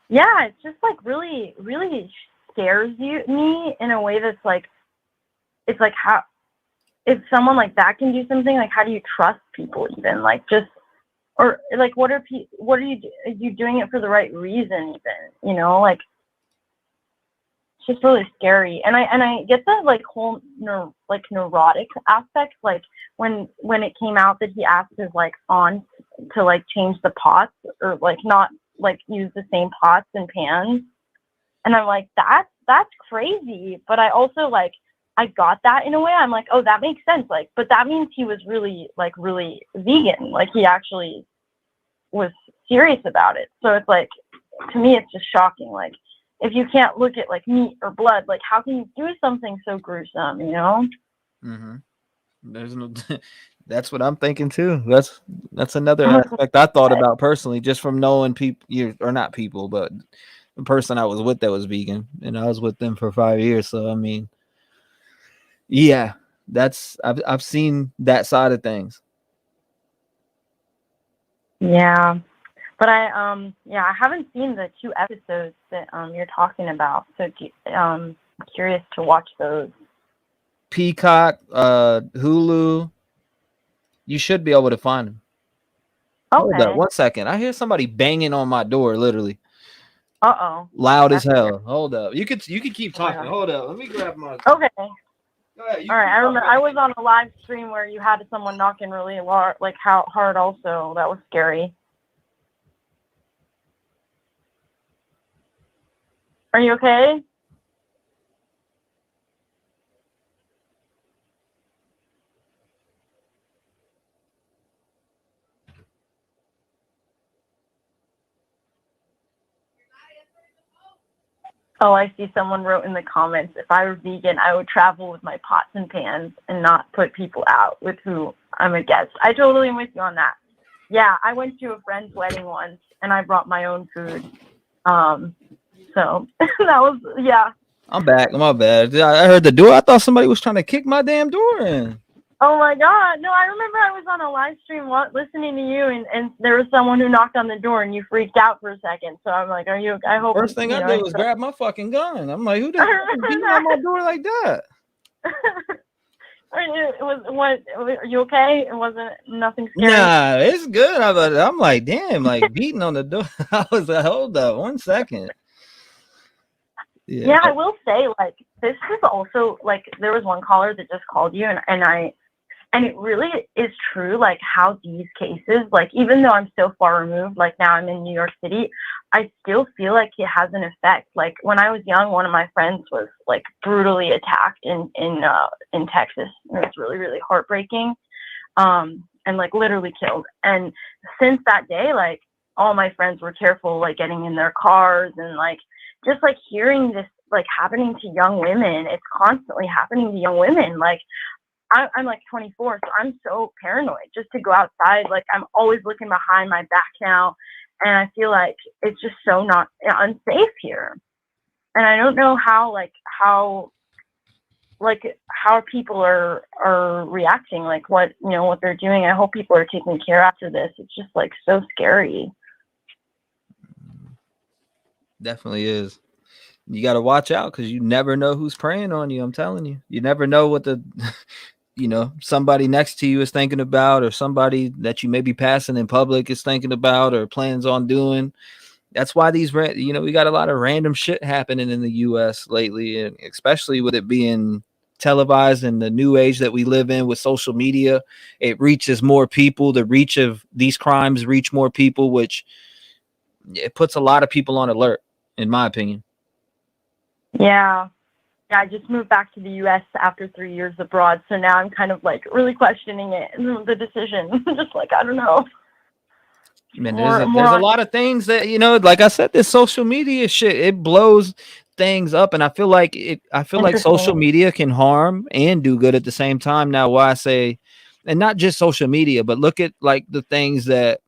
Yeah, it's just like really, really scares me in a way that's like, it's like how if someone like that can do something, like how do you trust people even, like just, or like what are you doing it for the right reason even, like it's just really scary. And I get that like whole neurotic aspect, like when it came out that he asked his like aunt to like change the pots, or like not like use the same pots and pans, and I'm like, that's crazy. But I also like, I got that in a way. I'm like, oh, that makes sense. Like, but that means he was really vegan. Like he actually was serious about it. So it's like, to me, it's just shocking. Like, if you can't look at like meat or blood, like how can you do something so gruesome, Mm-hmm. There's no, that's what I'm thinking too. That's another aspect I thought about personally, just from knowing people, or not people, but the person I was with that was vegan, and I was with them for 5 years. So I mean, yeah, I've seen that side of things. Yeah, but I haven't seen the 2 episodes that you're talking about, so I'm curious to watch those. Peacock, Hulu. You should be able to find them. Hold Okay. up, 1 second. I hear somebody banging on my door, literally. Uh-oh. Loud as That's hell. Hold up. You could keep Oh my talking. God. Hold up. Let me grab my. Okay. Go ahead, All right. I remember I was on a live stream where you had someone knocking really hard, like how hard also. That was scary. Are you okay? Oh, I see someone wrote in the comments, if I were vegan, I would travel with my pots and pans and not put people out with who I'm a guest. I totally am with you on that. Yeah, I went to a friend's wedding once and I brought my own food. So that was, yeah. I'm back. My bad. I heard the door. I thought somebody was trying to kick my damn door in. Oh my God. No, I remember I was on a live stream listening to you and there was someone who knocked on the door and you freaked out for a second. So I'm like, I hope. First thing I did was grab my fucking gun. I'm like, who the fuck is beating on my door like that? Are you okay? It wasn't nothing scary. Nah, it's good. I'm like, damn, like beating on the door. I was like, hold up 1 second. Yeah, I will say, like, this is also, like, there was one caller that just called you, and it really is true, like, how these cases, like, even though I'm so far removed, like, now I'm in New York City, I still feel like it has an effect. Like, when I was young, one of my friends was, like, brutally attacked in Texas. It was really, really heartbreaking, and, like, literally killed. And since that day, like, all my friends were careful, like, getting in their cars and, like, just like hearing this like happening to young women, it's constantly happening to young women. Like I'm like 24, so I'm so paranoid just to go outside. Like I'm always looking behind my back now, and I feel like it's just so not unsafe here. And I don't know how people are reacting, like what they're doing. I hope people are taking care after this. It's just like so scary. Definitely is. You got to watch out because you never know who's preying on you. I'm telling you, you never know what the, somebody next to you is thinking about, or somebody that you may be passing in public is thinking about or plans on doing. That's why we got a lot of random shit happening in the U.S. lately, and especially with it being televised in the new age that we live in with social media. It reaches more people. The reach of these crimes reach more people, which it puts a lot of people on alert, in my opinion. Yeah, I just moved back to the U.S. after 3 years abroad, so now I'm kind of like really questioning it, the decision. Just like, I don't know. Man, there's a lot of things that like I said, this social media shit, it blows things up, and I feel like social media can harm and do good at the same time. Now, why I say, and not just social media, but look at like the things that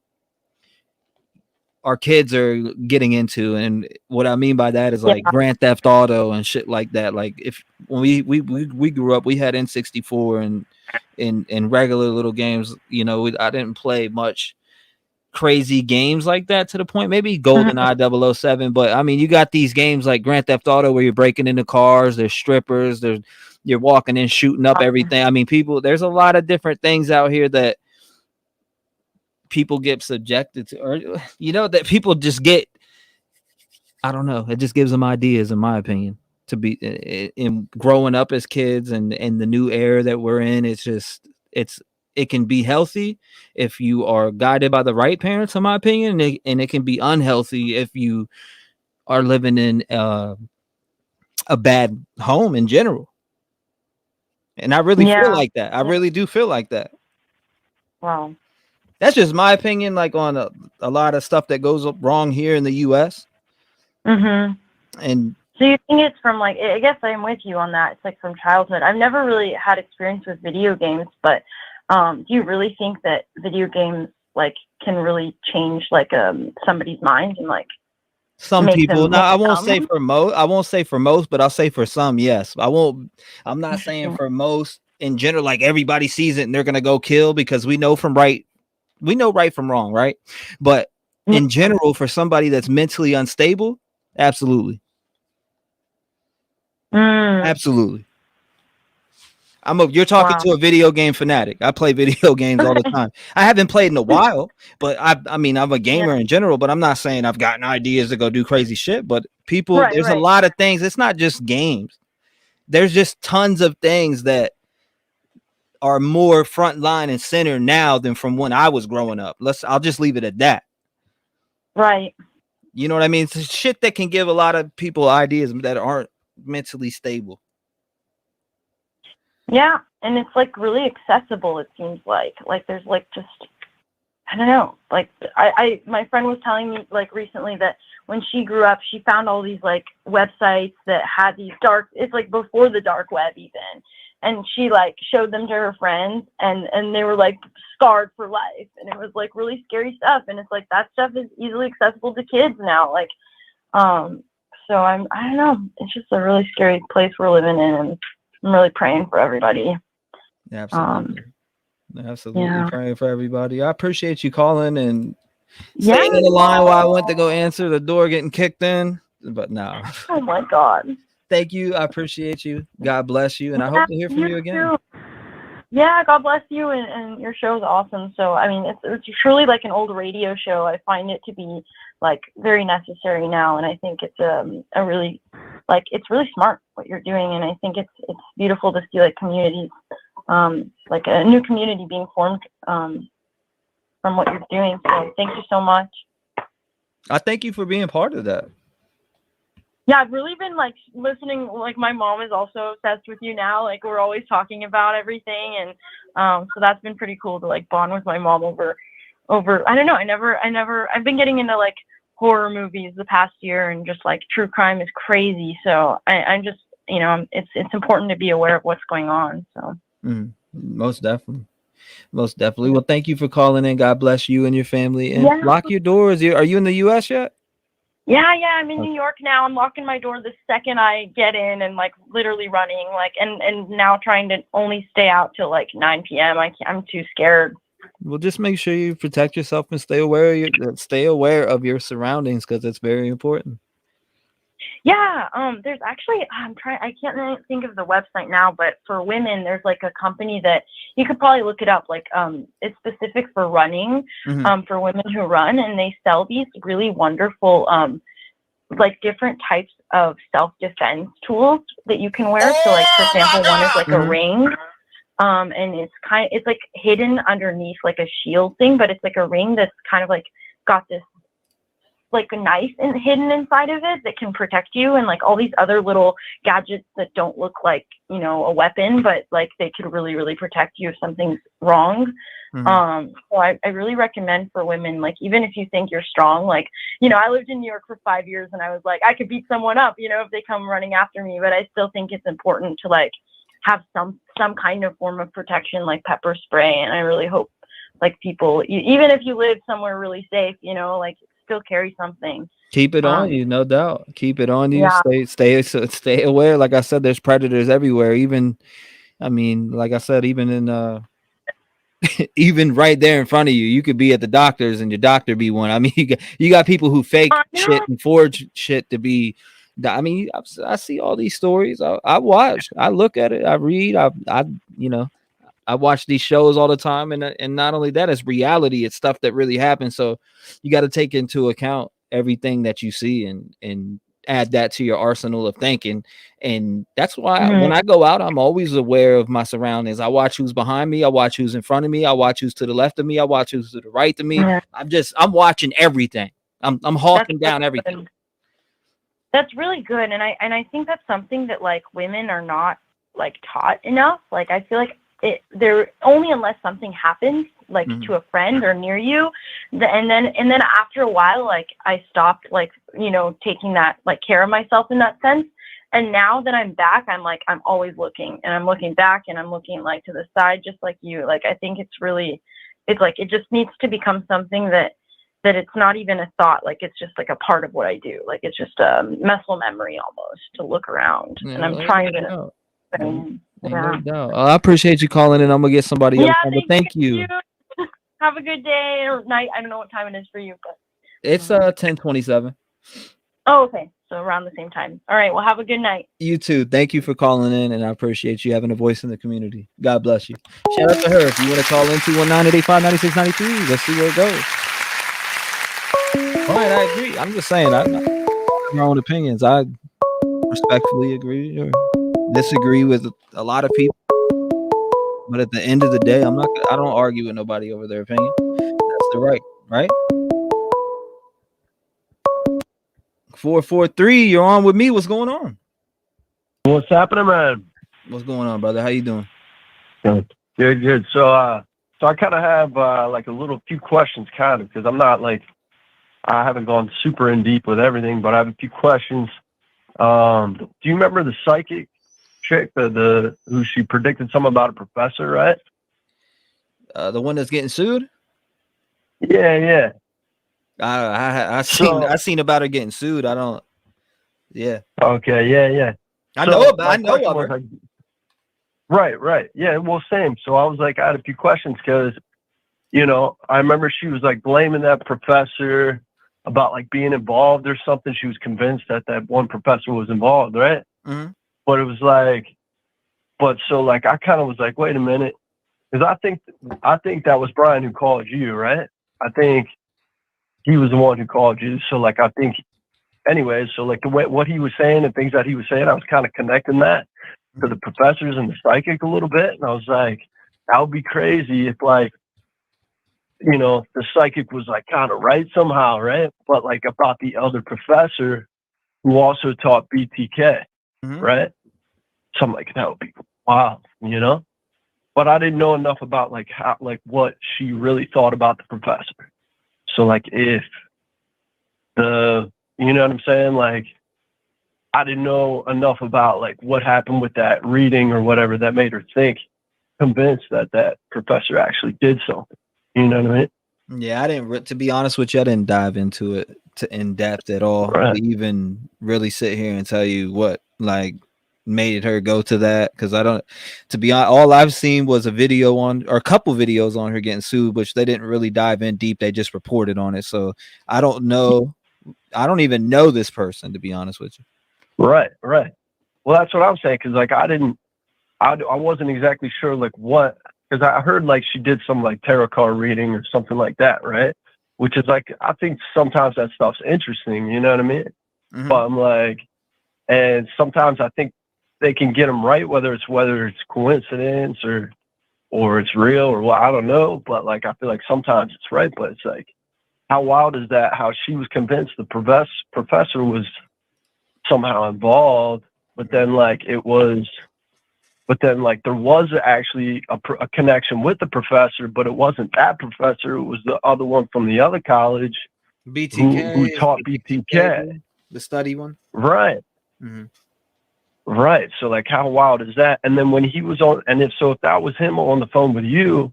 our kids are getting into, and what I mean by that is like Grand Theft Auto and shit like that. Like when we grew up, we had N64 and regular little games. I didn't play much crazy games like that to the point. Maybe GoldenEye 007, but I mean, you got these games like Grand Theft Auto where you're breaking into cars. There's strippers. You're walking in, shooting up everything. I mean, there's a lot of different things out here that people get subjected to, or that people just get, I don't know, it just gives them ideas, in my opinion, to be in growing up as kids and the new era that we're in. It can be healthy if you are guided by the right parents, in my opinion, and it can be unhealthy if you are living in a bad home in general. And I really feel like that. I really do feel like that. Wow. That's just my opinion, like on a lot of stuff that goes wrong here in the U.S. Mm-hmm. And so you think it's from like, I guess I'm with you on that. It's like from childhood. I've never really had experience with video games, but do you really think that video games like can really change like somebody's mind and like some people? Now, I won't say for most, but I'll say for some, yes. I'm not saying for most in general, like everybody sees it and they're gonna go kill, because we know right from wrong, right? But in general, for somebody that's mentally unstable, absolutely. Absolutely. You're talking to a video game fanatic. I play video games all the time. I haven't played in a while, but I mean, I'm a gamer in general, but I'm not saying I've gotten ideas to go do crazy shit. But people, there's a lot of things. It's not just games. There's just tons of things that are more front line and center now than from when I was growing up. I'll just leave it at that. Right. You know what I mean? It's shit that can give a lot of people ideas that aren't mentally stable. Yeah, and it's like really accessible. It seems like there's like just, I don't know. Like my friend was telling me like recently that when she grew up, she found all these like websites that had these it's like before the dark web even, and she like showed them to her friends, and they were like scarred for life, and it was like really scary stuff. And it's like that stuff is easily accessible to kids now. Like, so I don't know. It's just a really scary place we're living in, and I'm really praying for everybody. Absolutely. Absolutely praying for everybody. I appreciate you calling and staying on the line while I went to go answer the door getting kicked in. But no. Oh my God. Thank you. I appreciate you. God bless you. And I hope to hear from you again. Too. Yeah, God bless you, and your show is awesome. So I mean, it's truly like an old radio show. I find it to be like very necessary now, and I think it's a really it's really smart what you're doing, and I think it's beautiful to see like communities, like a new community being formed from what you're doing. So thank you so much. I thank you for being part of that. Yeah, I've really been like listening. Like my mom is also obsessed with you now. Like we're always talking about everything, and so that's been pretty cool to like bond with my mom over. I don't know. I've been getting into like horror movies the past year, and just like true crime is crazy. So I'm just, you know, it's important to be aware of what's going on. So most definitely. Well, thank you for calling in. God bless you and your family. And lock your doors. Are you in the U.S. yet? Yeah, I'm in New York now. I'm locking my door the second I get in, and like literally running, like and now trying to only stay out till like 9 p.m. I'm too scared. Well, just make sure you protect yourself and stay aware of your surroundings, because it's very important. Yeah, there's actually I can't really think of the website now, but for women there's like a company that you could probably look it up, like it's specific for running, for women who run, and they sell these really wonderful like different types of self-defense tools that you can wear. So like for example, one is like a ring, and it's like hidden underneath like a shield thing, but it's like a ring that's kind of like got this like a knife hidden inside of it that can protect you, and like all these other little gadgets that don't look like, you know, a weapon, but like they could really, really protect you if something's wrong. So I really recommend for women, like even if you think you're strong, like, you know, I lived in New York for 5 years, and I was like, I could beat someone up, you know, if they come running after me, but I still think it's important to like have some kind of form of protection, like pepper spray. And I really hope like people, even if you live somewhere really safe, you know, like still carry something. Keep it on you, no doubt. Keep it on you. Yeah. Stay aware. Like I said, there's predators everywhere. Even, I mean, like I said, even in even right there in front of you, you could be at the doctor's and your doctor be one. I mean, you got people who fake shit and forge shit to be. I mean, I see all these stories. I watch, I look at it, I read, I you know, I watch these shows all the time, and not only that, it's reality. It's stuff that really happens. So you got to take into account everything that you see and add that to your arsenal of thinking. And that's why when I go out, I'm always aware of my surroundings. I watch who's behind me. I watch who's in front of me. I watch who's to the left of me. I watch who's to the right of me. I'm watching everything. I'm hawking down everything. That's really good. And I think that's something that like women are not like taught enough. Like I feel like they're only unless something happens like to a friend or near you, and then after a while, like I stopped like, you know, taking that like care of myself in that sense. And now that I'm back, I'm always looking, and I'm looking back, and I'm looking like to the side, just like you. Like I think it's like it just needs to become something that it's not even a thought. Like it's just like a part of what I do. Like it's just a muscle memory almost to look around. And I'm trying to. No doubt. I appreciate you calling in. I'm gonna get somebody else on, but thank you. Have a good day or night. I don't know what time it is for you, but it's 10:27. Oh, okay. So around the same time. All right. Well, have a good night. You too. Thank you for calling in, and I appreciate you having a voice in the community. God bless you. Shout out to her. If you want to call in 219-885-9693, let's see where it goes. All right, I agree. I'm just saying, I have my own opinions. I respectfully agree or disagree with a lot of people, but at the end of the day, I don't argue with nobody over their opinion. That's the right? 443, you're on with me. What's going on? What's happening, man? What's going on, brother? How you doing? Good. So I kind of have like a little few questions, kind of, because I'm not like I haven't gone super in deep with everything, but I have a few questions. Do you remember the psychic chick, the who she predicted something about a professor, right? The one that's getting sued? Yeah. I seen about her getting sued. I don't. Yeah. Okay. Yeah. I know of her. Right. Yeah. Well, same. So I was like, I had a few questions because, I remember she was like blaming that professor about like being involved or something. She was convinced that one professor was involved, right? Mm-hmm. But it was like, so like I kind of was like, wait a minute, because I think that was Brian who called you, right? I think he was the one who called you. So like I think, anyways, so like the way what he was saying and things that he was saying, I was kind of connecting that to the professors and the psychic a little bit, and I was like, that would be crazy if like, the psychic was like kind of right somehow, right? But like about the other professor who also taught BTK, right? So I'm like, that would be wild, But I didn't know enough about like how, like what she really thought about the professor. So like if you know what I'm saying? Like I didn't know enough about like what happened with that reading or whatever that made her convinced that professor actually did something. You know what I mean? Yeah, I didn't. To be honest with you, I didn't dive into it in depth at all to even really sit here and tell you what like made her go to that, because I don't. To be honest, all I've seen was a video or a couple videos on her getting sued, which they didn't really dive in deep. They just reported on it, so I don't know. I don't even know this person, to be honest with you. Right. Well, that's what I'm saying, because like I wasn't exactly sure like what. Because I heard like she did some like tarot card reading or something like that, right? Which is like, I think sometimes that stuff's interesting, you know what I mean? Mm-hmm. But I'm like, and sometimes I think they can get them right, whether it's coincidence or it's real or what, I don't know. But like, I feel like sometimes it's right, but it's like, how wild is that? How she was convinced the professor was somehow involved, but then like there was actually a connection with the professor, but it wasn't that professor. It was the other one from the other college, BTK, who taught BTK, the study one. Right. Mm-hmm. Right. So like, how wild is that? And then when he was on, and if that was him on the phone with you,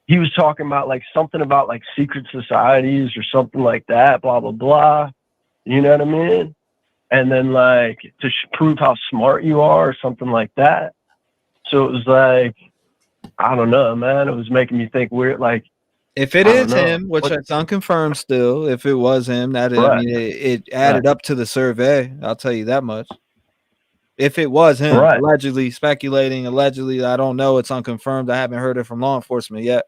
he was talking about like something about like secret societies or something like that, blah, blah, blah. You know what I mean? And then like to prove how smart you are or something like that. So it was like, I don't know, man. It was making me think weird. Like, if it is him, which it's unconfirmed still, if it was him, I mean, it added up to the survey. I'll tell you that much. If it was him, allegedly speculating, I don't know. It's unconfirmed. I haven't heard it from law enforcement yet,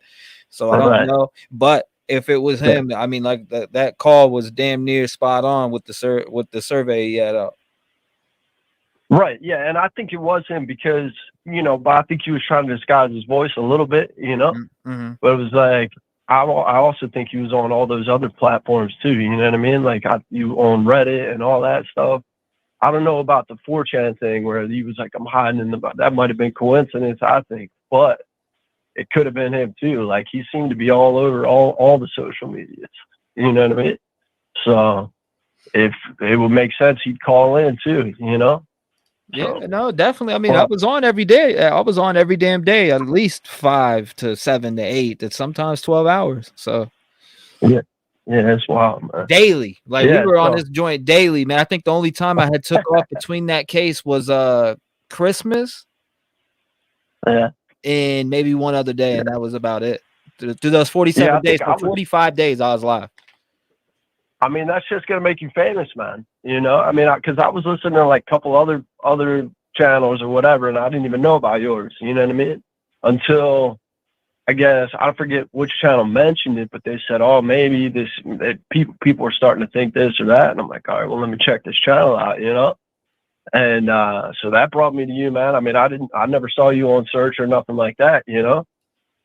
so I don't know. But if it was him, I mean, like that call was damn near spot on with the survey he had up. Right. Yeah. And I think it was him because, but I think he was trying to disguise his voice a little bit, Mm-hmm. But it was like, I also think he was on all those other platforms too. You know what I mean? Like you on Reddit and all that stuff. I don't know about the 4chan thing where he was like, I'm hiding in that might've been coincidence, I think, but it could have been him too. Like he seemed to be all over all the social medias. You know what I mean? So if it would make sense, he'd call in too, Yeah, no, definitely. I mean, I was on every day. I was on every damn day, at least 5 to 7 to 8, and sometimes 12 hours. So yeah, it's wild, man. Daily, like we were on this joint daily, man. I think the only time I had took off between that case was Christmas, and maybe one other day, and that was about it. Through those 47 days, for 45 days, I was live. I mean, that's just gonna make you famous, man. You know, I mean, because I was listening to like a couple other channels or whatever, and I didn't even know about yours. You know what I mean? Until I guess I forget which channel mentioned it, but they said, "Oh, maybe that people are starting to think this or that," and I'm like, "All right, well, let me check this channel out," you know. And so that brought me to you, man. I mean, I never saw you on search or nothing like that, you know.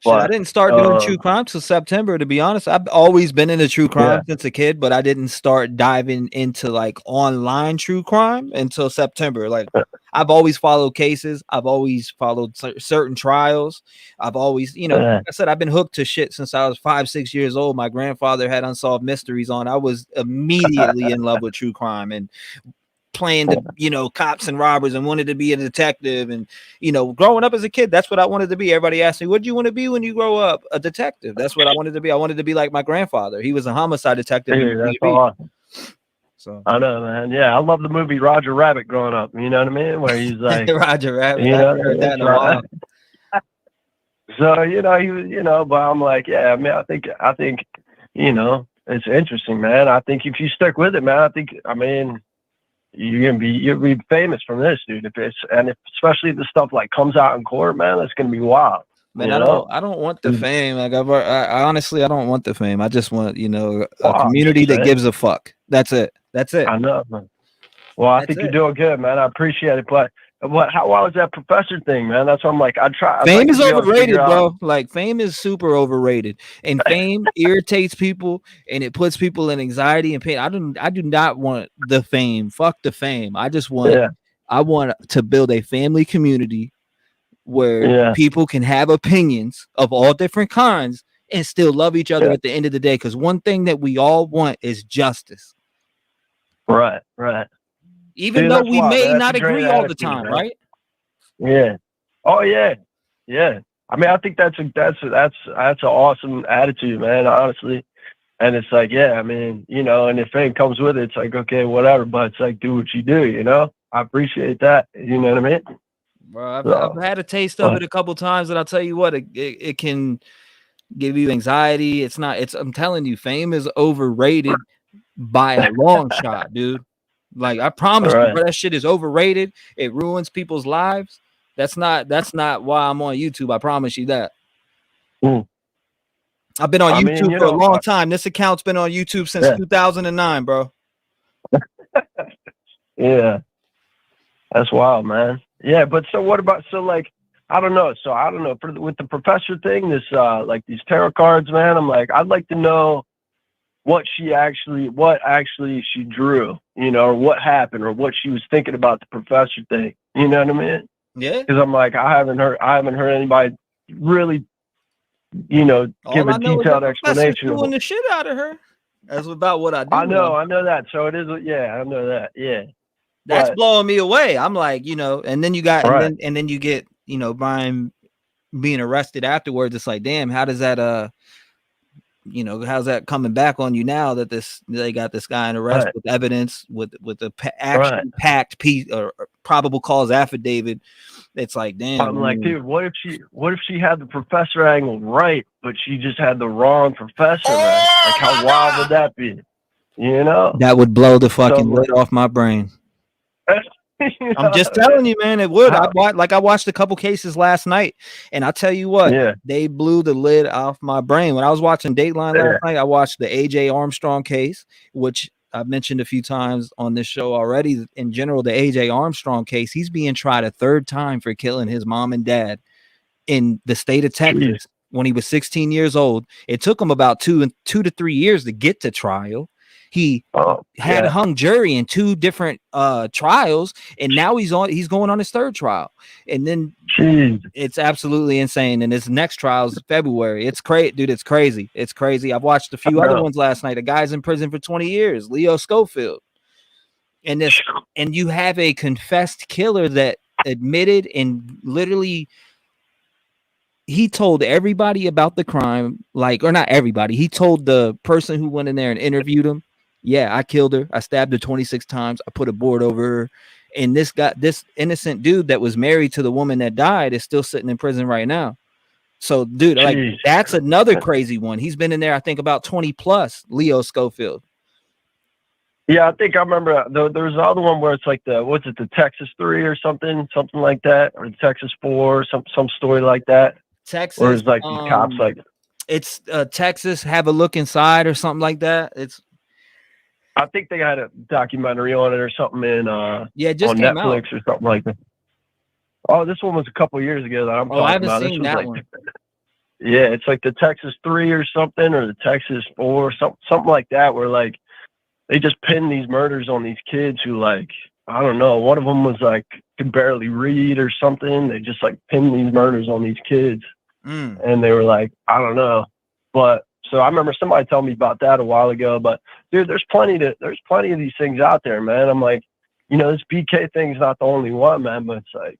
Shit, But I didn't start doing true crime till September, to be honest. I've always been into true crime since a kid, but I didn't start diving into like online true crime until September. Like I've always followed cases. I've always followed certain trials. I've always, you know, like I said, I've been hooked to shit since I was 5-6 years old. My grandfather had Unsolved Mysteries on. I was immediately in love with true crime and playing the, you know, cops and robbers and wanted to be a detective. And, you know, growing up as a kid, that's what I wanted to be. Everybody asked me, what do you want to be when you grow up? A detective. That's what I wanted to be. I wanted to be like my grandfather. He was a homicide detective. Dude, that's awesome. So I know, man. Yeah, I love the movie Roger Rabbit growing up. You know what I mean? Where he's like Roger Rabbit. You I know, haven't heard that in a while. So, you know, you know, but I'm like, yeah, I mean, I think, you know, it's interesting, man. I think if you stick with it, man, I mean, you'll be famous from this, dude. If especially if the stuff like comes out in court, man, that's gonna be wild. Man, I don't want the fame. Like I honestly, I don't want the fame. I just want, you know, a community that gives a fuck. That's it. That's it. I know, man. Well, I think you're doing good, man. I appreciate it. But how was that professor thing, man? That's what I'm like. Fame is overrated, bro. Like fame is super overrated, and fame irritates people, and it puts people in anxiety and pain. I do not want the fame. Fuck the fame. I just want. I want to build a family community where people can have opinions of all different kinds and still love each other at the end of the day. Because one thing that we all want is justice. Right, right. Even though we may not agree all the time, right? Yeah. Oh yeah, yeah. I mean, I think that's an awesome attitude, man. Honestly, and it's like, yeah, I mean, you know, and if fame comes with it, it's like, okay, whatever. But it's like, do what you do, you know. I appreciate that. You know what I mean? Bro, I've had a taste of it a couple times, and I'll tell you what, it can give you anxiety. I'm telling you, fame is overrated by a long shot, dude. Like I promise you, bro, that shit is overrated. It ruins people's lives. That's not why I'm on YouTube. I promise you that. I've been on YouTube for a long time. This account's been on YouTube since 2009, bro. Yeah. That's wild, man. Yeah, but so what about like I don't know. So I don't know with the professor thing, this like these tarot cards, man. I'm like, I'd like to know what actually she drew, you know, or what happened, or what she was thinking about the professor thing. You know what I mean? Yeah. Because I'm like, I haven't heard anybody really, you know, give a detailed explanation. Doing the shit out of her. That's about what I do. I know that. So it is. Yeah, I know that. Yeah. That's blowing me away. I'm like, you know, and then you got, and then you get, you know, Brian being arrested afterwards. It's like, damn, how does that, you know, how's that coming back on you now that they got this guy in arrest with evidence with the action packed piece or probable cause affidavit? It's like, damn. I'm like, dude, what if she had the professor angle right, but she just had the wrong professor, man? Like, how wild would that be? You know, that would blow the fucking lid off my brain. I'm just telling you, man, it would. I watched a couple cases last night, and I'll tell you what, they blew the lid off my brain. When I was watching Dateline last night, I watched the AJ Armstrong case, which I've mentioned a few times on this show already. In general, the AJ Armstrong case, he's being tried a third time for killing his mom and dad in the state of Texas when he was 16 years old. It took him about 2 to 3 years to get to trial. He had a hung jury in 2 different trials, and now he's going on his 3rd trial. And then it's absolutely insane. And his next trial is February. It's crazy, dude. It's crazy. It's crazy. I've watched a few other ones last night. A guy's in prison for 20 years, Leo Schofield. And you have a confessed killer that admitted and literally he told everybody about the crime, or not everybody. He told the person who went in there and interviewed him, yeah, I killed her. I stabbed her 26 times. I put a board over her. And this innocent dude that was married to the woman that died is still sitting in prison right now. So, dude, that's another crazy one. He's been in there, I think, about 20 plus, Leo Schofield. Yeah, I think I remember. There's the other one where it's like the Texas 3 or something like that, or the Texas 4, some story like that. Texas, where it's like these cops like. It's Texas. Have a look inside or something like that. I think they had a documentary on it or something it just on came Netflix out. or something like that. Oh, this one was a couple years ago that I'm talking I haven't about. seen This was that like, one. yeah, it's like the Texas 3 or something, or the Texas 4, something like that, where like they just pin these murders on these kids who like, I don't know, one of them was like could barely read or something. They just like pin these murders on these kids, and they were like, I don't know, but so I remember somebody telling me about that a while ago. But dude, there's plenty of these things out there, man. I'm like, this BK thing's not the only one, man, but it's like,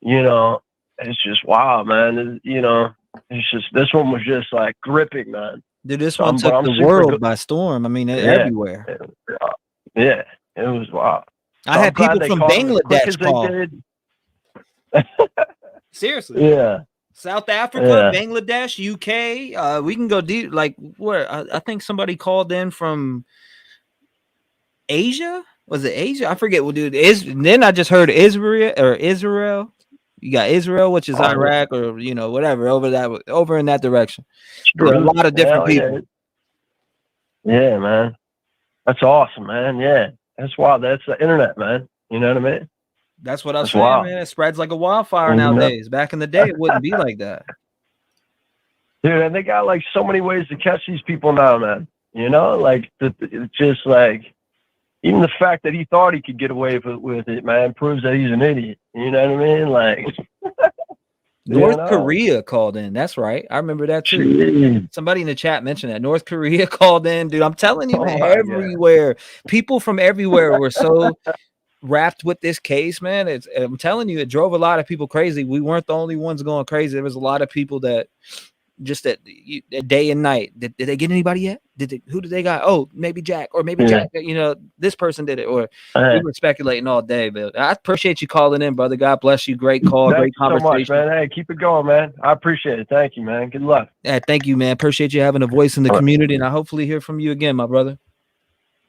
it's just wow, man. It's just this one was just like gripping, man. Dude, this one took the world by storm. I mean, everywhere. Yeah, it was wild. I had people from Bangladesh call. Seriously. Yeah. South Africa, Bangladesh, UK. We can go deep. Like where? I think somebody called in from Asia. Was it Asia? I forget. Well, dude, then I just heard Israel. You got Israel, which is Iraq, or whatever over in that direction. There are a lot of different people. Yeah, man, that's awesome, man. Yeah, that's wild. That's the internet, man. You know what I mean? That's what I was saying, man. It spreads like a wildfire nowadays. Back in the day, it wouldn't be like that. Dude, and they got like so many ways to catch these people now, man. Like it's just like even the fact that he thought he could get away with it, man, proves that he's an idiot. You know what I mean? Like North Korea called in. That's right. I remember that too. Jeez. Somebody in the chat mentioned that North Korea called in, dude. I'm telling you, man, everywhere. People from everywhere were so wrapped with this case, man. I'm telling you, it drove a lot of people crazy. We weren't the only ones going crazy. There was a lot of people that just that day and night. Did they get anybody yet? Who did they got? Oh, maybe Jack, or maybe Jack. This person did it, or we were speculating all day. But I appreciate you calling in, brother. God bless you. Great call, great conversation. Thank you so much, man. Hey, keep it going, man. I appreciate it. Thank you, man. Good luck. Yeah, thank you, man. Appreciate you having a voice in the community, and I hopefully hear from you again, my brother.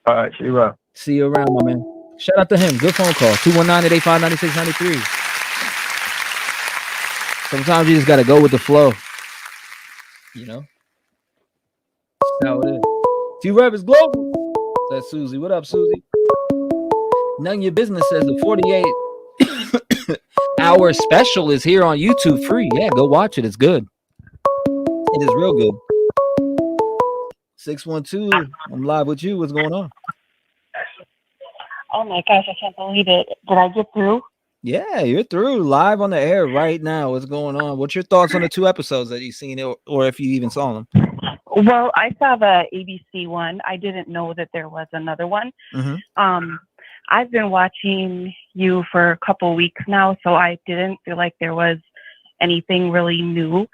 All right, see you around. See you around, my man. Shout out to him. Good phone call. 219-885-9693. Sometimes you just got to go with the flow. That's how it is. T-REV is global. That's Susie. What up, Susie? None of your business says the 48-hour special is here on YouTube free. Yeah, go watch it. It's good. It is real good. 612. I'm live with you. What's going on? Oh my gosh, I can't believe it. Did I get through? Yeah, you're through live on the air right now. What's going on? What's your thoughts on the 2 episodes that you've seen, or if you even saw them? Well, I saw the ABC one. I didn't know that there was another one. I've been watching you for a couple weeks now, so I didn't feel like there was anything really new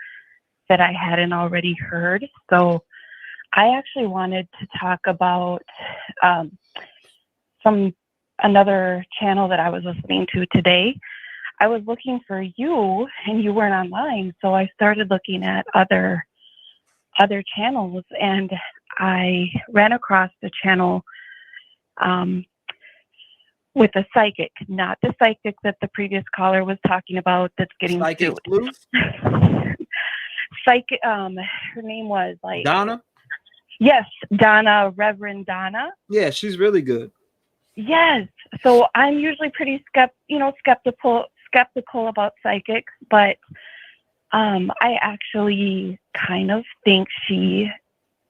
that I hadn't already heard. So I actually wanted to talk about another channel that I was listening to today. I was looking for you and you weren't online, so I started looking at other channels, and I ran across the channel with a psychic, not the psychic that the previous caller was talking about that's getting Psychic sued. Psychic, her name was like Donna? Yes, Donna, Reverend Donna. Yeah, she's really good. Yes. So I'm usually pretty skeptical about psychics, but I actually kind of think she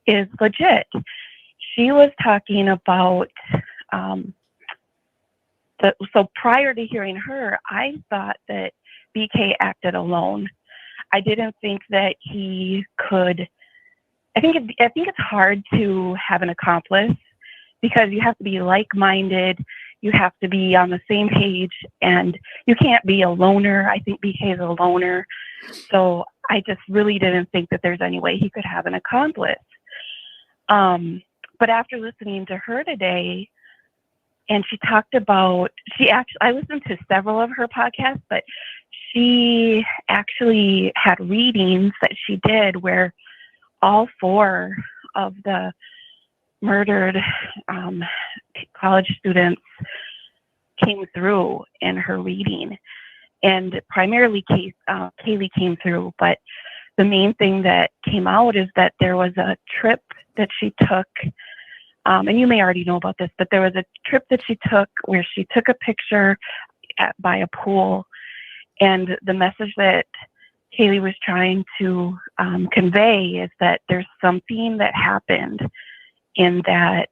is legit. She was talking about so prior to hearing her, I thought that BK acted alone. I didn't think that he could. I think it's hard to have an accomplice, because you have to be like-minded, you have to be on the same page, and you can't be a loner. I think BK is a loner. So I just really didn't think that there's any way he could have an accomplice. But after listening to her today, and she talked about, I listened to several of her podcasts, but she actually had readings that she did where all 4 of the murdered college students came through in her reading, and primarily Kaylee came through, but the main thing that came out is that there was a trip that she took, and you may already know about this, but there was a trip that she took where she took a picture by a pool, and the message that Kaylee was trying to convey is that there's something that happened in that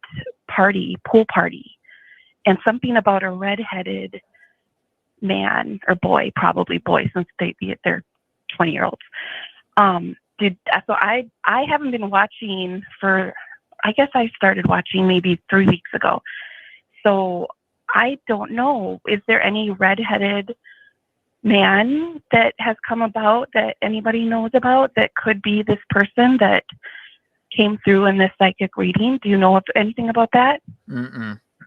pool party, and something about a redheaded man or boy, probably boy, since they're 20-year-olds. So I haven't been watching for, I guess I started watching maybe 3 weeks ago. So I don't know. Is there any redheaded man that has come about that anybody knows about that could be this person that came through in this psychic reading? Do you know anything about that?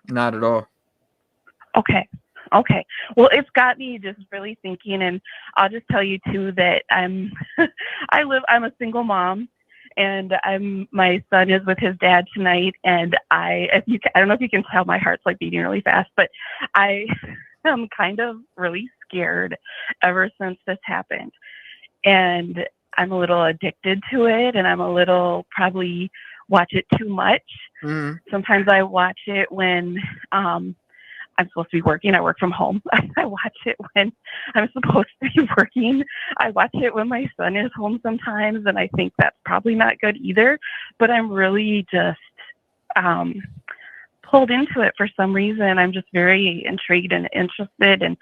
Not at all. Okay. Well, it's got me just really thinking, and I'll just tell you too that I'm a single mom, and my son is with his dad tonight, and I don't know if you can tell, my heart's like beating really fast, but I am kind of really scared ever since this happened, and I'm a little addicted to it, and I'm a little probably watch it too much. Sometimes I watch it when I'm supposed to be working. I work from home. I watch it when I'm supposed to be working. I watch it when my son is home sometimes, and I think that's probably not good either. But I'm really just pulled into it for some reason. I'm just very intrigued and interested, and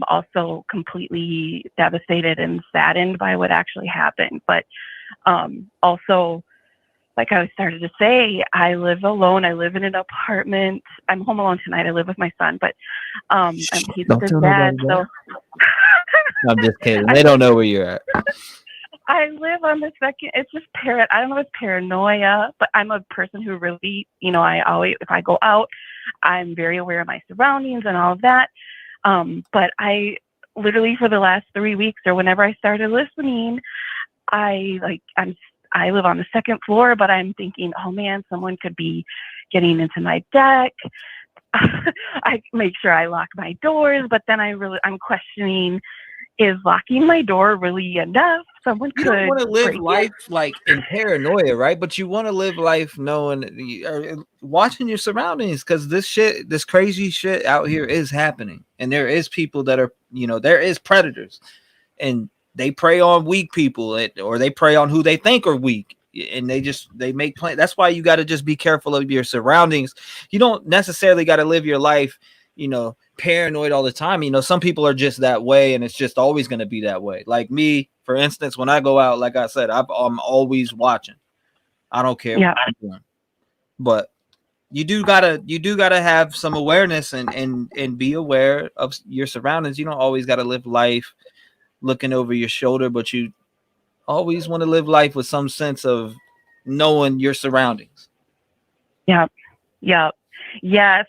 also completely devastated and saddened by what actually happened. But also, like I started to say, I live alone. I live in an apartment. I'm home alone tonight. I live with my son, but he's with his dad. So I'm just kidding. They don't know where you're at. I live on the second. It's just I don't know if it's paranoia, but I'm a person who really, I always, if I go out, I'm very aware of my surroundings and all of that. But I literally, for the last 3 weeks, or whenever I started listening, I live on the second floor, but I'm thinking, oh man, someone could be getting into my deck. I make sure I lock my doors, but then I'm questioning, is locking my door really enough? Someone You could don't want to live break life it. like in paranoia, right? But you want to live life knowing, watching your surroundings, because this crazy shit out here is happening, and there is people that are, there is predators, and they prey on weak people, or they prey on who they think are weak, and they make plans. That's why you got to just be careful of your surroundings. You don't necessarily got to live your life, paranoid all the time. Some people are just that way, and it's just always going to be that way. Like me, for instance, when I go out, like I said, I'm always watching. I don't care what I'm doing. But you do gotta have some awareness and be aware of your surroundings. You don't always got to live life looking over your shoulder, but you always want to live life with some sense of knowing your surroundings. Yeah.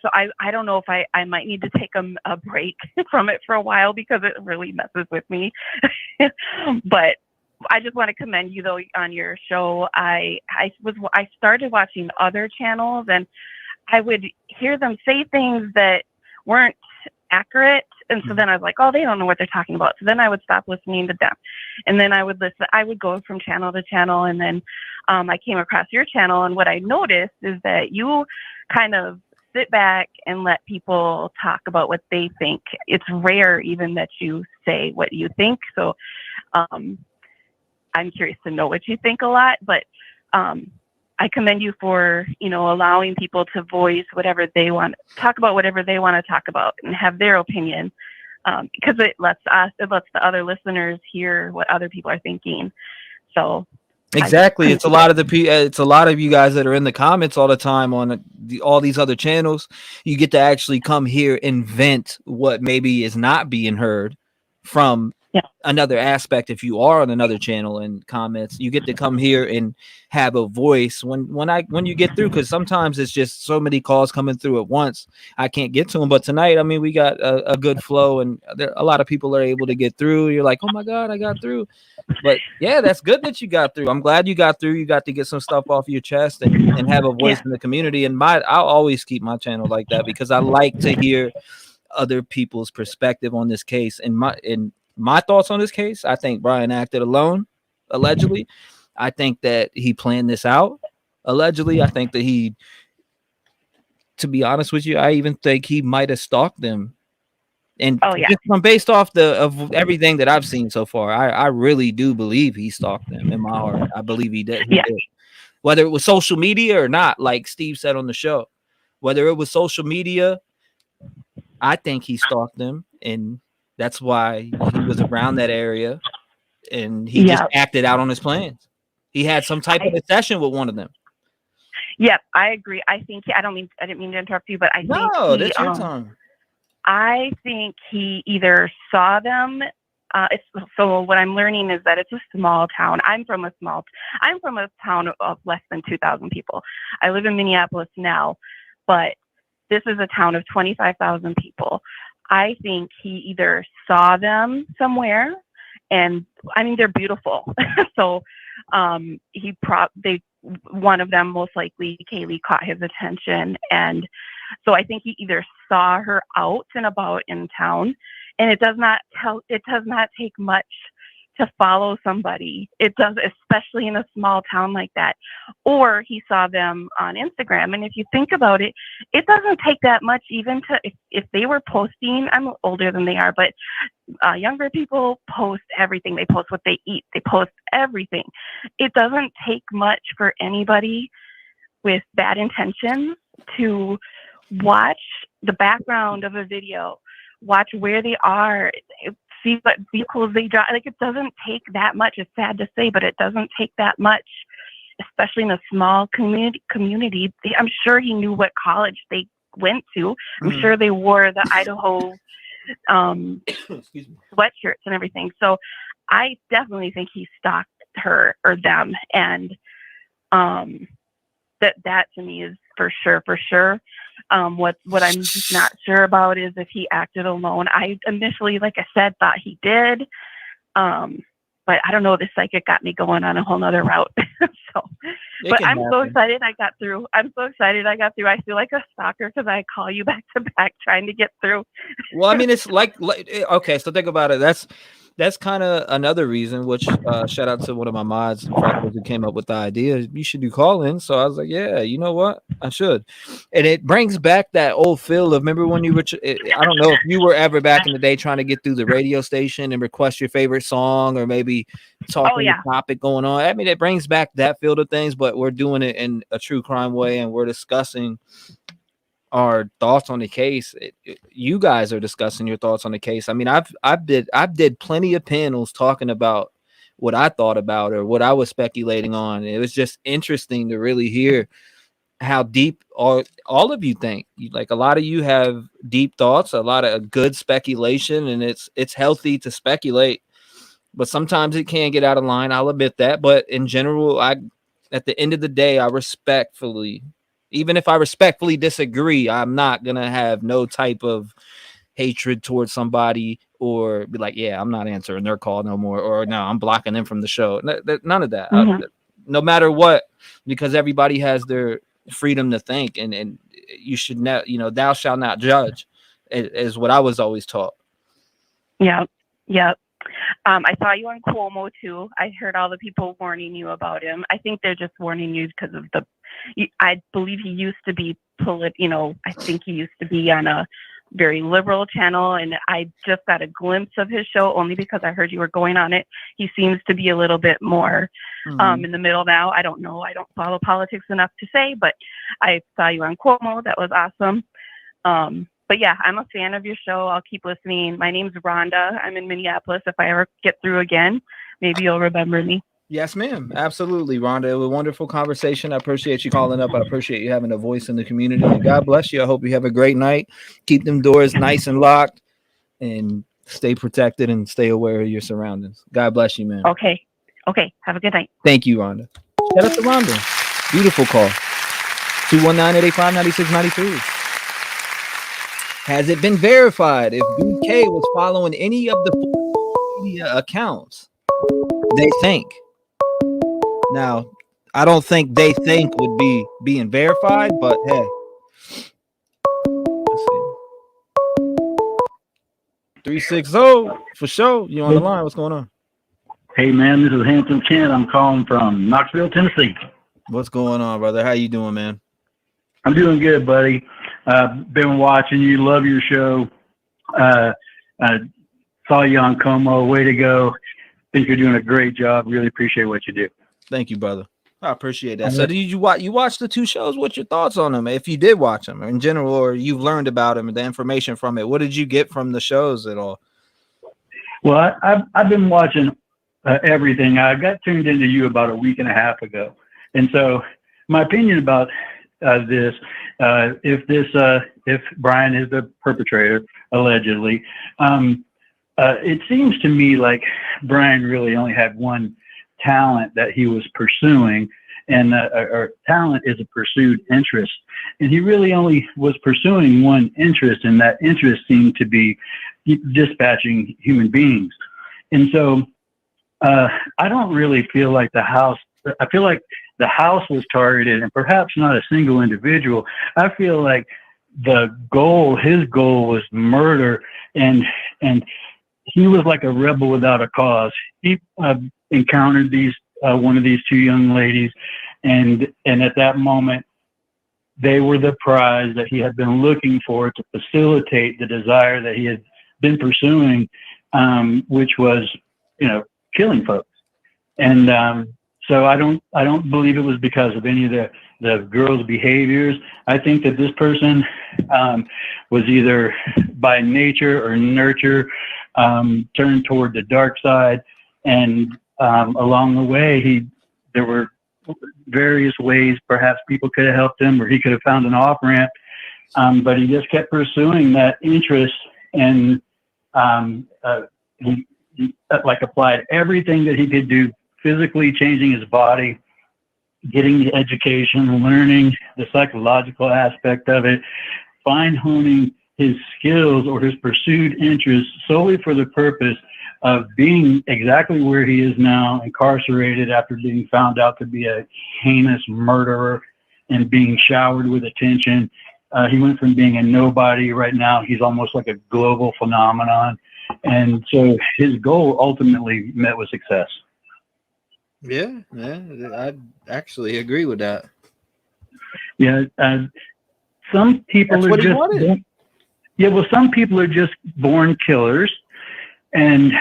So I don't know if I might need to take a break from it for a while, because it really messes with me. But I just want to commend you though on your show. I started watching other channels, and I would hear them say things that weren't accurate, and so then I was like, oh, they don't know what they're talking about. So then I would stop listening to them, and then I would go from channel to channel, and then I came across your channel, and what I noticed is that you kind of sit back and let people talk about what they think. It's rare even that you say what you think, so I'm curious to know what you think a lot, but I commend you for, allowing people to voice whatever they want, talk about whatever they want to talk about, and have their opinion, because it lets the other listeners hear what other people are thinking. So exactly, it's a lot of you guys that are in the comments all the time on all these other channels. You get to actually come here and vent what maybe is not being heard from another aspect. If you are on another channel and comments, you get to come here and have a voice when you get through, because sometimes it's just so many calls coming through at once, I can't get to them. But tonight, I mean, we got a good flow, and a lot of people are able to get through. You're like, oh my god, I got through. But yeah, that's good that you got through. I'm glad you got through. You got to get some stuff off your chest and have a voice in the community. And I'll always keep my channel like that, because I like to hear other people's perspective on this case. And my thoughts on this case, I think Brian acted alone, allegedly. I think that he planned this out, allegedly. I think that to be honest with you, I even think he might have stalked them. And just from based off of everything that I've seen so far, I really do believe he stalked them in my heart. I believe he did. Did. Whether it was social media or not, like Steve said on the show, whether it was social media, I think he stalked them, and that's why he was around that area, and he just acted out on his plans. He had some type of a session with one of them. Yep, I agree. I think I didn't mean to interrupt you, but I think that's your time. I think he either saw them. So what I'm learning is that it's a small town. I'm from a town of less than 2,000 people. I live in Minneapolis now, but this is a town of 25,000 people. I think he either saw them somewhere, and I mean, they're beautiful. So one of them, most likely Kaylee, caught his attention, and so I think he either saw her out and about in town, and it does not take much to follow somebody. It does, especially in a small town like that. Or he saw them on Instagram, and if you think about it, it doesn't take that much even to if they were posting. I'm older than they are, but younger people post everything. They post what they eat. They post everything. It doesn't take much for anybody with bad intentions to watch the background of a video, watch where they are, see what vehicles they drive. Like, it doesn't take that much. It's sad to say, but it doesn't take that much, especially in a small community. I'm sure he knew what college they went to. I'm sure they wore the Idaho sweatshirts and everything. So I definitely think he stalked her or them, and that to me is for sure. What I'm just not sure about is if he acted alone. I initially, like I said, thought he did. But I don't know, this psychic got me going on a whole nother route. But I'm so excited I got through. I feel like a stalker because I call you back to back trying to get through. Well, I mean, it's like okay, so think about it. That's kind of another reason, which shout out to one of my mods who came up with the idea. You should do call-in. So I was like, yeah, you know what? I should. And it brings back that old feel of, remember when you were, I don't know if you were ever back in the day trying to get through the radio station and request your favorite song or maybe talking the topic going on. I mean, it brings back that feel to things, but we're doing it in a true crime way, and we're discussing our thoughts on the case. You guys are discussing your thoughts on the case. I mean, I did plenty of panels talking about what I thought about or what I was speculating on. It was just interesting to really hear how deep all of you think. Like, a lot of you have deep thoughts, a lot of good speculation, and it's healthy to speculate, but sometimes it can get out of line. I'll admit that. But in general, at the end of the day, even if I respectfully disagree, I'm not going to have no type of hatred towards somebody or be like, yeah, I'm not answering their call no more, or no, I'm blocking them from the show. None of that. No matter what, because everybody has their freedom to think, and you should not, thou shalt not judge is what I was always taught. Yeah. I saw you on Cuomo too. I heard all the people warning you about him. I think they're just warning you because of I believe he used to be I think he used to be on a very liberal channel, and I just got a glimpse of his show only because I heard you were going on it. He seems to be a little bit more in the middle now. I don't know. I don't follow politics enough to say, but I saw you on Cuomo. That was awesome. But yeah, I'm a fan of your show. I'll keep listening. My name's Rhonda. I'm in Minneapolis. If I ever get through again, maybe you'll remember me. Yes, ma'am. Absolutely, Rhonda. It was a wonderful conversation. I appreciate you calling up. I appreciate you having a voice in the community. And God bless you. I hope you have a great night. Keep them doors nice and locked, and Stay protected and stay aware of your surroundings. God bless you, man. Okay. Okay. Have a good night. Thank you, Rhonda. Shout out to Rhonda. Beautiful call. 219-885-9693. Has it been verified if BK was following any of the media accounts? They think. Now, I don't think they think would be being verified, but hey. Let's see. 360 for sure. You on the line? What's going on? Hey man, this is Handsome Kent. I'm calling from Knoxville, Tennessee. What's going on, brother? How you doing, man? I'm doing good, buddy. Been watching you. Love your show. Saw you on Como. Way to go. Think you're doing a great job. Really appreciate what you do. Thank you, brother. I appreciate that. So, did you watch the two shows? What's your thoughts on them? If you did watch them in general, or you've learned about them and the information from it, what did you get from the shows at all? Well, I've been watching everything. I got tuned into you about a week and a half ago, and so my opinion about this, if Brian is the perpetrator, allegedly, it seems to me like Brian really only had one talent that he was pursuing, and or talent is a pursued interest, and he really only was pursuing one interest, and that interest seemed to be dispatching human beings. And so I don't really feel like I feel like the house was targeted, and perhaps not a single individual. I feel like his goal was murder, and he was like a rebel without a cause. He encountered one of these two young ladies, and at that moment, they were the prize that he had been looking for to facilitate the desire that he had been pursuing, which was, killing folks. And so I don't believe it was because of any of the girls' behaviors. I think that this person was either by nature or nurture turned toward the dark side, and along the way there were various ways perhaps people could have helped him, or he could have found an off-ramp, but he just kept pursuing that interest, and he applied everything that he could do, physically changing his body, getting the education, learning the psychological aspect of it, fine-honing his skills or his pursued interests solely for the purpose of being exactly where he is now, incarcerated after being found out to be a heinous murderer and being showered with attention. He went from being a nobody, right now he's almost like a global phenomenon. And so his goal ultimately met with success. Yeah, I actually agree with that. Yeah, some people are just some people are just born killers, and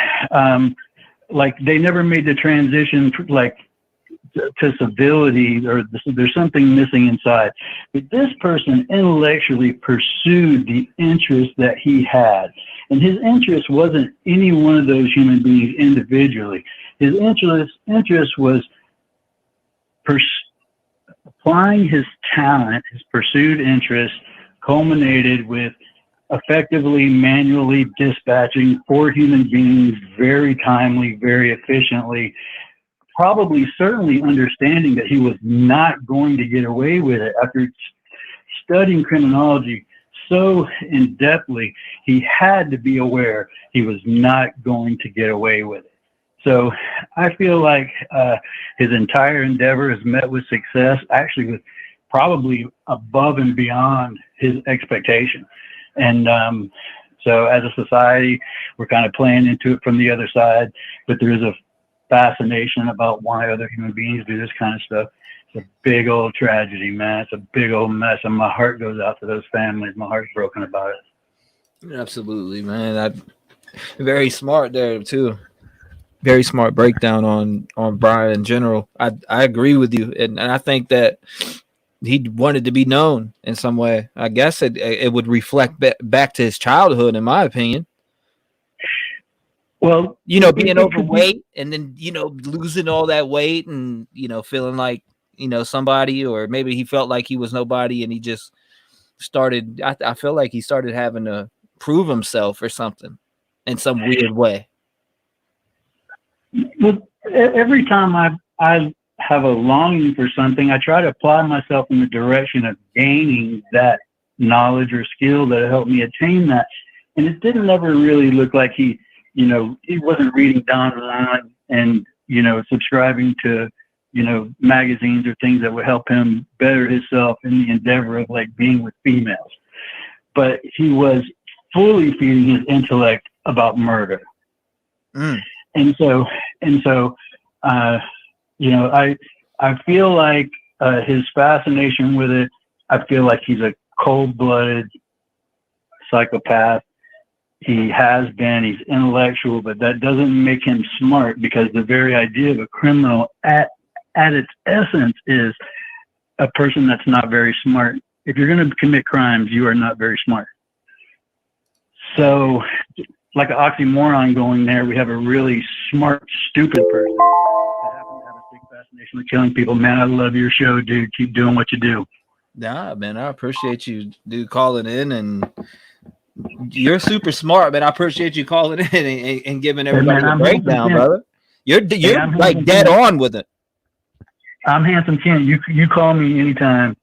they never made the transition to civility, or there's something missing inside. But this person intellectually pursued the interest that he had, and his interest wasn't any one of those human beings individually. His interest was applying his talent, his pursued interest, culminated with effectively manually dispatching 4 human beings very timely, very efficiently, certainly understanding that he was not going to get away with it. After studying criminology so in-depthly, he had to be aware he was not going to get away with it. So I feel like his entire endeavor has met with success, actually with probably above and beyond his expectation. And so as a society, we're kind of playing into it from the other side, but there is a fascination about why other human beings do this kind of stuff. It's a big old tragedy, man. It's a big old mess, and my heart goes out to those families. My heart's broken about it. Absolutely, man. Very smart there too. Very smart breakdown on Brian in general. I agree with you, and I think that he wanted to be known in some way. I guess it would reflect back to his childhood, in my opinion. Well, being overweight and then, losing all that weight and, feeling like, somebody, or maybe he felt like he was nobody and he just started, I feel like he started having to prove himself or something. in some weird way? Well, every time I have a longing for something, I try to apply myself in the direction of gaining that knowledge or skill that helped me attain that. And it didn't ever really look like he wasn't reading Don Juan and, subscribing to, magazines or things that would help him better himself in the endeavor of like being with females. But he was fully feeding his intellect about murder. And so, I feel like his fascination with it, I feel like he's a cold-blooded psychopath. He has been, he's intellectual, but that doesn't make him smart, because the very idea of a criminal at its essence is a person that's not very smart. If you're going to commit crimes, you are not very smart. So, like an oxymoron going there, we have a really smart, stupid person that happens to have a big fascination with killing people. Man, I love your show, dude. Keep doing what you do. Nah, man, I appreciate you, dude, calling in, and you're super smart, man. I appreciate you calling in and giving everybody a breakdown, brother. You're like dead on with it. I'm Handsome Ken. You call me anytime.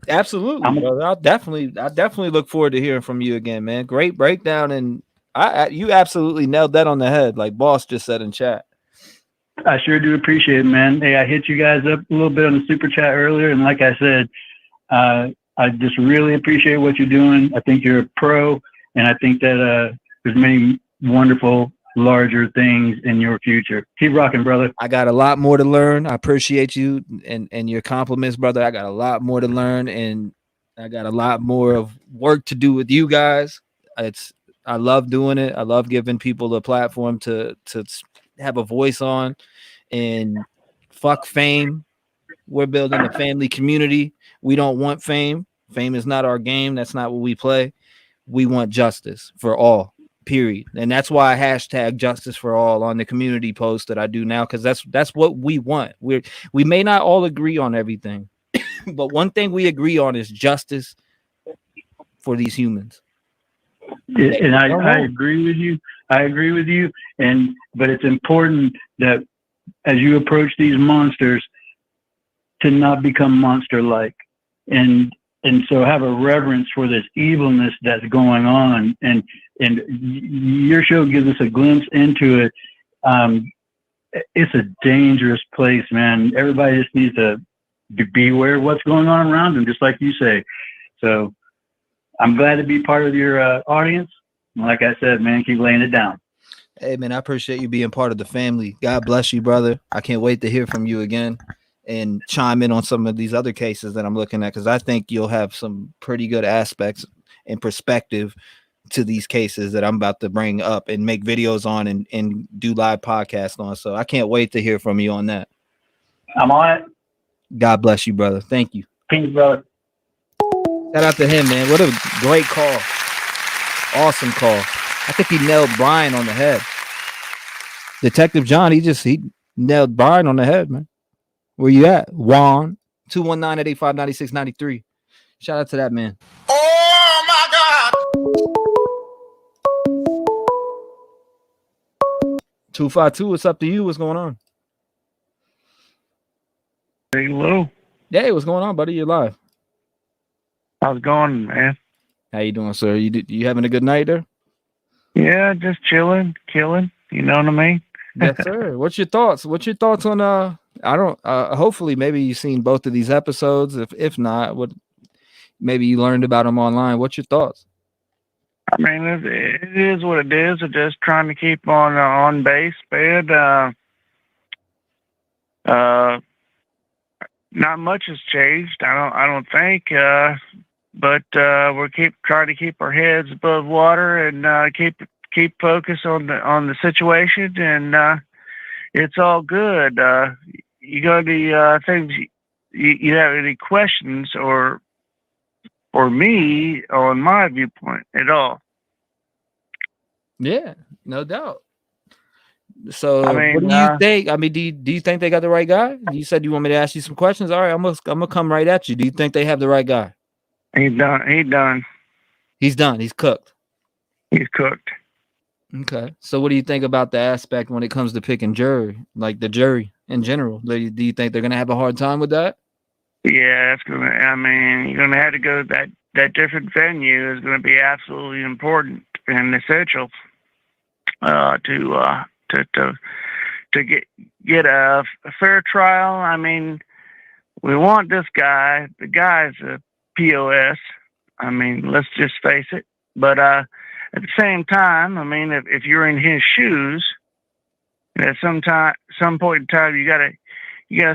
Absolutely, brother. I definitely look forward to hearing from you again, man. Great breakdown, and you absolutely nailed that on the head, like Boss just said in chat. I sure do appreciate it, man. Hey, I hit you guys up a little bit on the super chat earlier, and like I said, I just really appreciate what you're doing. I think you're a pro, and I think that there's many wonderful, larger things in your future. Keep rocking, brother. I got a lot more to learn. I appreciate you and your compliments, brother. I got a lot more to learn, and I got a lot more of work to do with you guys. I love doing it. I love giving people a platform to have a voice on, and fuck fame. We're building a family community. We don't want fame. Fame is not our game. That's not what we play. We want justice for all, period. And that's why I hashtag justice for all on the community post that I do now, because that's what we want. We may not all agree on everything, but one thing we agree on is justice for these humans. And I agree with you. But it's important that as you approach these monsters, to not become monster-like, and so have a reverence for this evilness that's going on. And your show gives us a glimpse into it. It's a dangerous place, man. Everybody just needs to be aware of what's going on around them, just like you say. So I'm glad to be part of your audience. Like I said, man, keep laying it down. Hey, man, I appreciate you being part of the family. God bless you, brother. I can't wait to hear from you again and chime in on some of these other cases that I'm looking at, because I think you'll have some pretty good aspects and perspective to these cases that I'm about to bring up and make videos on and do live podcasts on. So I can't wait to hear from you on that. I'm on it. God bless you, brother. Thank you. Peace, brother. Shout out to him, man. What a great call. Awesome call. I think he nailed Brian on the head. Detective John, he nailed Brian on the head, man. Where you at? Juan, 219-885-9693. Shout out to that man. Oh my God. 252, it's up to you. What's going on? Hey, Lou. Hey, what's going on, buddy? You're live. How's it going, man? How you doing, sir? You having a good night there? Yeah, just chilling, killing. You know what I mean? Yes, sir. What's your thoughts? What's your thoughts on hopefully maybe you've seen both of these episodes. If not, maybe you learned about them online. What's your thoughts? I mean, it is what it is. I'm just trying to keep on base, man. Not much has changed. I don't think. But we're trying to keep our heads above water and keep focus on the situation, and it's all good. You got any things you have any questions or for me on my viewpoint at all? Yeah, no doubt. So I mean, what do you think? I mean, do you think they got the right guy? You said you want me to ask you some questions. All right, I'm gonna come right at you. Do you think they have the right guy? He's done. He's done. He's cooked. He's cooked. Okay. So what do you think about the aspect when it comes to picking jury, like the jury in general? Do you think they're gonna have a hard time with that? Yeah, it's gonna. I mean, you're gonna have to go to that different venue is gonna be absolutely important and essential to get a fair trial. I mean, we want this guy. The guy's a POS. I mean, let's just face it. But at the same time, I mean, if you're in his shoes, at some point in time, you gotta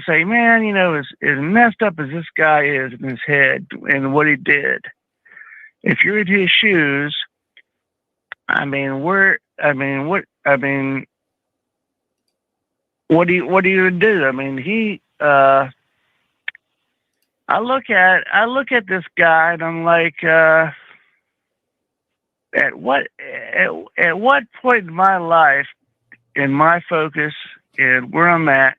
say, man, you know, as messed up as this guy is in his head and what he did, if you're in his shoes, I mean, what are you gonna do? I mean, I look at this guy and I'm like, at what point in my life, in my focus and where I'm at,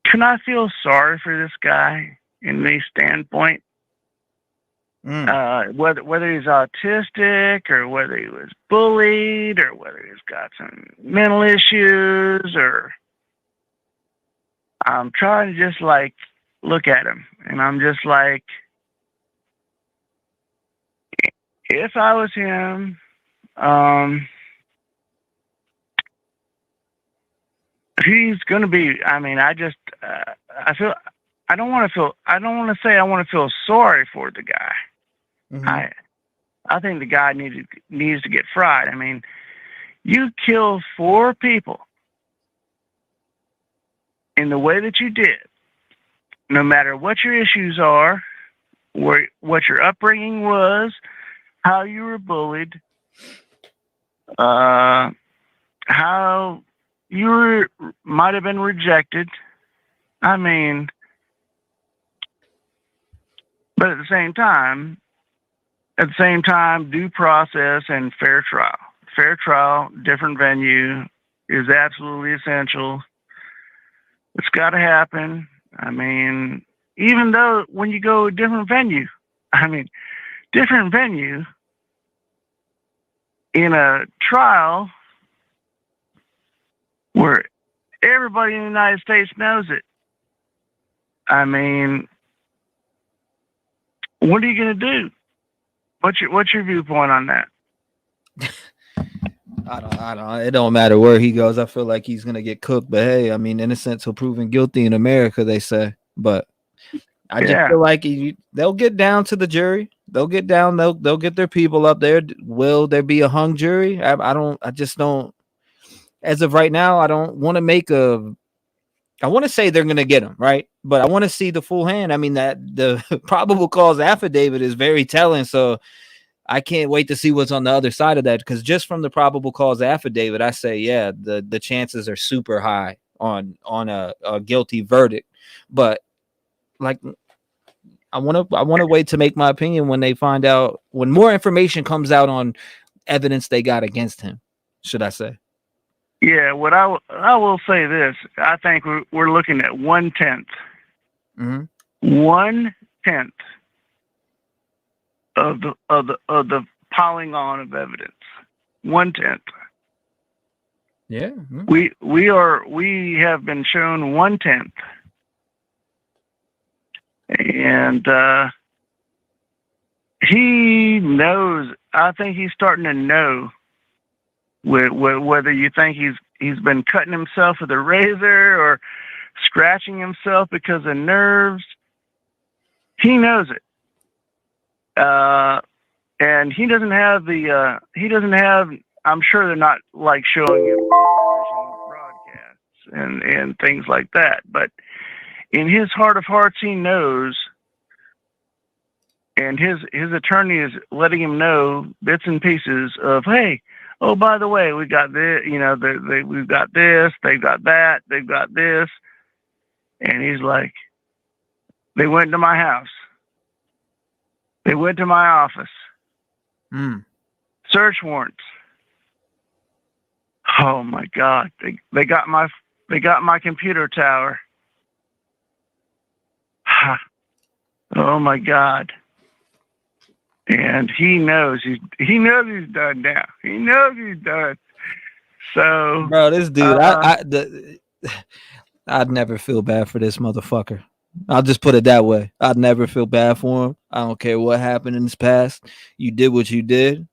can I feel sorry for this guy in the standpoint? Whether he's autistic or whether he was bullied or whether he's got some mental issues, or I'm trying to just like look at him and I'm just like, if I was him, he's going to be, I mean, I don't want to say I want to feel sorry for the guy. Mhm. I think the guy needs to get fried. I mean, you killed 4 people in the way that you did, no matter what your issues are, what your upbringing was, how you were bullied, how you might have been rejected. I mean, but at the same time, due process and fair trial. Fair trial, different venue is absolutely essential. It's got to happen. I mean, even though when you go a different venue in a trial where everybody in the United States knows it. I mean, what are you going to do? What's your viewpoint on that? I don't. It don't matter where he goes. I feel like he's gonna get cooked. But hey, I mean, innocent till proven guilty in America, they say. But I just feel like they'll get down to the jury. They'll get down. They'll get their people up there. Will there be a hung jury? I just don't. As of right now, I don't want to make a. I want to say they're gonna get him right, but I want to see the full hand. I mean, that the probable cause affidavit is very telling. So I can't wait to see what's on the other side of that, because just from the probable cause affidavit, I say, yeah, the chances are super high on a guilty verdict. But like, I want to wait to make my opinion when they find out, when more information comes out on evidence they got against him, should I say? Yeah, what I will say this: I think we're looking at 1/10, Mm-hmm. 1/10 of the piling on of evidence. 1/10. Yeah. We have been shown 1/10, and he knows. I think he's starting to know. Whether you think he's been cutting himself with a razor or scratching himself because of nerves, he knows it. And he doesn't have I'm sure they're not like showing him broadcasts and things like that, but in his heart of hearts, he knows, and his attorney is letting him know bits and pieces of, hey, oh, by the way, we got this, you know, we've got this, they've got that, they've got this. And he's like, they went to my house. They went to my office. Search warrants. Oh my God. They got my computer tower. Oh my God. and he knows he's done now. He knows he's done. So, bro, this dude, I'd never feel bad for this motherfucker. I'll just put it that way. I'd never feel bad for him. I don't care what happened in his past. You did what you did.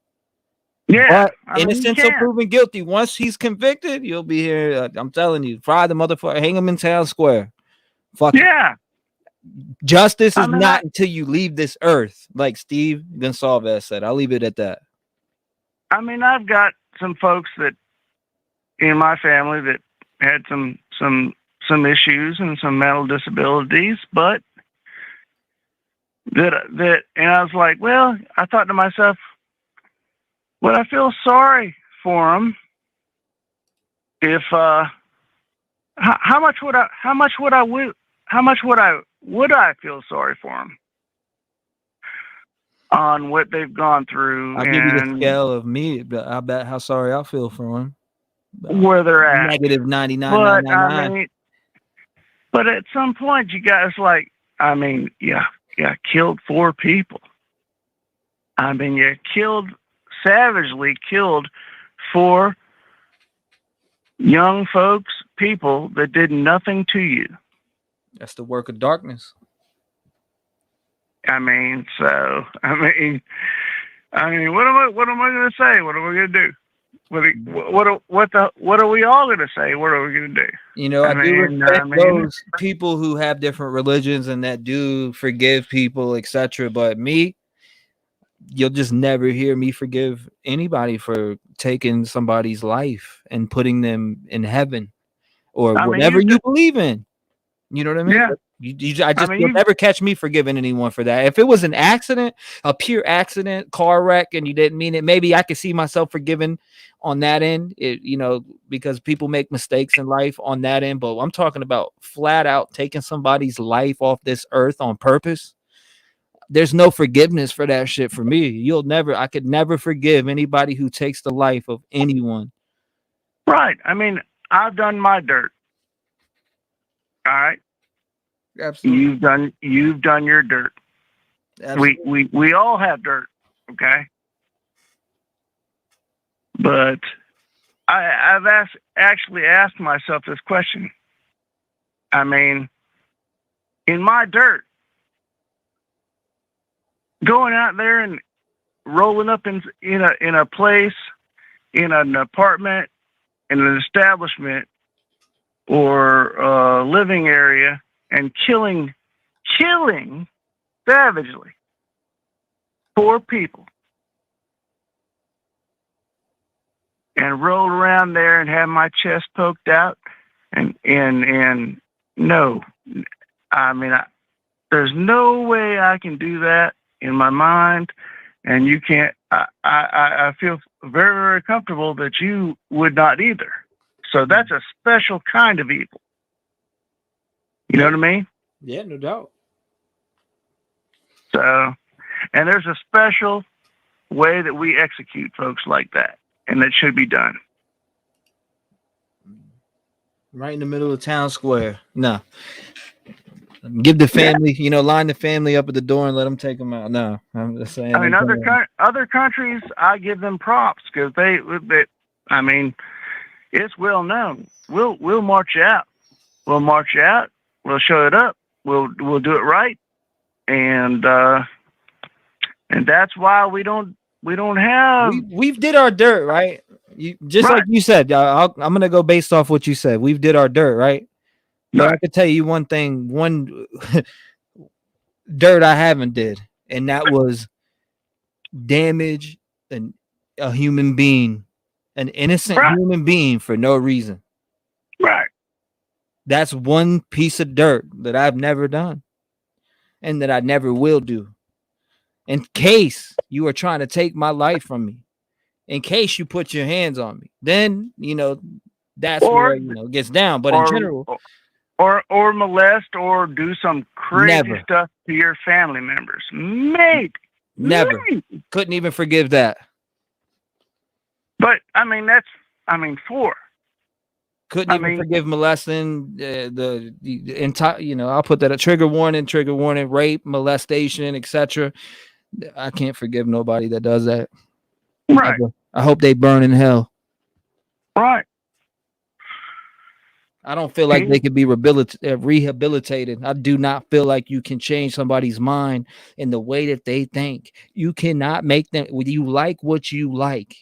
Yeah, but innocent until proven guilty. Once he's convicted, you'll be here. I'm telling you, fry the motherfucker, hang him in town square. Fuck yeah. it. Justice is not until you leave this earth, like Steve Gonsalves said. I'll leave it at that. I mean, I've got some folks that in my family that had some issues and some mental disabilities, but and I was like, well, I thought to myself, would I feel sorry for him if how much would I feel sorry for him on what they've gone through? I'll give you the scale of me, but I bet how sorry I feel for him. Where they're at. Negative 99. But at some point, you guys killed 4 people. I mean, you savagely killed 4 young folks, people that did nothing to you. That's the work of darkness. I mean, what am I going to say? What are we going to do? What are we all going to say? What are we going to do? You know, I do respect those people who have different religions and that do forgive people, etc. But me, you'll just never hear me forgive anybody for taking somebody's life and putting them in heaven or whatever you believe in. You know what I mean? Yeah. You'll never catch me forgiving anyone for that. If it was an accident, a pure accident, car wreck, and you didn't mean it, maybe I could see myself forgiving on that end, because people make mistakes in life on that end. But I'm talking about flat out taking somebody's life off this earth on purpose. There's no forgiveness for that shit for me. I could never forgive anybody who takes the life of anyone. Right. I mean, I've done my dirt. All right. Absolutely. You've done your dirt. Absolutely. We all have dirt, okay? But I've actually asked myself this question. I mean, in my dirt, going out there and rolling up in a place, in an apartment, in an establishment, or a living area, and killing savagely 4 people, and roll around there and have my chest poked out, and no, I mean, there's no way I can do that in my mind, and you can't. I feel very, very comfortable that you would not either. So that's a special kind of evil. You know what I mean? Yeah, no doubt. So, and there's a special way that we execute folks like that, and that should be done. Right in the middle of town square. No. Give the family, line the family up at the door and let them take them out. No, I'm just saying. I mean, other countries, I give them props because they, I mean, it's well known. We'll march you out. We'll march you out. We'll show it up. We'll do it right, and that's why we don't have. We've did our dirt, right? Like you said. I'm gonna go based off what you said. We've did our dirt, right? But I could tell you one thing, one dirt I haven't did, and that was damage a human being, an innocent human being for no reason. Right. That's one piece of dirt that I've never done and that I never will do. In case you are trying to take my life from me, in case you put your hands on me, then, that's where, it gets down. But in general... Or molest or do some crazy stuff to your family members. Maybe. Never. Couldn't even forgive that. But, I mean, 4. Couldn't even forgive molesting the entire, I'll put that a trigger warning, rape, molestation, etc. I can't forgive nobody that does that. Right. I hope they burn in hell. Right. I don't feel like they could be rehabilitated. I do not feel like you can change somebody's mind in the way that they think. You cannot make them. You like what you like.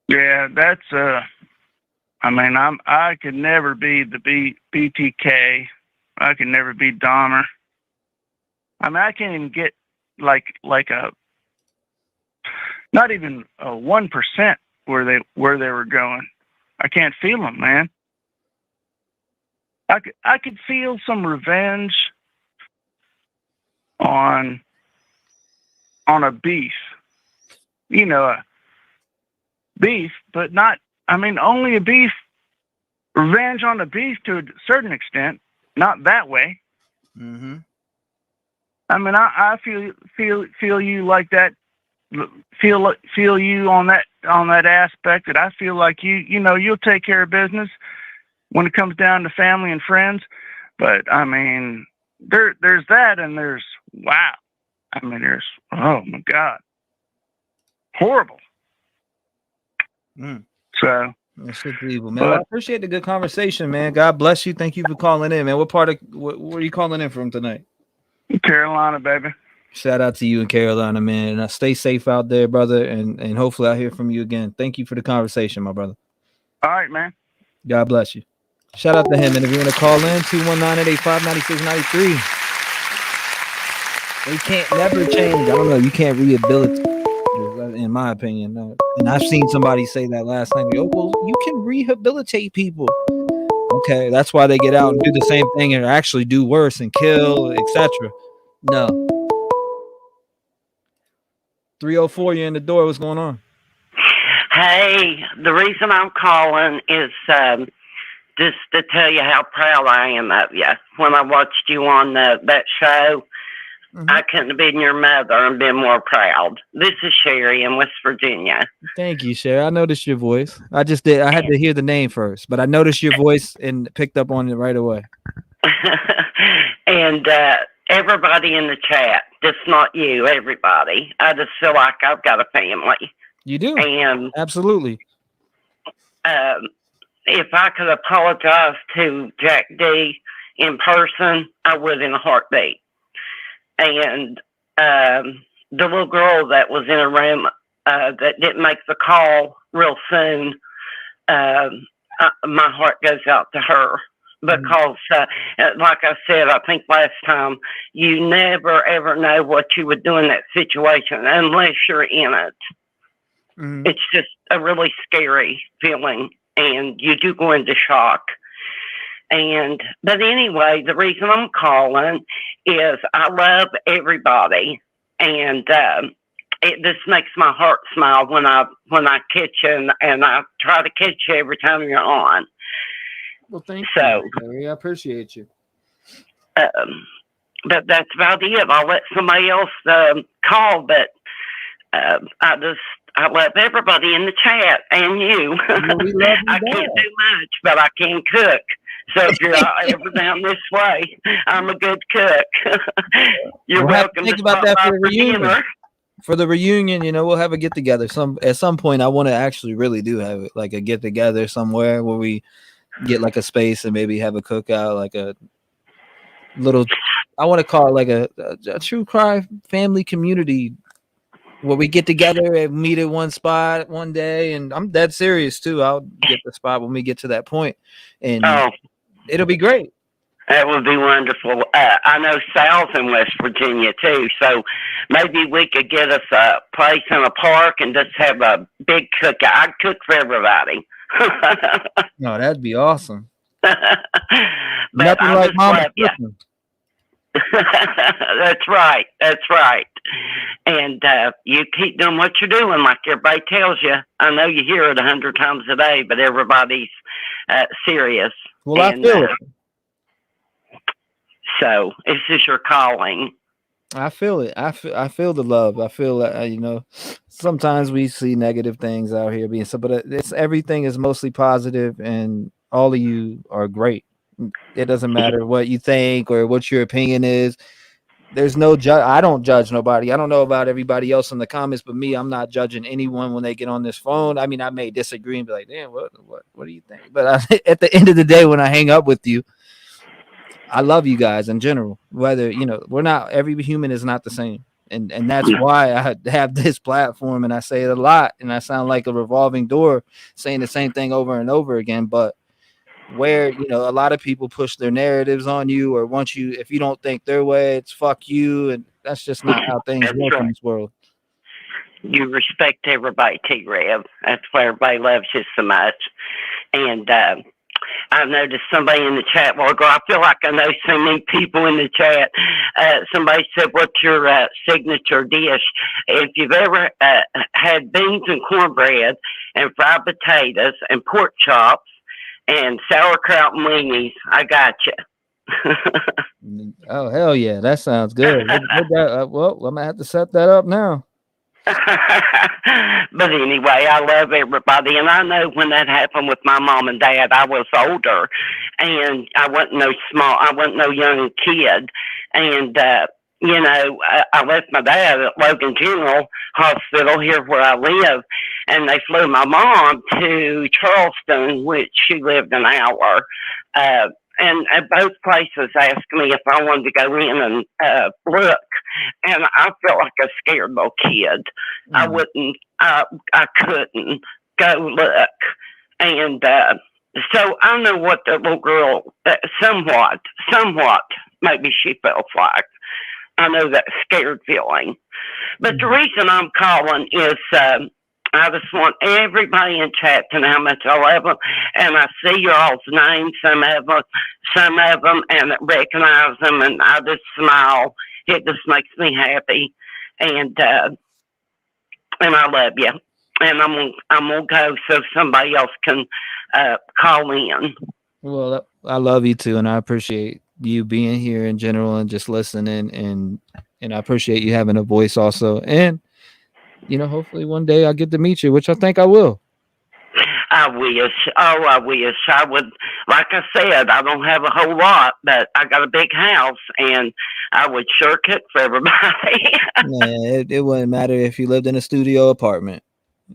Yeah, that's I mean, I could never be the BTK. I could never be Dahmer. I mean, I can't even get like a not even a 1% where they were going. I can't feel them, man. I could feel some revenge on a beef, you know, a beef, but not. I mean, only a beef. Revenge on a beef to a certain extent, not that way. Mm-hmm. I mean, I feel you like that. Feel you on that aspect that I feel like you know you'll take care of business when it comes down to family and friends. But I mean, there's that, and there's wow. I mean, there's oh my God, horrible. So that's evil, man. Well, I appreciate the good conversation, man. God bless you. Thank you for calling in, man. What part of where are you calling in from tonight? Carolina, baby. Shout out to you in Carolina, man. And stay safe out there, brother. And hopefully I'll hear from you again. Thank you for the conversation, my brother. All right, man. God bless you. Shout out to him. And if you want to call in, 219-885-9693. They can't never change. I don't know. You can't rehabilitate, in my opinion. No. And I've seen somebody say that last night. Oh, well, you can rehabilitate people. Okay, that's why they get out and do the same thing and actually do worse and kill, etc. No. 304, you're in the door. What's going on? Hey, the reason I'm calling is just to tell you how proud I am of you. When I watched you on that show, I couldn't have been your mother and been more proud. This is Sherry in West Virginia. Thank you, Sherry. I noticed your voice. I just did. I had to hear the name first, but I noticed your voice and picked up on it right away. And everybody in the chat, just not you, everybody. I just feel like I've got a family. You do. And absolutely. If I could apologize to Jack D in person, I would in a heartbeat. And the little girl that was in a room that didn't make the call real soon, my heart goes out to her. Because, like I said, I think last time, you never, ever know what you would do in that situation unless you're in it. It's just a really scary feeling, and you do go into shock. But anyway, the reason I'm calling is I love everybody, and it just makes my heart smile when I catch you, and I try to catch you every time you're on. Well, thank you. Larry. I appreciate you. But that's about it. I'll let somebody else call, but I love everybody in the chat and you. Well, we love you I can't do much, but I can cook. So if you're ever down this way, I'm a good cook. You're We'll have welcome to think to about that stop for the by reunion. dinner. For the reunion, you know, we'll have a get together. At some point, I want to actually really do have it, like a get together somewhere where we get like a space and maybe have a cookout, like a little. I want to call it like a true crime family community where we get together and meet at one spot one day. And I'm dead serious too. I'll get the spot when we get to that point, and it'll be great. That would be wonderful. I know Sal's in West Virginia too, so maybe we could get us a place in a park and just have a big cookout. I'd cook for everybody. No, that'd be awesome. But Nothing I like just mama love you. cooking. That's right. That's right. And you keep doing what you're doing, like everybody tells you. I know you hear it 100 times a day, but everybody's serious. Well, I feel it. So this is your calling. I feel it. I feel the love. I feel that, you know, sometimes we see negative things out here being so, but it's everything is mostly positive, and all of you are great. It doesn't matter what you think or what your opinion is. there's no judge. I don't judge nobody. I don't know about everybody else in the comments, but me, I'm not judging anyone when they get on this phone. I mean, I may disagree and be like, damn, what do you think? But at the end of the day, when I hang up with you, I love you guys in general. Whether, we're not, every human is not the same. And that's why I have this platform, and I say it a lot, and I sound like a revolving door saying the same thing over and over again. But where, a lot of people push their narratives on you, or want you, if you don't think their way, it's fuck you. And that's just not how things That's work in right. this world. You respect everybody, T-REV. That's why everybody loves you so much. And I noticed somebody in the chat while ago. I feel like I know so many people in the chat. Somebody said, "What's your signature dish?" If you've ever had beans and cornbread and fried potatoes and pork chops and sauerkraut and weenies, I got you. Oh, hell yeah. That sounds good. Well, I'm going to have to set that up now. But anyway, I love everybody, and I know when that happened with my mom and dad, I was older, and I wasn't no young kid, and I left my dad at Logan General Hospital here where I live, and they flew my mom to Charleston, which she lived an hour. And at both places asked me if I wanted to go in and look. And I felt like a scared little kid. I couldn't go look. And so I know what the little girl, somewhat, maybe she felt like. I know that scared feeling. But the reason I'm calling is I just want everybody in chat to know how much I love them. And I see your all's names, some of them, and recognize them, and I just smile. It just makes me happy. And I love you. And I'm gonna go so somebody else can call in. Well, I love you too, and I appreciate you being here in general and just listening, and I appreciate you having a voice also. And hopefully one day I get to meet you, which I think I will. I wish. Oh, I wish I would. Like I said, I don't have a whole lot, but I got a big house, and I would sure cook for everybody. Man, it wouldn't matter if you lived in a studio apartment.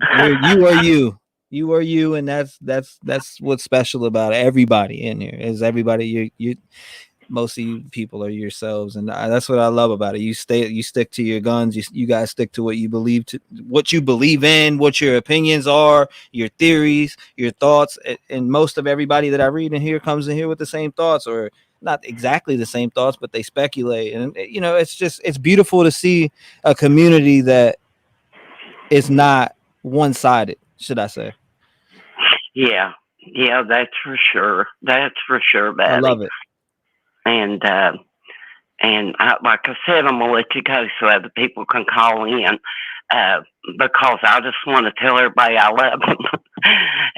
You are you. You are you, and that's what's special about it. Everybody in here is everybody. You most of you people are yourselves, and that's what I love about it. You stick to your guns. You guys stick to what you believe in, what your opinions are, your theories, your thoughts. And most of everybody that I read in here comes in here with the same thoughts, or not exactly the same thoughts, but they speculate. And it's beautiful to see a community that is not one-sided, should I say. Yeah, that's for sure. That's for sure, buddy. I love it. And like I said, I'm gonna let you go so other people can call in, because I just want to tell everybody I love them,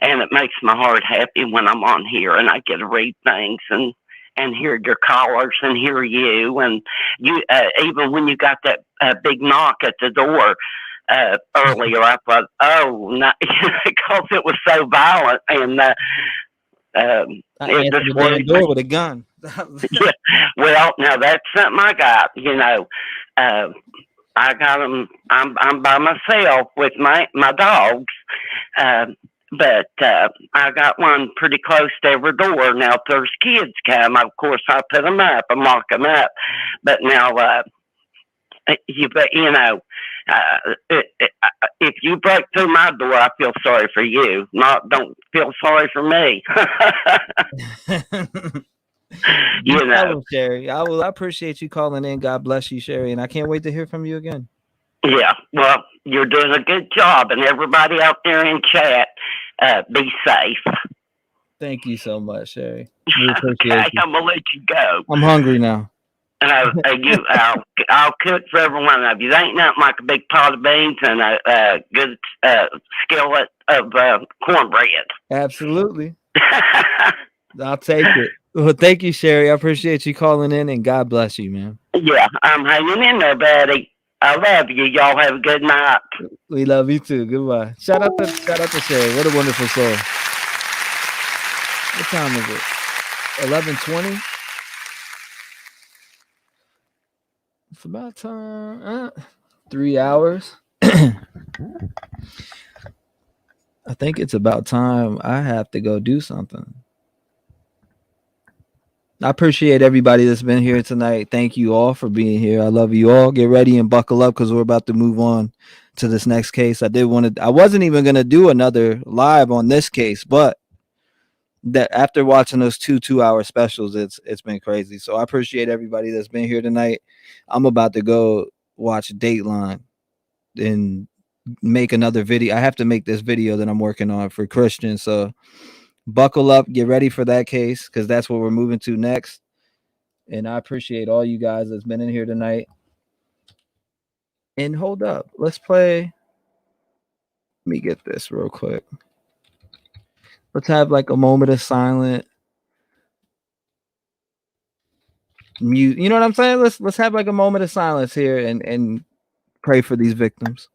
and it makes my heart happy when I'm on here and I get to read things and hear your callers and hear you, and you even when you got that big knock at the door earlier, I thought, oh, not because it was so violent, and I answered the damn door with a gun. Yeah, well, now that's something I got. I got them. I'm by myself with my dogs, but I got one pretty close to every door. Now, if there's kids come, of course I put them up and lock them up. But now, if you break through my door, I feel sorry for you. Don't feel sorry for me. Sherry. I appreciate you calling in. God bless you, Sherry, and I can't wait to hear from you again. Yeah, well, you're doing a good job, and everybody out there in chat, be safe. Thank you so much, Sherry. We appreciate you. I'm gonna let you go. I'm hungry now. I'll cook for every one of you. There ain't nothing like a big pot of beans and a good skillet of cornbread. Absolutely. I'll take it. Well, thank you, Sherry. I appreciate you calling in, and God bless you, man. Yeah, I'm hanging in there, buddy. I love you. Y'all have a good night. We love you too. Goodbye. Shout out to Sherry. What a wonderful soul. What time is it? 11:20. It's about time. 3 hours. I think it's about time I have to go do something. I appreciate everybody that's been here tonight. Thank you all for being here. I love you all. Get ready and buckle up because we're about to move on to this next case. I wasn't even going to do another live on this case, but that after watching those 2-hour specials, it's been crazy. So I appreciate everybody that's been here tonight. I'm about to go watch Dateline and make another video. I have to make this video that I'm working on for Christian. So buckle up, get ready for that case because that's what we're moving to next. And I appreciate all you guys that's been in here tonight. And hold up, let's play. Let me get this real quick. Let's have like a moment of silent mute. You know what I'm saying? Let's have like a moment of silence here and pray for these victims.